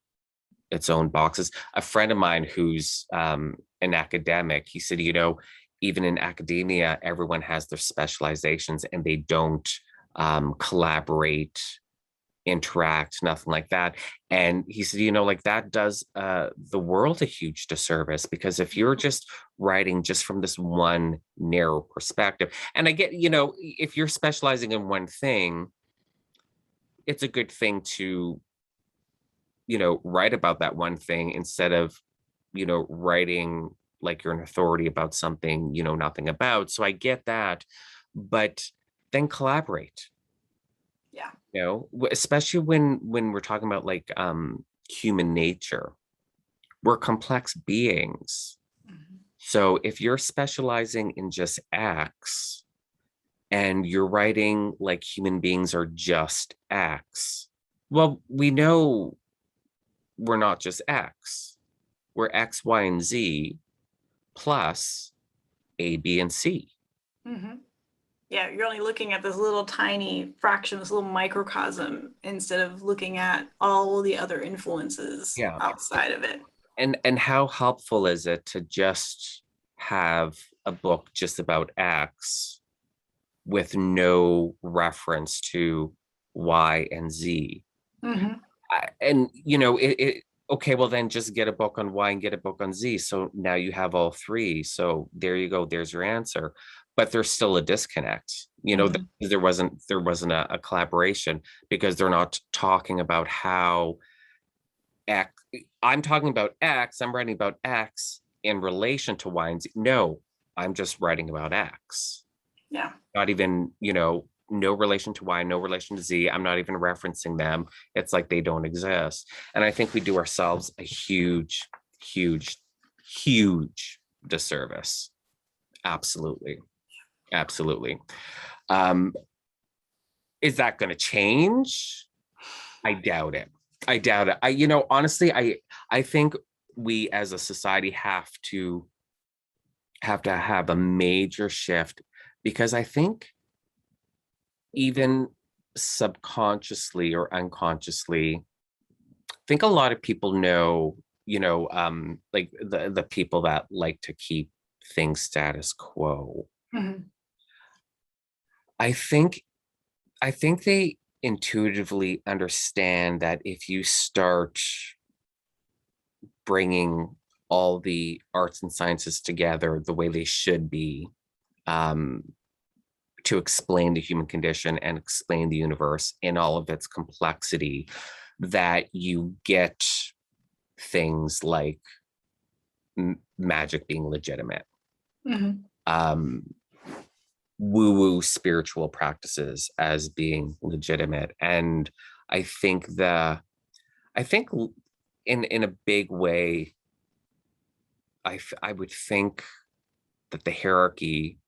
its own boxes. A friend of mine who's an academic, he said, even in academia, everyone has their specializations and they don't collaborate, interact, nothing like that. And he said, like that does the world a huge disservice, because if you're just writing just from this one narrow perspective, and I get, if you're specializing in one thing, it's a good thing to, write about that one thing instead of, writing like you're an authority about something you know nothing about. So I get that, but then collaborate. Yeah. Especially when we're talking about like human nature. We're complex beings. Mm-hmm. So if you're specializing in just X and you're writing like human beings are just X, well, we know we're not just X. We're X, Y, and Z plus A, B, and C. Mm-hmm. Yeah, you're only looking at this little tiny fraction, this little microcosm, instead of looking at all the other influences outside of it. And how helpful is it to just have a book just about X with no reference to Y and Z? Mm-hmm. And okay, well then just get a book on Y and get a book on Z. So now you have all three. So there you go. There's your answer. But there's still a disconnect. There wasn't a collaboration, because they're not talking about how X. I'm talking about X. I'm writing about X in relation to Y and Z. No, I'm just writing about X. Yeah. Not even, no relation to Y, no relation to Z. I'm not even referencing them. It's like they don't exist. And I think we do ourselves a huge, huge, huge disservice. Absolutely. Absolutely. Is that going to change? I doubt it. Honestly, I think we as a society have to have a major shift, because I think even subconsciously or unconsciously, I think a lot of people know, like the people that like to keep things status quo. Mm-hmm. I think they intuitively understand that if you start bringing all the arts and sciences together the way they should be, to explain the human condition and explain the universe in all of its complexity, that you get things like magic being legitimate, Mm-hmm. woo-woo spiritual practices as being legitimate. And I think in a big way, I would think that the hierarchy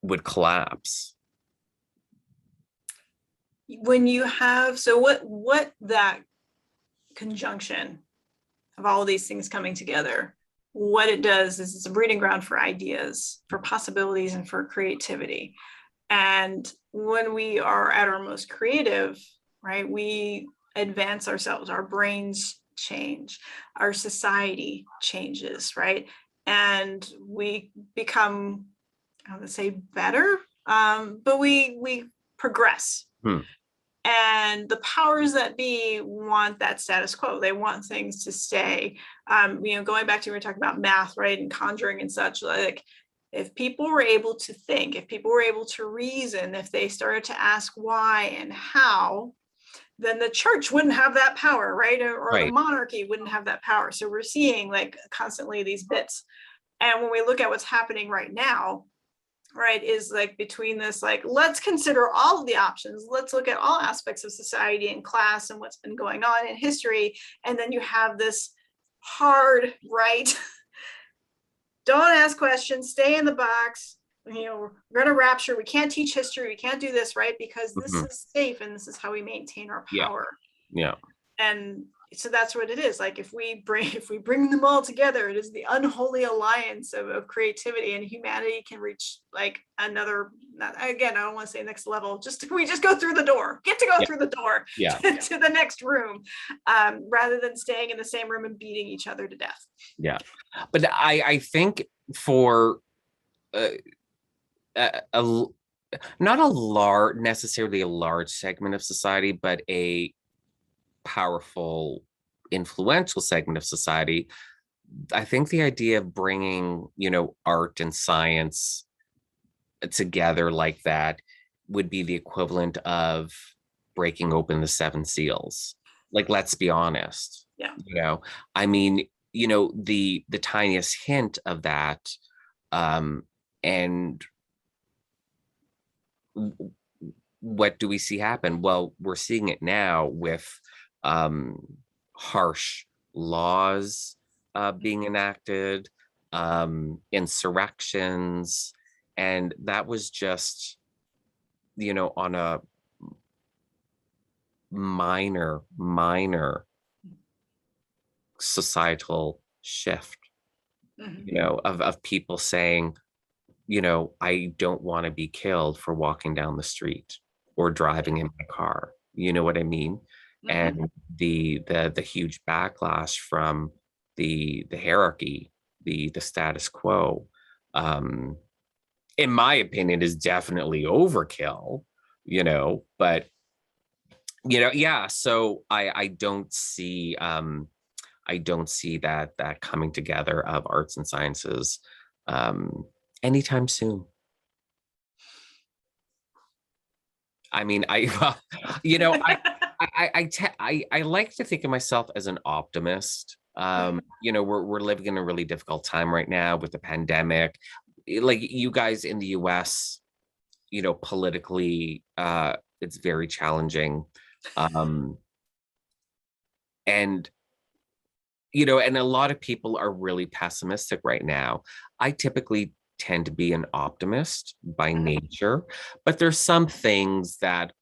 would collapse. When you have, so what that conjunction of all of these things coming together, what it does is it's a breeding ground for ideas, for possibilities, and for creativity. And when we are at our most creative, right, we advance ourselves, our brains change, our society changes, right? And we become, I don't want to say better, but we progress. And the powers that be want that status quo. They want things to stay. Going back to, we were talking about math, right, and conjuring and such, like if people were able to think, if people were able to reason, if they started to ask why and how, then the church wouldn't have that power, right? Or the monarchy wouldn't have that power. So we're seeing like constantly these bits. And when we look at what's happening right now, right, is like between this, like, let's consider all of the options. Let's look at all aspects of society and class and what's been going on in history. And then you have this hard, right? Don't ask questions, stay in the box. We're going to rapture. We can't teach history. We can't do this, right? Because this is safe and this is how we maintain our power. Yeah. And so that's what it is. Like if we bring them all together, it is the unholy alliance of creativity, and humanity can reach like another, again, I don't want to say next level, we just go through the door, get to go through the door to the next room, rather than staying in the same room and beating each other to death. Yeah. But I think for a, a not a large, necessarily a large segment of society, but a powerful, influential segment of society. I think the idea of bringing, art and science together like that would be the equivalent of breaking open the seven seals. Like, let's be honest. Yeah. I mean, the tiniest hint of that, and what do we see happen? Well, we're seeing it now with harsh laws being enacted, insurrections, and that was just, on a minor societal shift, of people saying, I don't want to be killed for walking down the street or driving in my car. You know what I mean? And the huge backlash from the hierarchy, the status quo, in my opinion, is definitely overkill, but yeah, so I don't see that coming together of arts and sciences anytime soon. I mean, I like to think of myself as an optimist. We're living in a really difficult time right now with the pandemic. Like, you guys in the US, politically, it's very challenging. And and a lot of people are really pessimistic right now. I typically tend to be an optimist by nature, but there's some things that,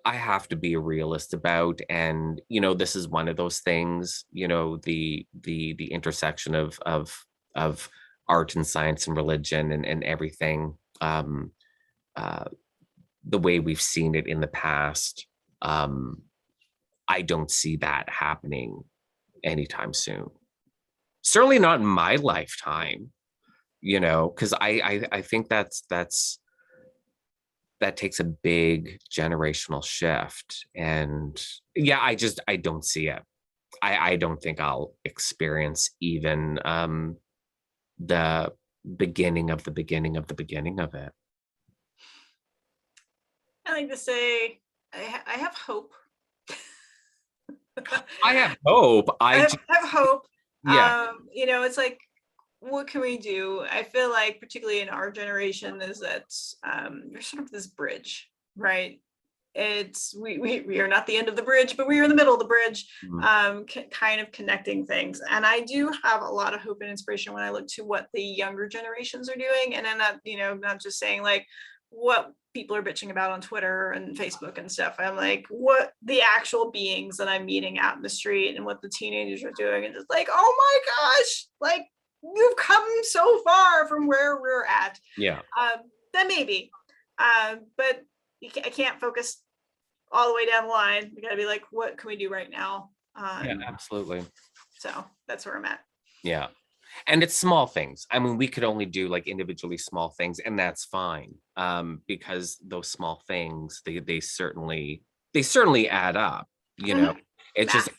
I have to be a realist about. And, this is one of those things, the intersection of art and science and religion and everything, the way we've seen it in the past. I don't see that happening anytime soon. Certainly not in my lifetime, because I think that takes a big generational shift. And yeah, I don't see it. I don't think I'll experience even the beginning of the beginning of the beginning of it. I like to say I have hope. I have hope. I have hope. Yeah. It's like, what can we do? I feel like, particularly in our generation, is that there's sort of this bridge, right? It's we are not the end of the bridge, but we are in the middle of the bridge, kind of connecting things. And I do have a lot of hope and inspiration when I look to what the younger generations are doing, and then not just saying like what people are bitching about on Twitter and Facebook and stuff. I'm like, what the actual beings that I'm meeting out in the street and what the teenagers are doing, and just like, oh my gosh, like, you've come so far from where we're at. Yeah. Then maybe, but I can't focus all the way down the line. We got to be like, what can we do right now? Yeah, absolutely. So that's where I'm at. Yeah. And it's small things. I mean, we could only do like individually small things, and that's fine. Because those small things, they certainly add up, It's just,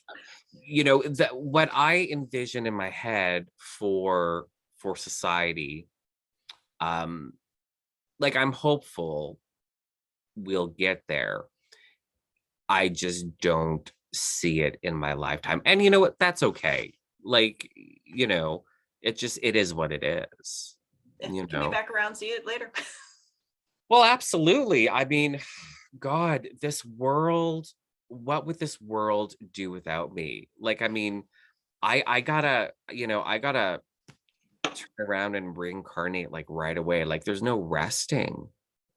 that what I envision in my head for society, like, I'm hopeful we'll get there. I just don't see it in my lifetime. And you know what? That's okay. Like, it is what it is. Can be back around, see it later. Well, absolutely. I mean, God, this world, what would this world do without me? Like, I mean, I gotta turn around and reincarnate like right away. Like, there's no resting,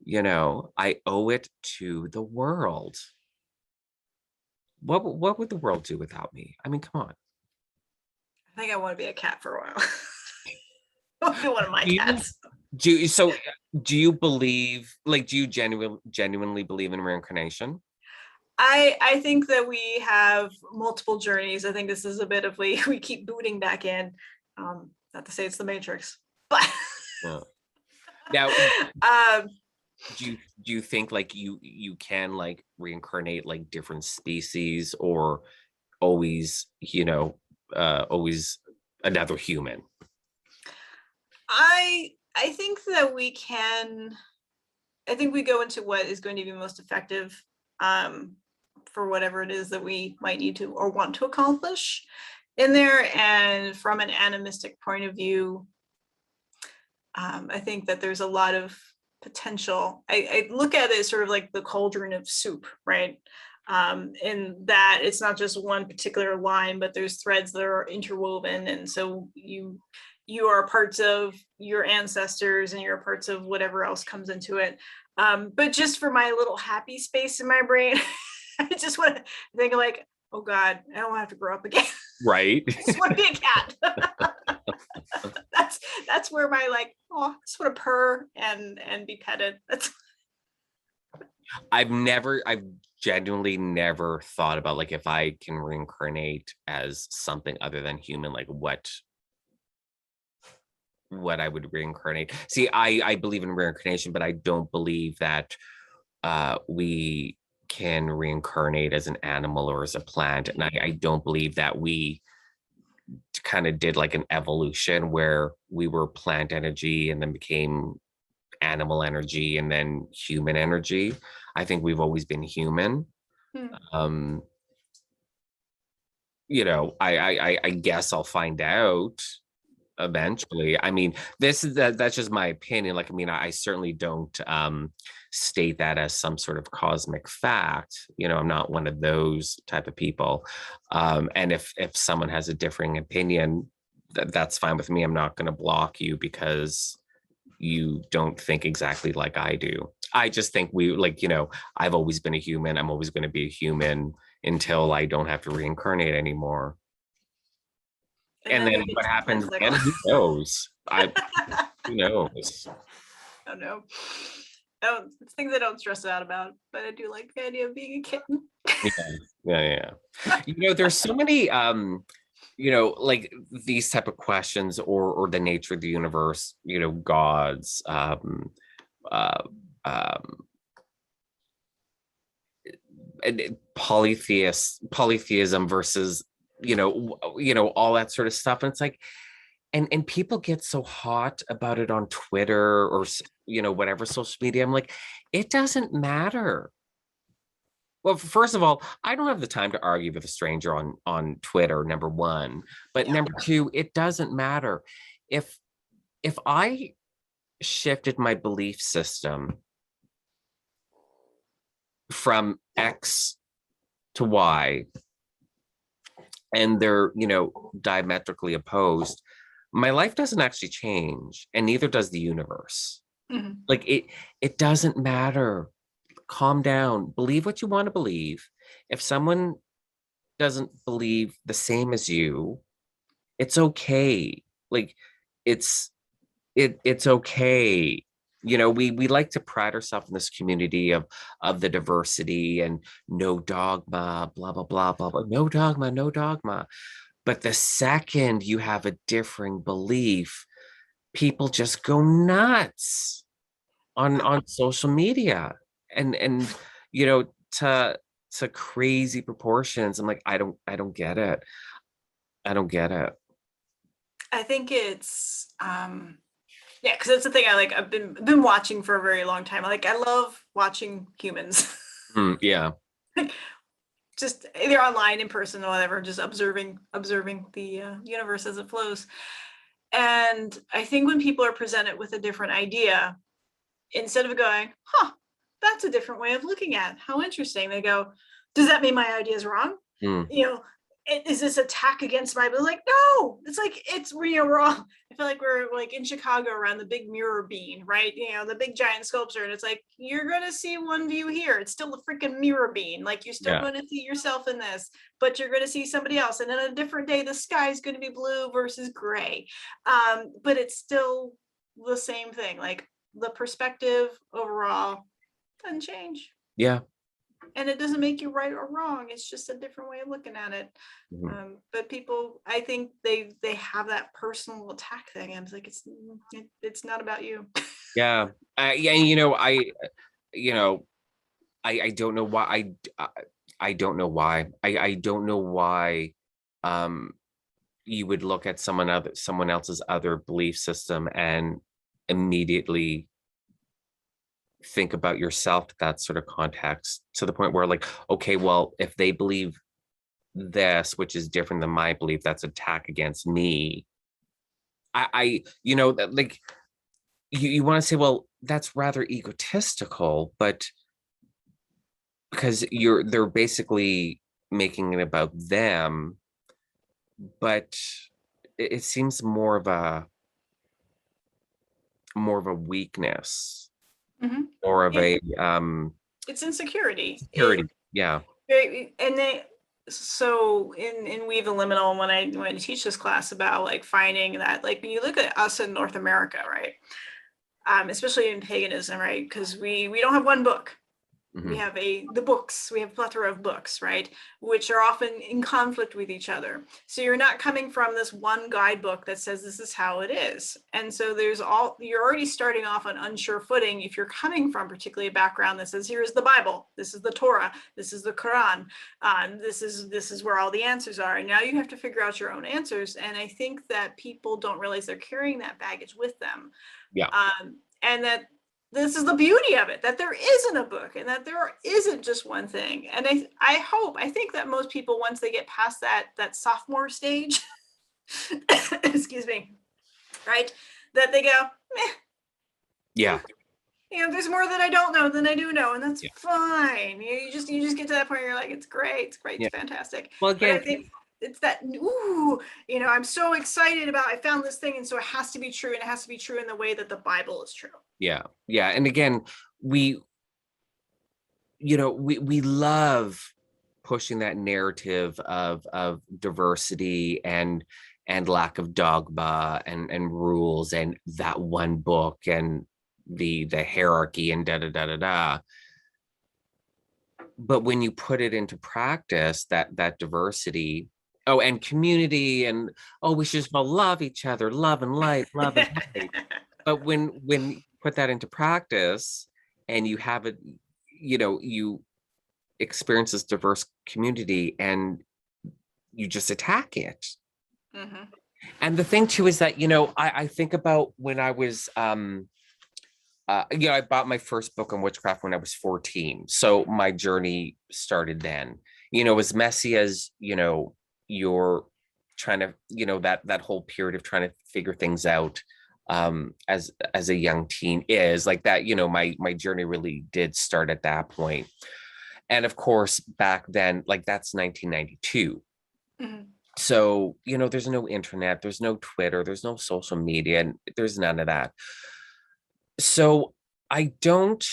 I owe it to the world. What would the world do without me? I mean, come on. I think I want to be a cat for a while. I want to be one of my cats. Do you believe, like, do you genuinely believe in reincarnation? I think that we have multiple journeys. I think this is a bit of we keep booting back in. Not to say it's the Matrix, but No. Now, um, do you think like you can like reincarnate like different species, or always, always another human? I think that we can. I think we go into what is going to be most effective um, for whatever it is that we might need to or want to accomplish in there. And from an animistic point of view, I think that there's a lot of potential. I look at it sort of like the cauldron of soup, right? In that it's not just one particular line, but there's threads that are interwoven, and so you are parts of your ancestors and you're parts of whatever else comes into it. But just for my little happy space in my brain, I just want to think like, oh God, I don't have to grow up again. Right. I just want to be a cat. that's where my like, oh, I just want to purr and be petted. That's I've genuinely never thought about like if I can reincarnate as something other than human, like what I would reincarnate. See, I believe in reincarnation, but I don't believe that we can reincarnate as an animal or as a plant. And I don't believe that we kind of did like an evolution where we were plant energy and then became animal energy and then human energy. I think we've always been human. Um, I guess I'll find out eventually. I mean, that's just my opinion. Like, I mean, I certainly don't state that as some sort of cosmic fact. I'm not one of those type of people. And if someone has a differing opinion, that's fine with me. I'm not going to block you because you don't think exactly like I do. I just think I've always been a human. I'm always going to be a human until I don't have to reincarnate anymore. And then what happens then? Who knows? Who knows? I don't know. It's things I don't stress out about, but I do like the idea of being a kitten. Yeah. There's so many like these type of questions, or the nature of the universe, gods, and polytheism versus all that sort of stuff. And it's like, and people get so hot about it on Twitter or whatever social media. I'm like, it doesn't matter. Well, first of all, I don't have the time to argue with a stranger on Twitter, number one. But number two, it doesn't matter. If I shifted my belief system from X to Y, and they're, diametrically opposed, my life doesn't actually change, and neither does the universe. Mm-hmm. Like it doesn't matter. Calm down. Believe what you want to believe. If someone doesn't believe the same as you, it's okay. Like it's okay. We like to pride ourselves in this community of the diversity and no dogma, blah blah blah blah blah. No dogma, no dogma. But the second you have a differing belief, people just go nuts on social media, and to crazy proportions. I'm like, I don't get it. I don't get it. I think it's because that's the thing I've been watching for a very long time. I love watching humans. Yeah. Just either online, in person, or whatever, just observing the universe as it flows. And I think when people are presented with a different idea, instead of going, that's a different way of looking at it, how interesting, they go, does that mean my idea is wrong? Is this attack against my, like, no, it's like, it's, we're all, I feel like we're like in Chicago around the big mirror bean, right? The big giant sculpture. And it's like, you're going to see one view here. It's still a freaking mirror bean. Like, you're still going to see yourself in this, but you're going to see somebody else. And then a different day, the sky is going to be blue versus gray. But it's still the same thing. Like, the perspective overall doesn't change. Yeah. And it doesn't make you right or wrong. It's just a different way of looking at it. Mhm. But people, I think they have that personal attack thing. And it's like, it's not about you. Yeah. Yeah. You know, I don't know why I don't know why. I don't know why um you would look at someone else's other belief system and immediately think about yourself in that sort of context, to the point where, like, okay, well, if they believe this, which is different than my belief, that's attack against me. Like, you want to say, well, that's rather egotistical, but because they're basically making it about them, but it seems more of a weakness, Mhm. or of It, a it's insecurity. security. Yeah. And they, so in Weave the Liminal, when I teach this class about like finding that, like when you look at us in North America, right, especially in paganism, right, because we don't have one book. We Mhm. have the books, we have a plethora of books, right, which are often in conflict with each other. So you're not coming from this one guidebook that says this is how it is. And so you're already starting off on unsure footing if you're coming from particularly a background that says, here's the Bible, this is the Torah, this is the Quran, this is where all the answers are. And now you have to figure out your own answers. And I think that people don't realize they're carrying that baggage with them. Yeah. And that this is the beauty of it, that there isn't a book and that there isn't just one thing. And I think that most people, once they get past that sophomore stage, excuse me, right, that they go, Yeah. there's more that I don't know than I do know, and that's Yeah. fine. You just get to that point where you're like, it's great, Yeah. it's fantastic. Well, But I again, think it's that, ooh, I'm so excited about, I found this thing, and so it has to be true, and it has to be true in the way that the Bible is true. yeah. Yeah. And again, we we love pushing that narrative of diversity and lack of dogma and rules, and that one book, and the hierarchy, and da da da da da. But when you put it into practice, that diversity, oh, and community, and oh, we should just all love each other, love and light, love and light. But when you put that into practice, and you have it, you experience this diverse community, and you just attack it. Mhm. And the thing too is that, I think about when I was I bought my first book on witchcraft when I was 14. So my journey started then. As messy as, you're trying to, that whole period of trying to figure things out as a young teen is like that, my journey really did start at that point. And of course, back then, like, that's 1992. Mhm. So, there's no internet, there's no Twitter, there's no social media, and there's none of that. So I don't,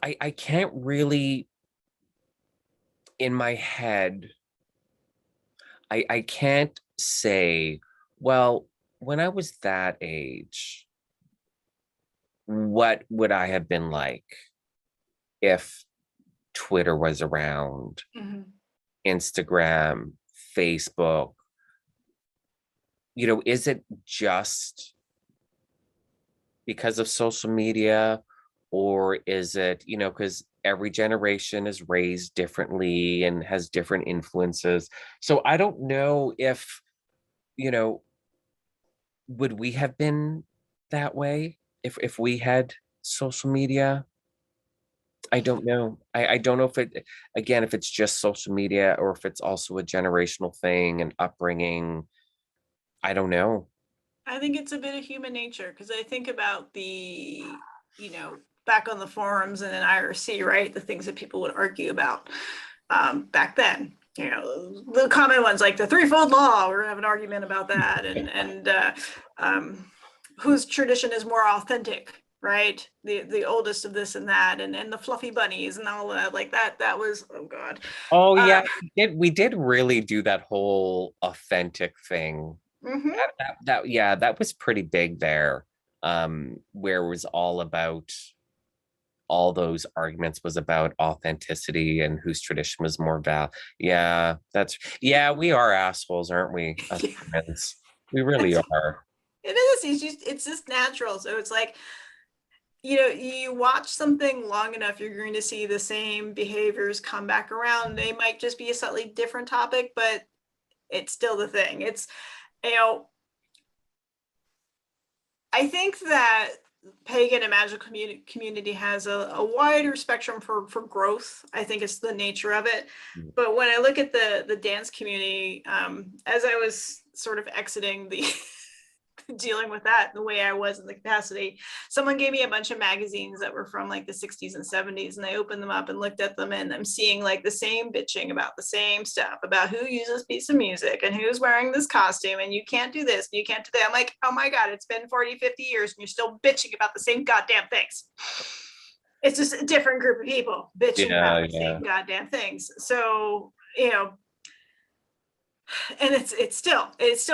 I can't really, in my head, I can't say, well, when I was that age, what would I have been like if Twitter was around, Mhm. Instagram, Facebook? Is it just because of social media, or is it, because every generation is raised differently and has different influences? So I don't know if, you know would we have been that way if we had social media? I don't know. I don't know if it, again, if it's just social media, or if it's also a generational thing and upbringing. I don't know. I think it's a bit of human nature, because I think about back on the forums and in IRC, right? The things that people would argue about back then. The common ones like the threefold law. We're gonna have an argument about that, and whose tradition is more authentic, right? The oldest of this and that, and the fluffy bunnies and all of that. Like that was, oh god. Oh Uh, yeah, we did really do that whole authentic thing. mhm. Yeah, that was pretty big there. Where it was all about all those arguments was about authenticity and whose tradition was more Yeah, we are assholes, aren't we? As humans? We really are. It is. It's just natural. So it's like, you watch something long enough, you're going to see the same behaviors come back around. They might just be a slightly different topic, but it's still the thing. It's, I think that pagan and magical community has a wider spectrum for growth. I think it's the nature of it. But when I look at the dance community, as I was sort of exiting the dealing with that the way I was in the capacity, someone gave me a bunch of magazines that were from like the 60s and 70s, and I opened them up and looked at them, and I'm seeing like the same bitching about the same stuff, about who uses this piece of music and who's wearing this costume, and you can't do this and you can't do that. I'm like, oh my God, it's been 40, 50 years and you're still bitching about the same goddamn things. It's just a different group of people bitching about the same goddamn things. So, and it's still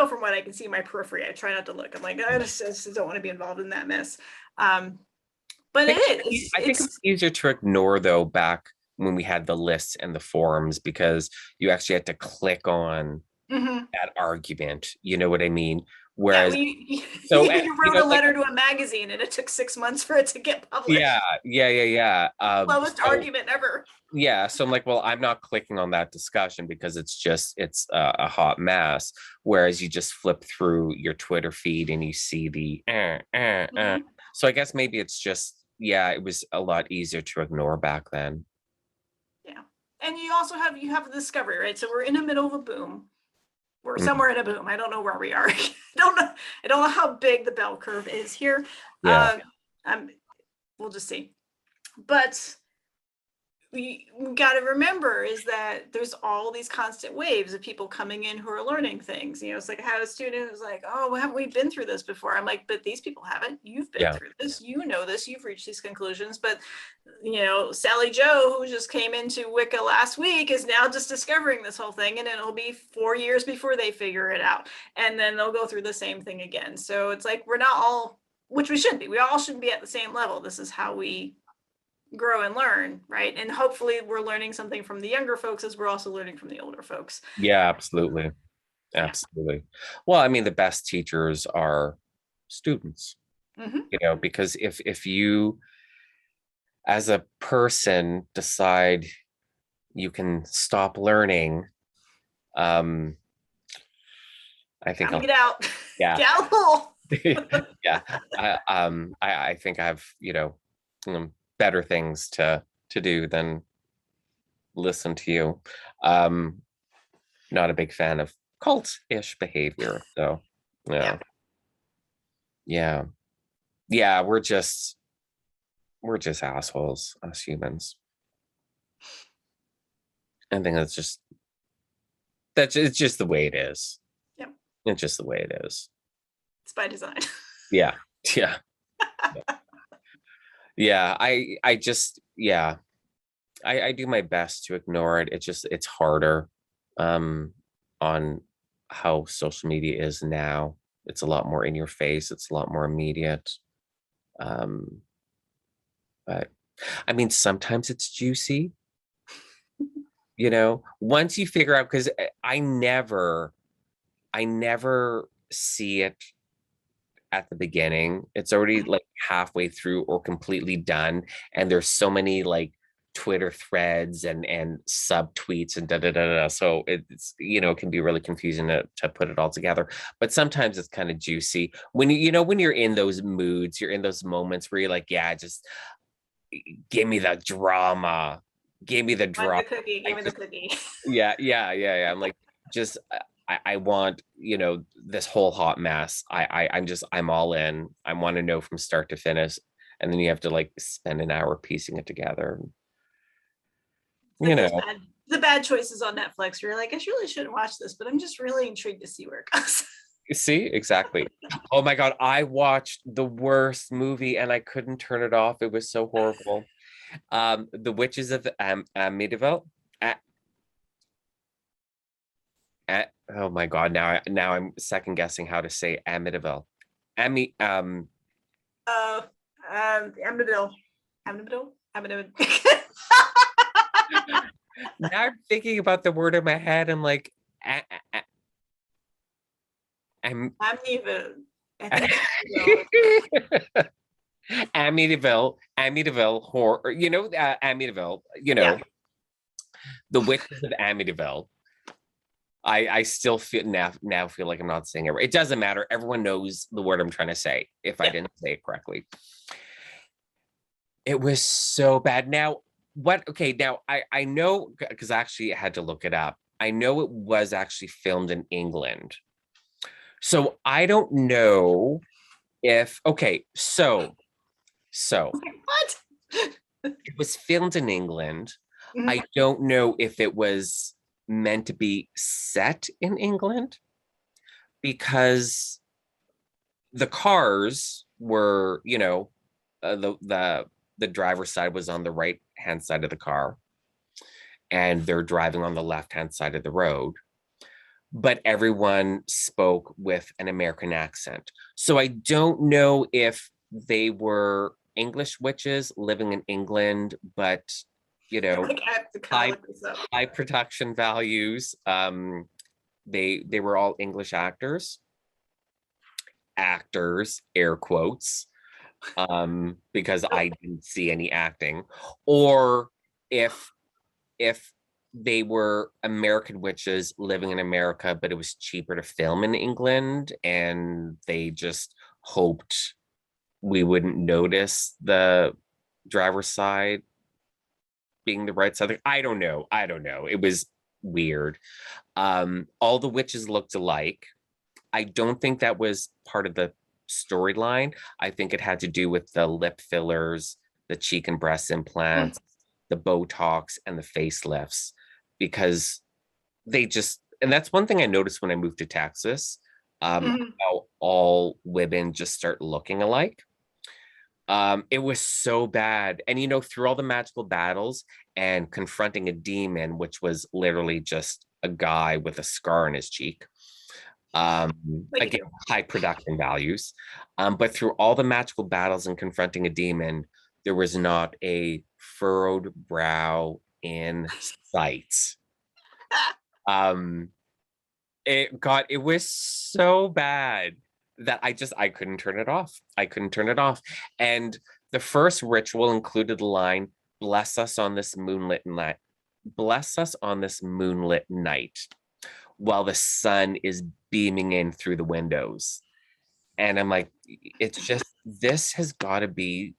from what I can see in my periphery. I try not to look. I'm like, I just don't want to be involved in that mess. But I think it's easier to ignore though back when we had the lists and the forums, because you actually had to click on that argument. You know what I mean? Whereas you wrote a letter to a magazine and it took 6 months for it to get published. Yeah. Lowest argument ever. Yeah, so I'm like, well, I'm not clicking on that discussion because it's a hot mess. Whereas you just flip through your Twitter feed and you see the So I guess maybe it's just, it was a lot easier to ignore back then. Yeah, and you also have the discovery, right? So we're in the middle of a boom. We're somewhere in a boom. I don't know where we are. I don't know how big the bell curve is here. Yeah. We'll just see. But we got to remember is that there's all these constant waves of people coming in who are learning things. It's like I had a student who's like, oh, well, haven't we been through this before? I'm like, but these people haven't. You've been through this. You know this. You've reached these conclusions. But, Sally Joe, who just came into Wicca last week, is now just discovering this whole thing. And it'll be 4 years before they figure it out. And then they'll go through the same thing again. So it's like we're not all, which we shouldn't be. We all shouldn't be at the same level. This is how we grow and learn, right? And hopefully we're learning something from the younger folks as we're also learning from the older folks. Yeah, absolutely. Well, I mean, the best teachers are students, because if you as a person decide you can stop learning, I think I'll get out. Yeah. Get out of the hole. Yeah. I think I have, better things to do than listen to you. Not a big fan of cult-ish behavior, so yeah, we're just assholes, us humans. I think it's just the way it is. Yep. It's just the way it is. It's by design. Yeah. I do my best to ignore it. It's harder on how social media is now. It's a lot more in your face. It's a lot more immediate. But I mean, sometimes it's juicy, once you figure out, because I never see it at the beginning. It's already like halfway through or completely done, and there's so many like Twitter threads and subtweets and so it's it can be really confusing to put it all together. But sometimes it's kind of juicy when when you're in those moods, you're in those moments where you're like, just give me the drama, give me the drama, give me the cookie. Yeah. I'm like, just I want, this whole hot mess. I'm all in. I want to know from start to finish. And then you have to like spend an hour piecing it together. The bad choices on Netflix. You're like, I really shouldn't watch this, but I'm just really intrigued to see where it goes. You see, exactly. Oh my God, I watched the worst movie and I couldn't turn it off. It was so horrible. The Witches of Amityville. Oh my God! Now I'm second guessing how to say Amityville. Amityville. having a Now I'm thinking about the word in my head. I'm like, I'm Amityville. I think Amityville horror. You know, Amityville. You know, yeah. the witches of Amityville. I still feel now feel like I'm not saying it right. It doesn't matter. Everyone knows the word I'm trying to say if I didn't say it correctly. It was so bad. Now, what? Okay, now I know because I actually had to look it up. I know it was actually filmed in England. So I don't know if okay, so What? it was filmed in England. Mhm. I don't know if it was meant to be set in England because the cars were, you know, the driver's side was on the right hand side of the car, and they're driving on the left hand side of the road. But everyone spoke with an American accent, so I don't know if they were English witches living in England, but you know, Like, I have to kind high of look this up. high production values. They were all English actors, air quotes, because I didn't see any acting, or if if they were American witches living in America, but it was cheaper to film in England, and they just hoped we wouldn't notice the driver's side being the right side. I don't know. I don't know. It was weird. All the witches looked alike. I don't think that was part of the storyline. I think it had to do with the lip fillers, the cheek and breast implants, the Botox, and the facelifts, because they just, and that's one thing I noticed when I moved to Texas, Mhm. how all women just start looking alike. It was so bad. And, you know, through all the magical battles and confronting a demon, which was literally just a guy with a scar on his cheek, Like, again, high production values. But through all the magical battles and confronting a demon, there was not a furrowed brow in sight. Um, it was so bad that I couldn't turn it off. I couldn't turn it off. And the first ritual included the line, "Bless us on this moonlit night. Bless us on this moonlit night," while the sun is beaming in through the windows. And I'm like, it's just, this has got to be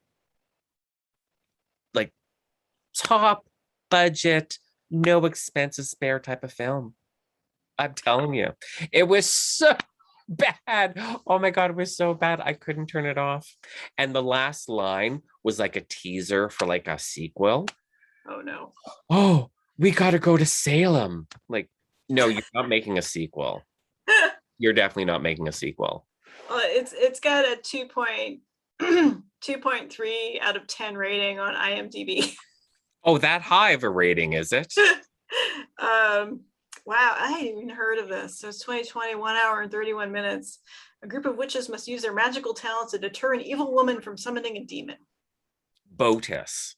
like top budget, no expensive spare type of film. I'm telling you, it was so bad. Oh my God, it was so bad. I couldn't turn it off. And the last line was like a teaser for like a sequel. oh no. Oh, we got to go to Salem. Like, no, you're not making a sequel. You're definitely not making a sequel. Well, it's got a 2.3 out of 10 rating on IMDb. Oh, that high of a rating, is it? Wow, I hadn't even heard of this. So it's 2020, 1 hour and 31 minutes. A group of witches must use their magical talents to deter an evil woman from summoning a demon. Botus.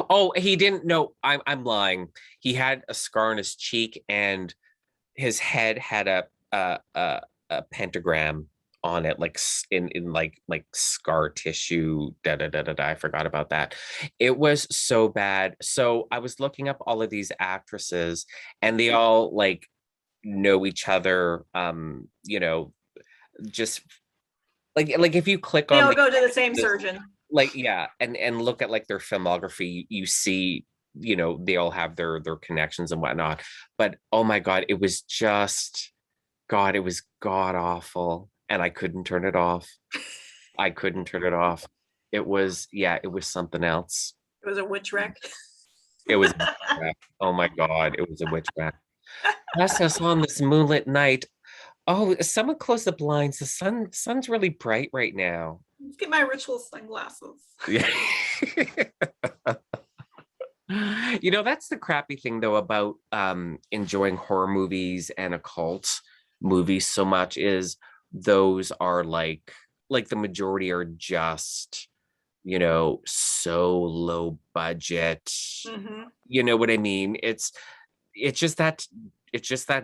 Oh, he didn't know. I'm lying. He had a scar on his cheek, and his head had a pentagram on it, like in like scar tissue. Da da da da da. I forgot about that. It was so bad. So I was looking up all of these actresses, and they all like know each other. You know, just like if you click They on all go to the same surgeon. like yeah, and look at like their filmography, you see, you know, they all have their connections and whatnot. But oh my God, it was just God, it was god awful, and I couldn't turn it off. I couldn't turn it off. It was, yeah, it was something else. It was a witch wreck. It was oh my God, it was a witchcraft. Bless us on this moonlit night. Oh, someone close the blinds. The sun's really bright right now. Let's get my ritual sunglasses. Yeah. You know, that's the crappy thing though about enjoying horror movies and occult movies so much, is those are like the majority are just so low budget. Mhm. You know what I mean? It's just that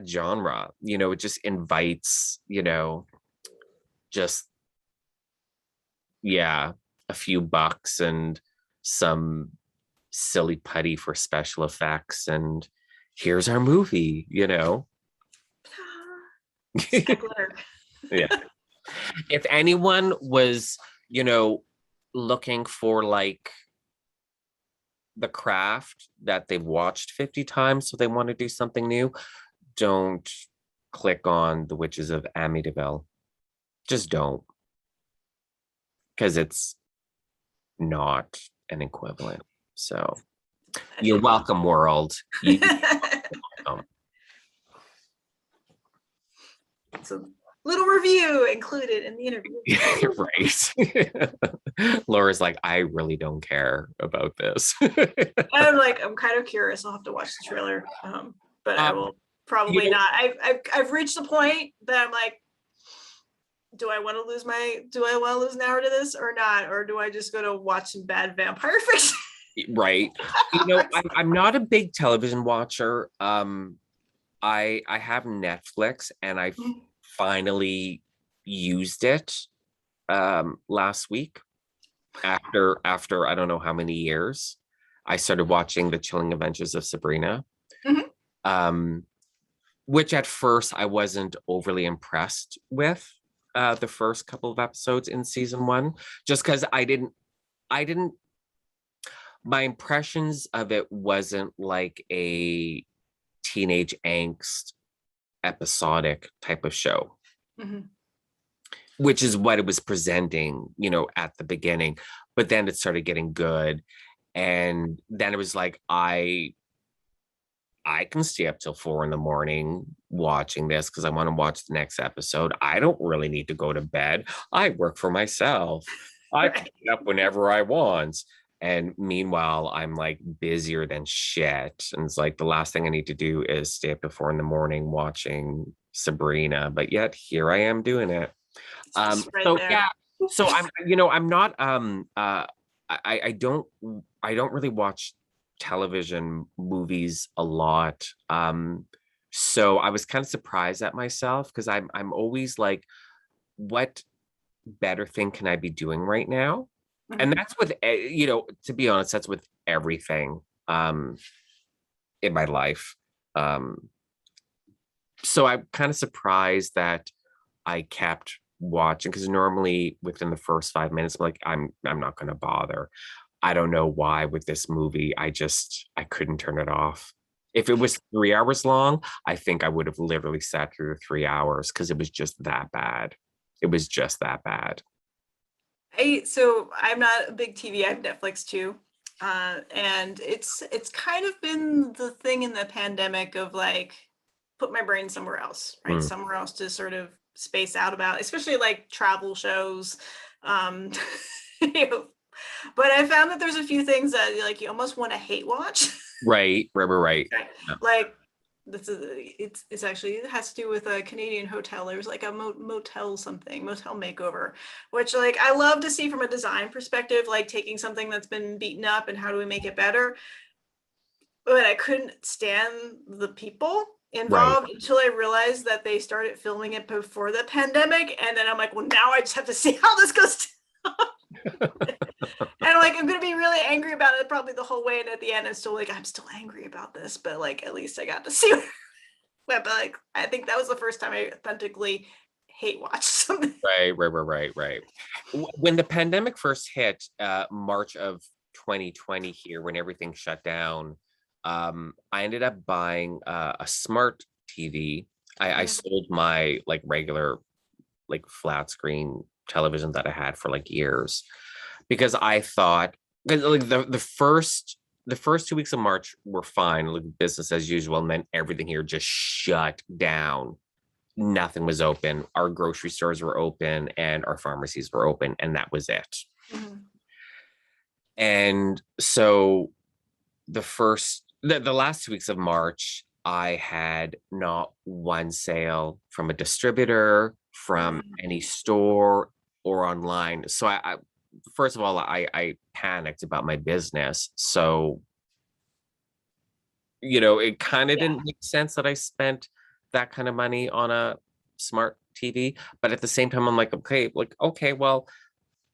genre, it just invites, just yeah, a few bucks and some silly putty for special effects, and here's our movie. Speculator. Yeah. If anyone was, looking for like the craft that they've watched 50 times, so they want to do something new, don't click on The Witches of Amityville. Just don't, because it's not an equivalent. So you're welcome, world. Welcome. So little review included in the interview. Right. Laura's like, I really don't care about this. I'm kind of curious. I'll have to watch the trailer, but I will probably not. I've reached the point that I'm like, do I want to lose an hour to this or not, or do I just go to watch some bad vampire fiction? Right. I'm not a big television watcher. I have Netflix, and I finally used it last week after I don't know how many years. I started watching The Chilling Adventures of Sabrina. Which at first I wasn't overly impressed with the first couple of episodes in season 1, just because I didn't my impressions of it wasn't like a teenage angst episodic type of show, which is what it was presenting, at the beginning. But then it started getting good, and then it was like, I can stay up till 4 a.m. watching this because I want to watch the next episode. I don't really need to go to bed. I work for myself. I can get up whenever I want. And meanwhile, I'm like busier than shit. And it's like the last thing I need to do is stay up to 4 a.m. watching Sabrina. But yet here I am doing it. Yeah. So I'm not I don't really watch television movies a lot. So I was kind of surprised at myself, because I'm always like, what better thing can I be doing right now? And that's with, to be honest, that's with everything in my life. So I'm kind of surprised that I kept watching, because normally within the first 5 minutes, I'm like, I'm not going to bother. I don't know why with this movie, I couldn't turn it off. If it was 3 hours long, I think I would have literally sat through the 3 hours, because it was just that bad. It was just that bad. So I'm not a big TV. I have Netflix too. And it's kind of been the thing in the pandemic of like, put my brain somewhere else, right? Somewhere else to sort of space out about, especially like travel shows. But I found that there's a few things that like you almost want to hate watch. Right. Yeah. Like it's actually, it has to do with a Canadian hotel. There's like a motel makeover, which like I love to see from a design perspective, like taking something that's been beaten up and how do we make it better. But I couldn't stand the people involved until I realized that they started filming it before the pandemic, and then I'm like, well, now I just have to see how this goes and like I'm gonna be really angry about it probably the whole way, and at the end I'm still angry about this, but like at least I got to see but like I think that was the first time I authentically hate watched something. Right. When the pandemic first hit, March of 2020 here, when everything shut down, I ended up buying a smart TV. I sold my like regular like flat screen television that I had for like years, because I thought, like the first 2 weeks of March were fine, like business as usual, and then everything here just shut down. Nothing was open. Our grocery stores were open and our pharmacies were open, and that was it. And so the last 2 weeks of March, I had not one sale from a distributor, from any store or online. So first of all, I panicked about my business. So, it kind of didn't make sense that I spent that kind of money on a smart TV. But at the same time, I'm like, okay, well,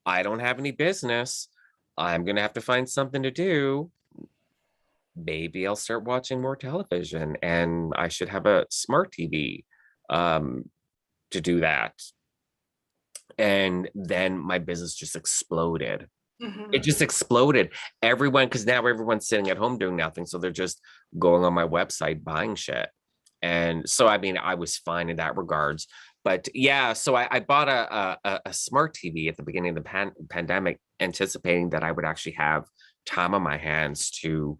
I don't have any business. I'm gonna have to find something to do. Maybe I'll start watching more television, and I should have a smart TV to do that. And then my business just exploded. It just exploded. Because now everyone's sitting at home doing nothing. So they're just going on my website buying shit. And so, I mean, I was fine in that regards. But yeah, so I bought a smart TV at the beginning of the pandemic, anticipating that I would actually have time on my hands to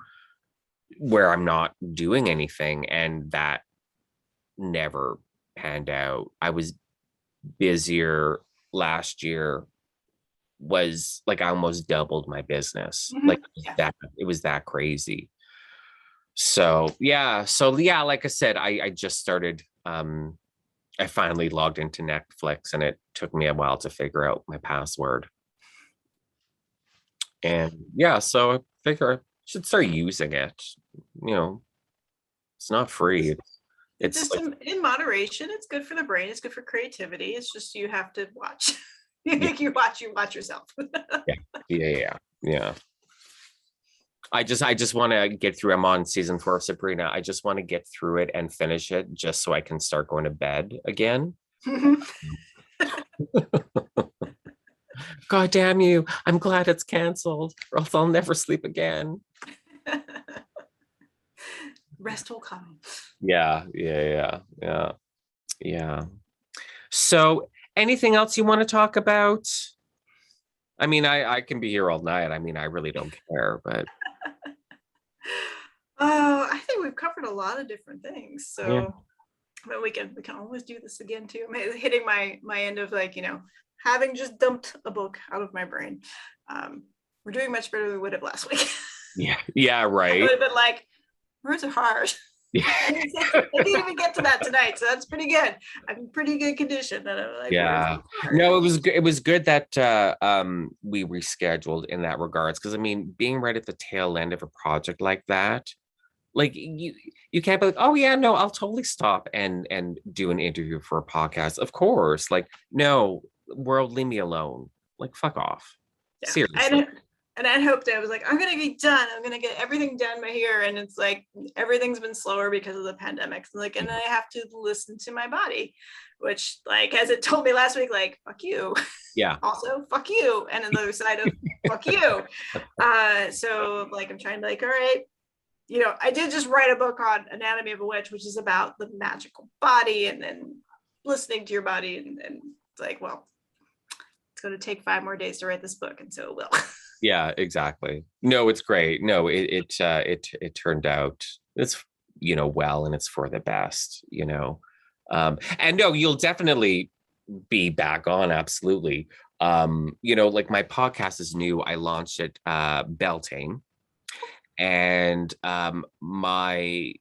where I'm not doing anything. And that never panned out. I was busier last year. Was like I almost doubled my business. Like it was that crazy. So yeah, like I said, I just started I finally logged into Netflix, and it took me a while to figure out my password. And yeah, so I figure I should start using it. It's not free. It's It's just like, in moderation. It's good for the brain. It's good for creativity. It's just you have to watch. Yeah. You watch yourself. yeah. I just want to get through. I'm on season 4 of Sabrina. I just want to get through it and finish it just so I can start going to bed again. God damn you. I'm glad it's canceled, or else I'll never sleep again. Rest will come. Yeah. So anything else you want to talk about? I mean, I can be here all night. I mean, I really don't care, but I think we've covered a lot of different things. So yeah. but we can always do this again too. I'm hitting my end of having just dumped a book out of my brain. We're doing much better than we would have last week. Yeah, right. I would have been like, words are hard. I didn't even get to that tonight, so that's pretty good. I'm in pretty good condition. That I'm like, yeah. No, it was good that we rescheduled in that regards, because I mean, being right at the tail end of a project like that, like you can't be like, oh yeah, no, I'll totally stop and do an interview for a podcast. Of course, like, no, world, leave me alone. Like, fuck off. Yeah. Seriously. And I hoped I was like, I'm gonna be done. I'm gonna get everything done by here. And it's like everything's been slower because of the pandemic. And I have to listen to my body, which, like, as it told me last week, like, fuck you. Yeah. Also, fuck you. And another side of fuck you. So like I'm trying to all right. I did just write a book on Anatomy of a Witch, which is about the magical body and then listening to your body. And it's like, well, it's going to take 5 more days to write this book. And so it will. Yeah, exactly. No, it's great. No, it turned out it's well, and it's for the best. And no, you'll definitely be back on, absolutely. Like my podcast is new. I launched it Beltane, and my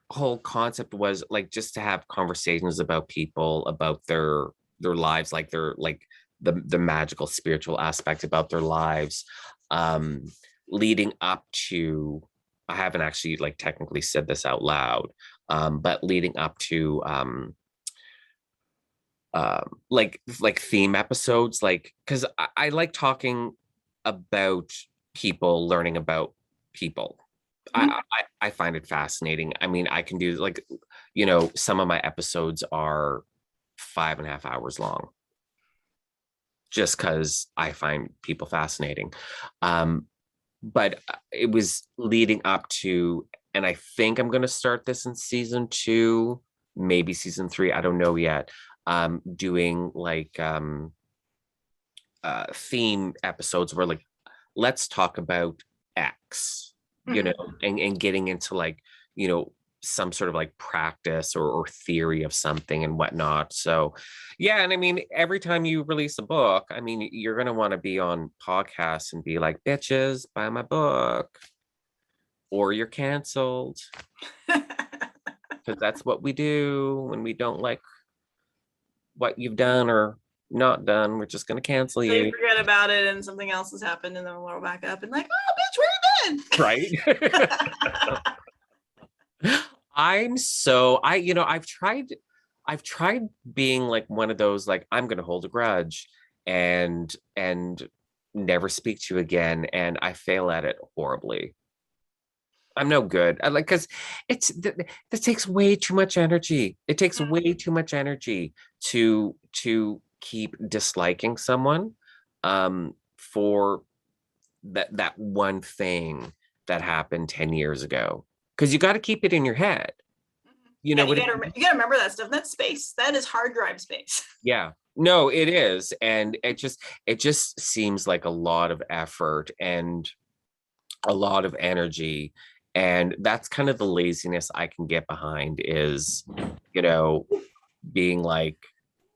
whole concept was like just to have conversations about people, about their lives, like their the magical spiritual aspect about their lives, leading up to, I haven't actually like technically said this out loud, but leading up to like theme episodes, like, because I like talking about people, learning about people. I find it fascinating. I mean, I can do like, some of my episodes are 5.5 hours long, just because I find people fascinating. But it was leading up to, and I think I'm going to start this in season 2, maybe season 3. I don't know yet. Doing like theme episodes where, like, let's talk about X, and getting into like, some sort of like practice or theory of something and whatnot. So yeah, and I mean, every time you release a book, I mean, you're going to want to be on podcasts and be like, bitches, buy my book, or you're canceled. Because that's what we do when we don't like what you've done or not done. We're just gonna cancel So you you. forget about it and something else has happened and then we'll roll back up and like, oh bitch, where you been? Right. I've tried being like one of those, like, I'm gonna hold a grudge and never speak to you again. And I fail at it horribly. I'm no good. I like, because this takes way too much energy. It takes way too much energy to keep disliking someone for that one thing that happened 10 years ago. Because you got to keep it in your head. You Yeah, know what I mean? you gotta remember that stuff. That's space. That is hard drive space. Yeah. No, it is. And it just seems like a lot of effort and a lot of energy. And that's kind of the laziness I can get behind is, you know, being like,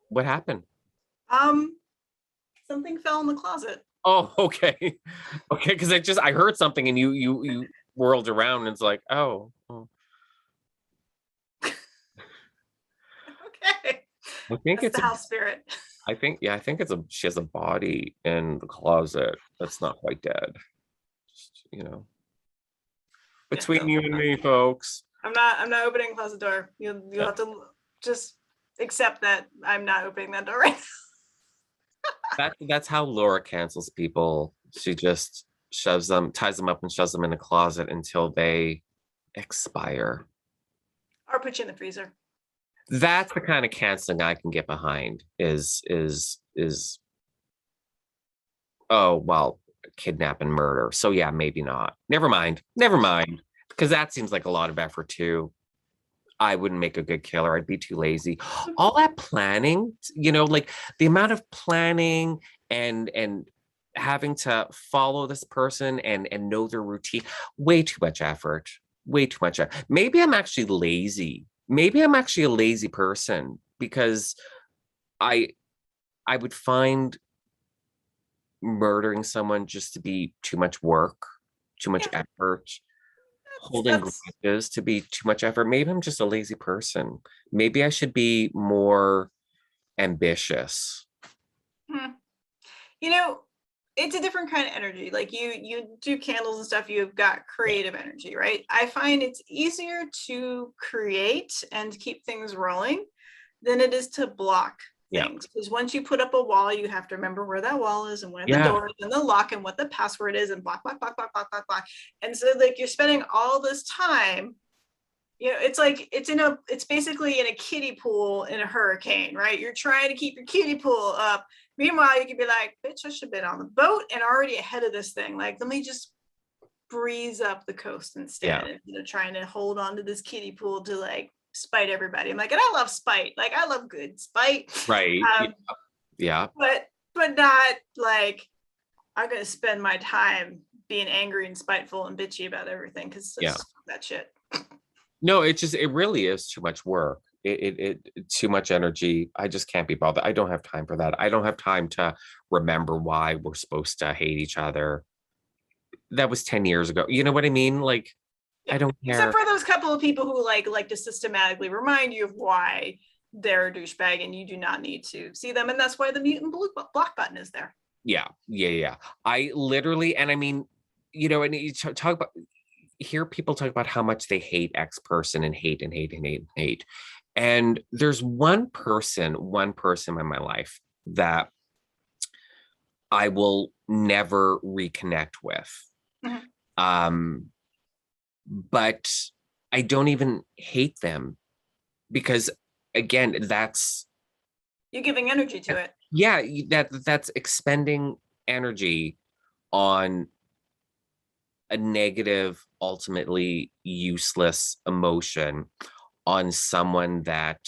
what happened? Um, Something fell in the closet. Oh, okay. Okay, because I heard something and you whirled around and it's like, oh. Okay. I think That's it's the house spirit. I think she has a body in the closet that's not quite dead. Just, between you and me, folks. I'm not opening the closet door. You'll have to just accept that I'm not opening that door right That's how Laura cancels people. She just ties them up and shoves them in a closet until they expire. now. Or put you in the freezer. That's the kind of canceling I can get behind is oh well, kidnap and murder. So yeah, maybe not. Never mind. Never mind. Because that seems like a lot of effort too. I wouldn't make a good killer. I'd be too lazy. All that planning, like the amount of planning and having to follow this person and know their routine, way too much effort. Way too much. Maybe I'm actually lazy. Maybe I'm actually a lazy person because I I would find murdering someone just to be too much work, too much Yeah, effort. Holding that's grudges to be too much effort. Maybe I'm just a lazy person. Maybe I should be more ambitious. hmm. You know, it's a different kind of energy. Like you do candles and stuff, you've got creative energy, right? I find it's easier to create and keep things rolling than it is to block Yeah. things. Because once you put up a wall, you have to remember where that wall is and where the Yeah. door is and the lock and what the password is and block, block, block, block, block, block, block. And so like you're spending all this time, it's like it's basically in a kiddie pool in a hurricane, right? You're trying to keep your kiddie pool up. Meanwhile, you could be like, bitch, I should have been on the boat and already ahead of this thing. Like, let me just breeze up the coast instead, instead of trying to hold on to this kiddie pool to like spite everybody. I'm like, and I love spite. Like, I love good spite. Right. Yeah. But not like I'm gonna spend my time being angry and spiteful and bitchy about everything because that shit. No, it really is too much work. It too much energy. I just can't be bothered. I don't have time for that. I don't have time to remember why we're supposed to hate each other. That was 10 years ago. You know what I mean? Like, I don't care. Except for those couple of people who like to systematically remind you of why they're a douchebag and you do not need to see them. And that's why the mute and block button is there. Yeah. I literally, and I mean, and you talk about, hear people talk about how much they hate X person and hate and hate and hate and hate. And there's one person in my life that I will never reconnect with. Mm-hmm. But I don't even hate them because again, that's you're giving energy to it. Yeah, that's expending energy on a negative, ultimately useless emotion on someone that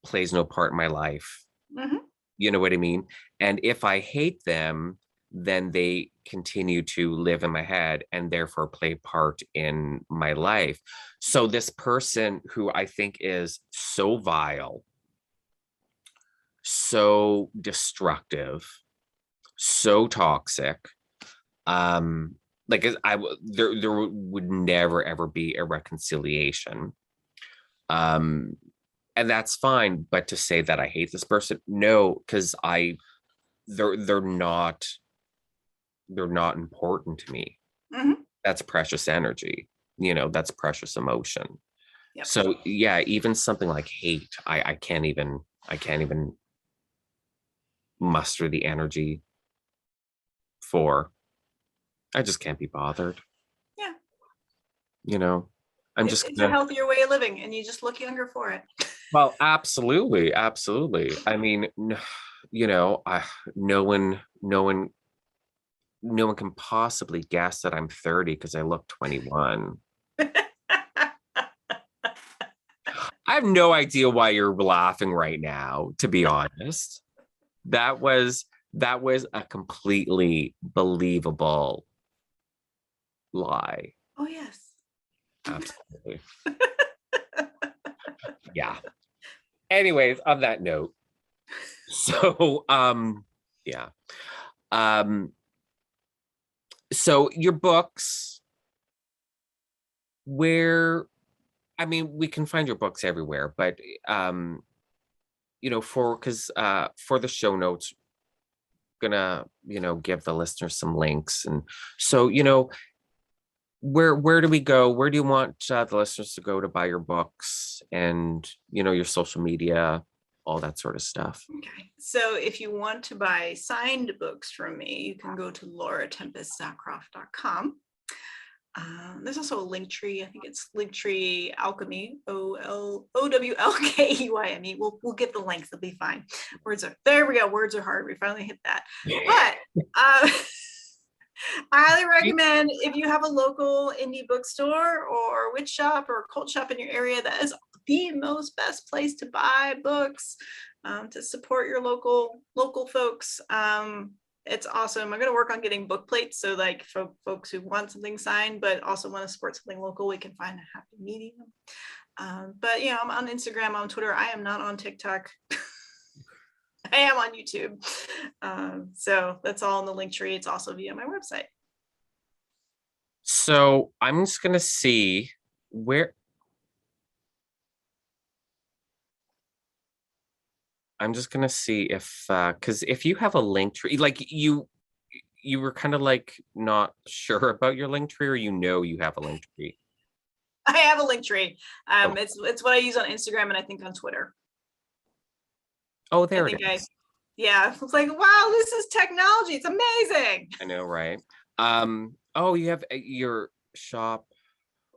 plays no part in my life. Mm-hmm. You know what I mean? And if I hate them, then they continue to live in my head and therefore play part in my life. So this person who I think is so vile, so destructive, so toxic, like there would never ever be a reconciliation. and that's fine. But to say that I hate this person, no, because they're not important to me. Mhm. That's precious energy, that's precious emotion. Yep. So yeah, even something like hate, I can't even muster the energy for. I just can't be bothered. Yeah. I'm just It's a gonna. healthier way of living, and you just look younger for it. Well, absolutely, absolutely. I mean, no one, no one can possibly guess that I'm 30 because I look 21. I have no idea why you're laughing right now, to be honest. That was a completely believable lie. Oh, yes. Absolutely. Yeah. Anyways, on that note, so yeah. Um so your books, where, I mean, we can find your books everywhere, but for the show notes, gonna, give the listeners some links. And so, where do we go? Where do you want the listeners to go to buy your books, and your social media, all that sort of stuff? Okay. So if you want to buy signed books from me, you can go to lauratempestzakroff.com. There's also a link tree. I think it's Linktree Alchemy, OWLKEYME. We'll get the links. They'll be fine. There we go. Words are hard. We finally hit that. But I highly recommend, if you have a local indie bookstore or witch shop or cult shop in your area, that is the most best place to buy books, to support your local folks. It's awesome. I'm going to work on getting book plates, so like for folks who want something signed but also want to support something local, we can find a happy medium. But I'm on Instagram, on Twitter. I am not on TikTok. I am on YouTube. So that's all in the link tree. It's also via my website. So I'm just gonna see where. I'm just gonna see if, because if you have a link tree, like you were kind of like not sure about your link tree, or you have a link tree. I have a link tree. It's what I use on Instagram and I think on Twitter. Oh, there it is. Yeah, I was like, wow, this is technology. It's amazing. I know, right? Oh, you have your shop,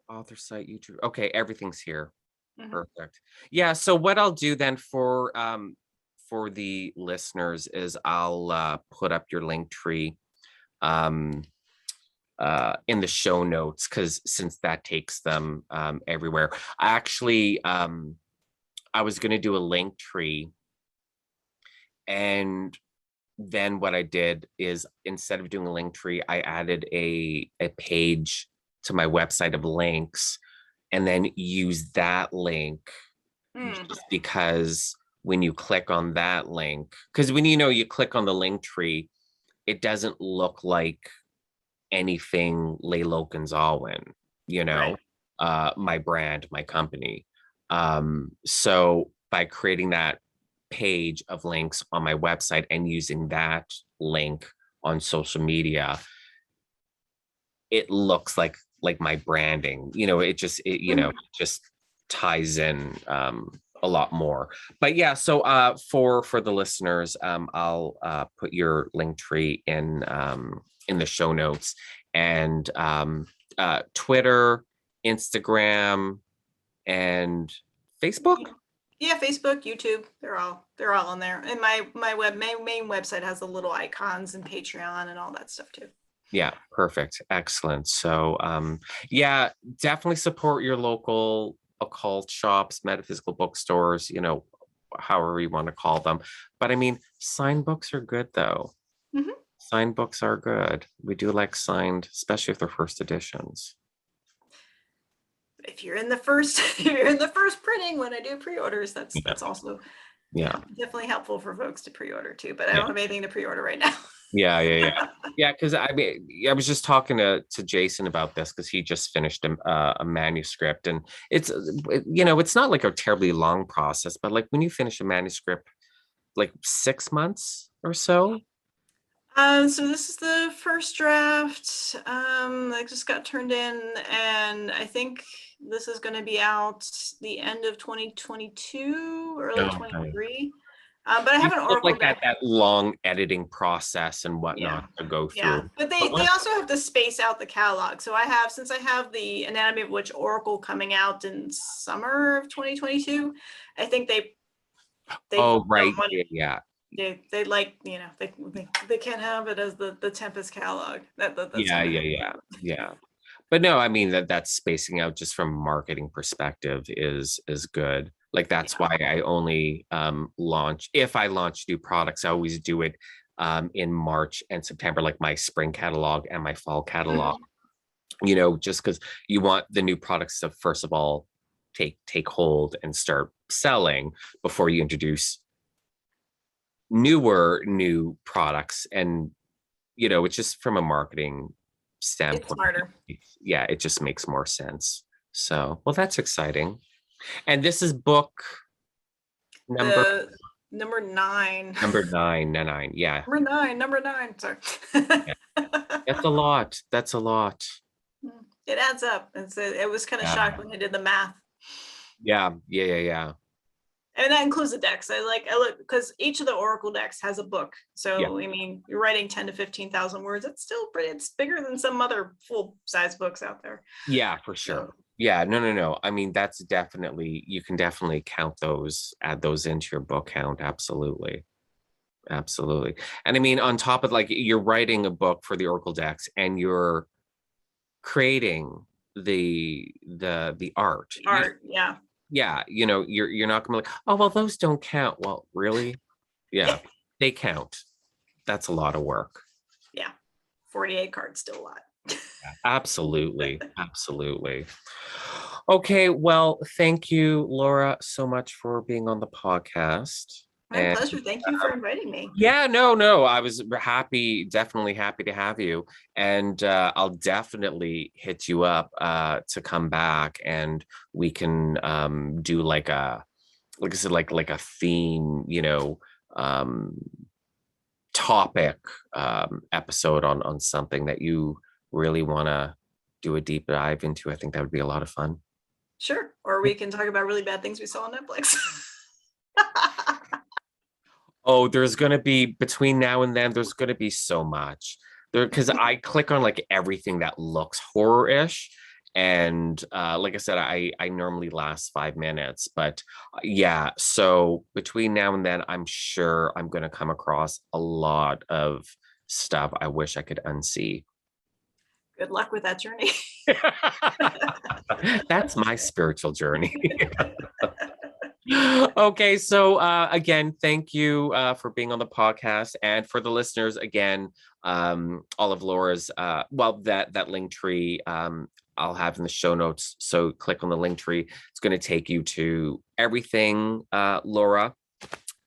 author site, YouTube. Okay, everything's here. Mm-hmm. Perfect. Yeah. So what I'll do then for the listeners is I'll put up your link tree in the show notes, because since that takes them everywhere. I was going to do a link tree, and then what I did is, instead of doing a link tree, I added a page to my website of links, and then use that link just because when you click on that link, because when you click on the link tree, it doesn't look like anything Laylo Gonzalez, Right. My brand, my company. So by creating that page of links on my website and using that link on social media, it looks like my branding. It just just ties in a lot more. But yeah, so for the listeners, I'll put your link tree in the show notes, and Twitter, Instagram, and Facebook. Yeah, Facebook, YouTube, they're all on there. And my main website has the little icons and Patreon and all that stuff too. Yeah, perfect. Excellent. So yeah, definitely support your local occult shops, metaphysical bookstores, however you want to call them. But I mean, signed books are good though. Mm-hmm. Signed books are good. We do like signed, especially if they're first editions. If you're in the first printing when I do pre-orders, that's also Yeah. Definitely helpful for folks to pre-order too, but I don't have anything to pre-order right now. Yeah, because I mean, I was just talking to Jason about this because he just finished a manuscript, and it's not like a terribly long process, but like when you finish a manuscript, like 6 months or so. So this is the first draft that just got turned in, and I think this is going to be out the end of 2022, early 23. But I have an Oracle deck. That long editing process and whatnot to go through. Yeah, but they also have to space out the catalog. So since I have the Anatomy of Witch Oracle coming out in summer of 2022, I think they right. They like, they can't have it as the Tempest catalog. That's Yeah. But no, I mean that's spacing out just from a marketing perspective is good. Like that's why I only if I launch new products, I always do it in March and September, like my spring catalog and my fall catalog. Just because you want the new products to first of all take hold and start selling before you introduce new products. And it's just from a marketing standpoint, it's smarter. It just makes more sense. So well, that's exciting. And this is book number 9. Number 9. Yeah. Number 9. Sorry. That's a lot. It adds up. It was kind of shocked when I did the math. Yeah. And that includes the decks. I look because each of the Oracle decks has a book. So I mean, you're writing 10 to 15,000 words. It's still it's bigger than some other full size books out there. Yeah, for sure. So, yeah, no. I mean, you can definitely count those, add those into your book count. Absolutely. And I mean, on top of you're writing a book for the Oracle decks and you're creating the art. Yeah, you're not gonna be like, oh well, those don't count. Well, really? Yeah, they count. That's a lot of work. Yeah, 48 cards, still a lot. Absolutely. Okay, well, thank you, Laura, so much for being on the podcast. My pleasure. Thank you for inviting me. Yeah, no. I was definitely happy to have you. And I'll definitely hit you up to come back, and we can do like I said, like a theme, topic episode on something that you really want to do a deep dive into. I think that would be a lot of fun. Sure. Or we can talk about really bad things we saw on Netflix. Oh, there's going to be, between now and then, there's going to be so much there, because I click on like everything that looks horror-ish. And like I said, I normally last 5 minutes, but yeah. So between now and then, I'm sure I'm going to come across a lot of stuff I wish I could unsee. Good luck with that journey. That's my spiritual journey. Okay, so again, thank you for being on the podcast, and for the listeners, again, all of Laura's that link tree I'll have in the show notes. So click on the link tree. It's going to take you to everything Laura,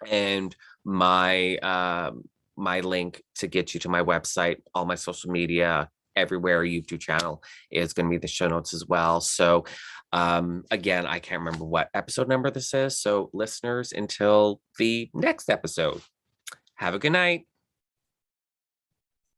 and my link to get you to my website, all my social media, everywhere, YouTube channel is going to be the show notes as well. So again, I can't remember what episode number this is. So listeners, until the next episode, have a good night.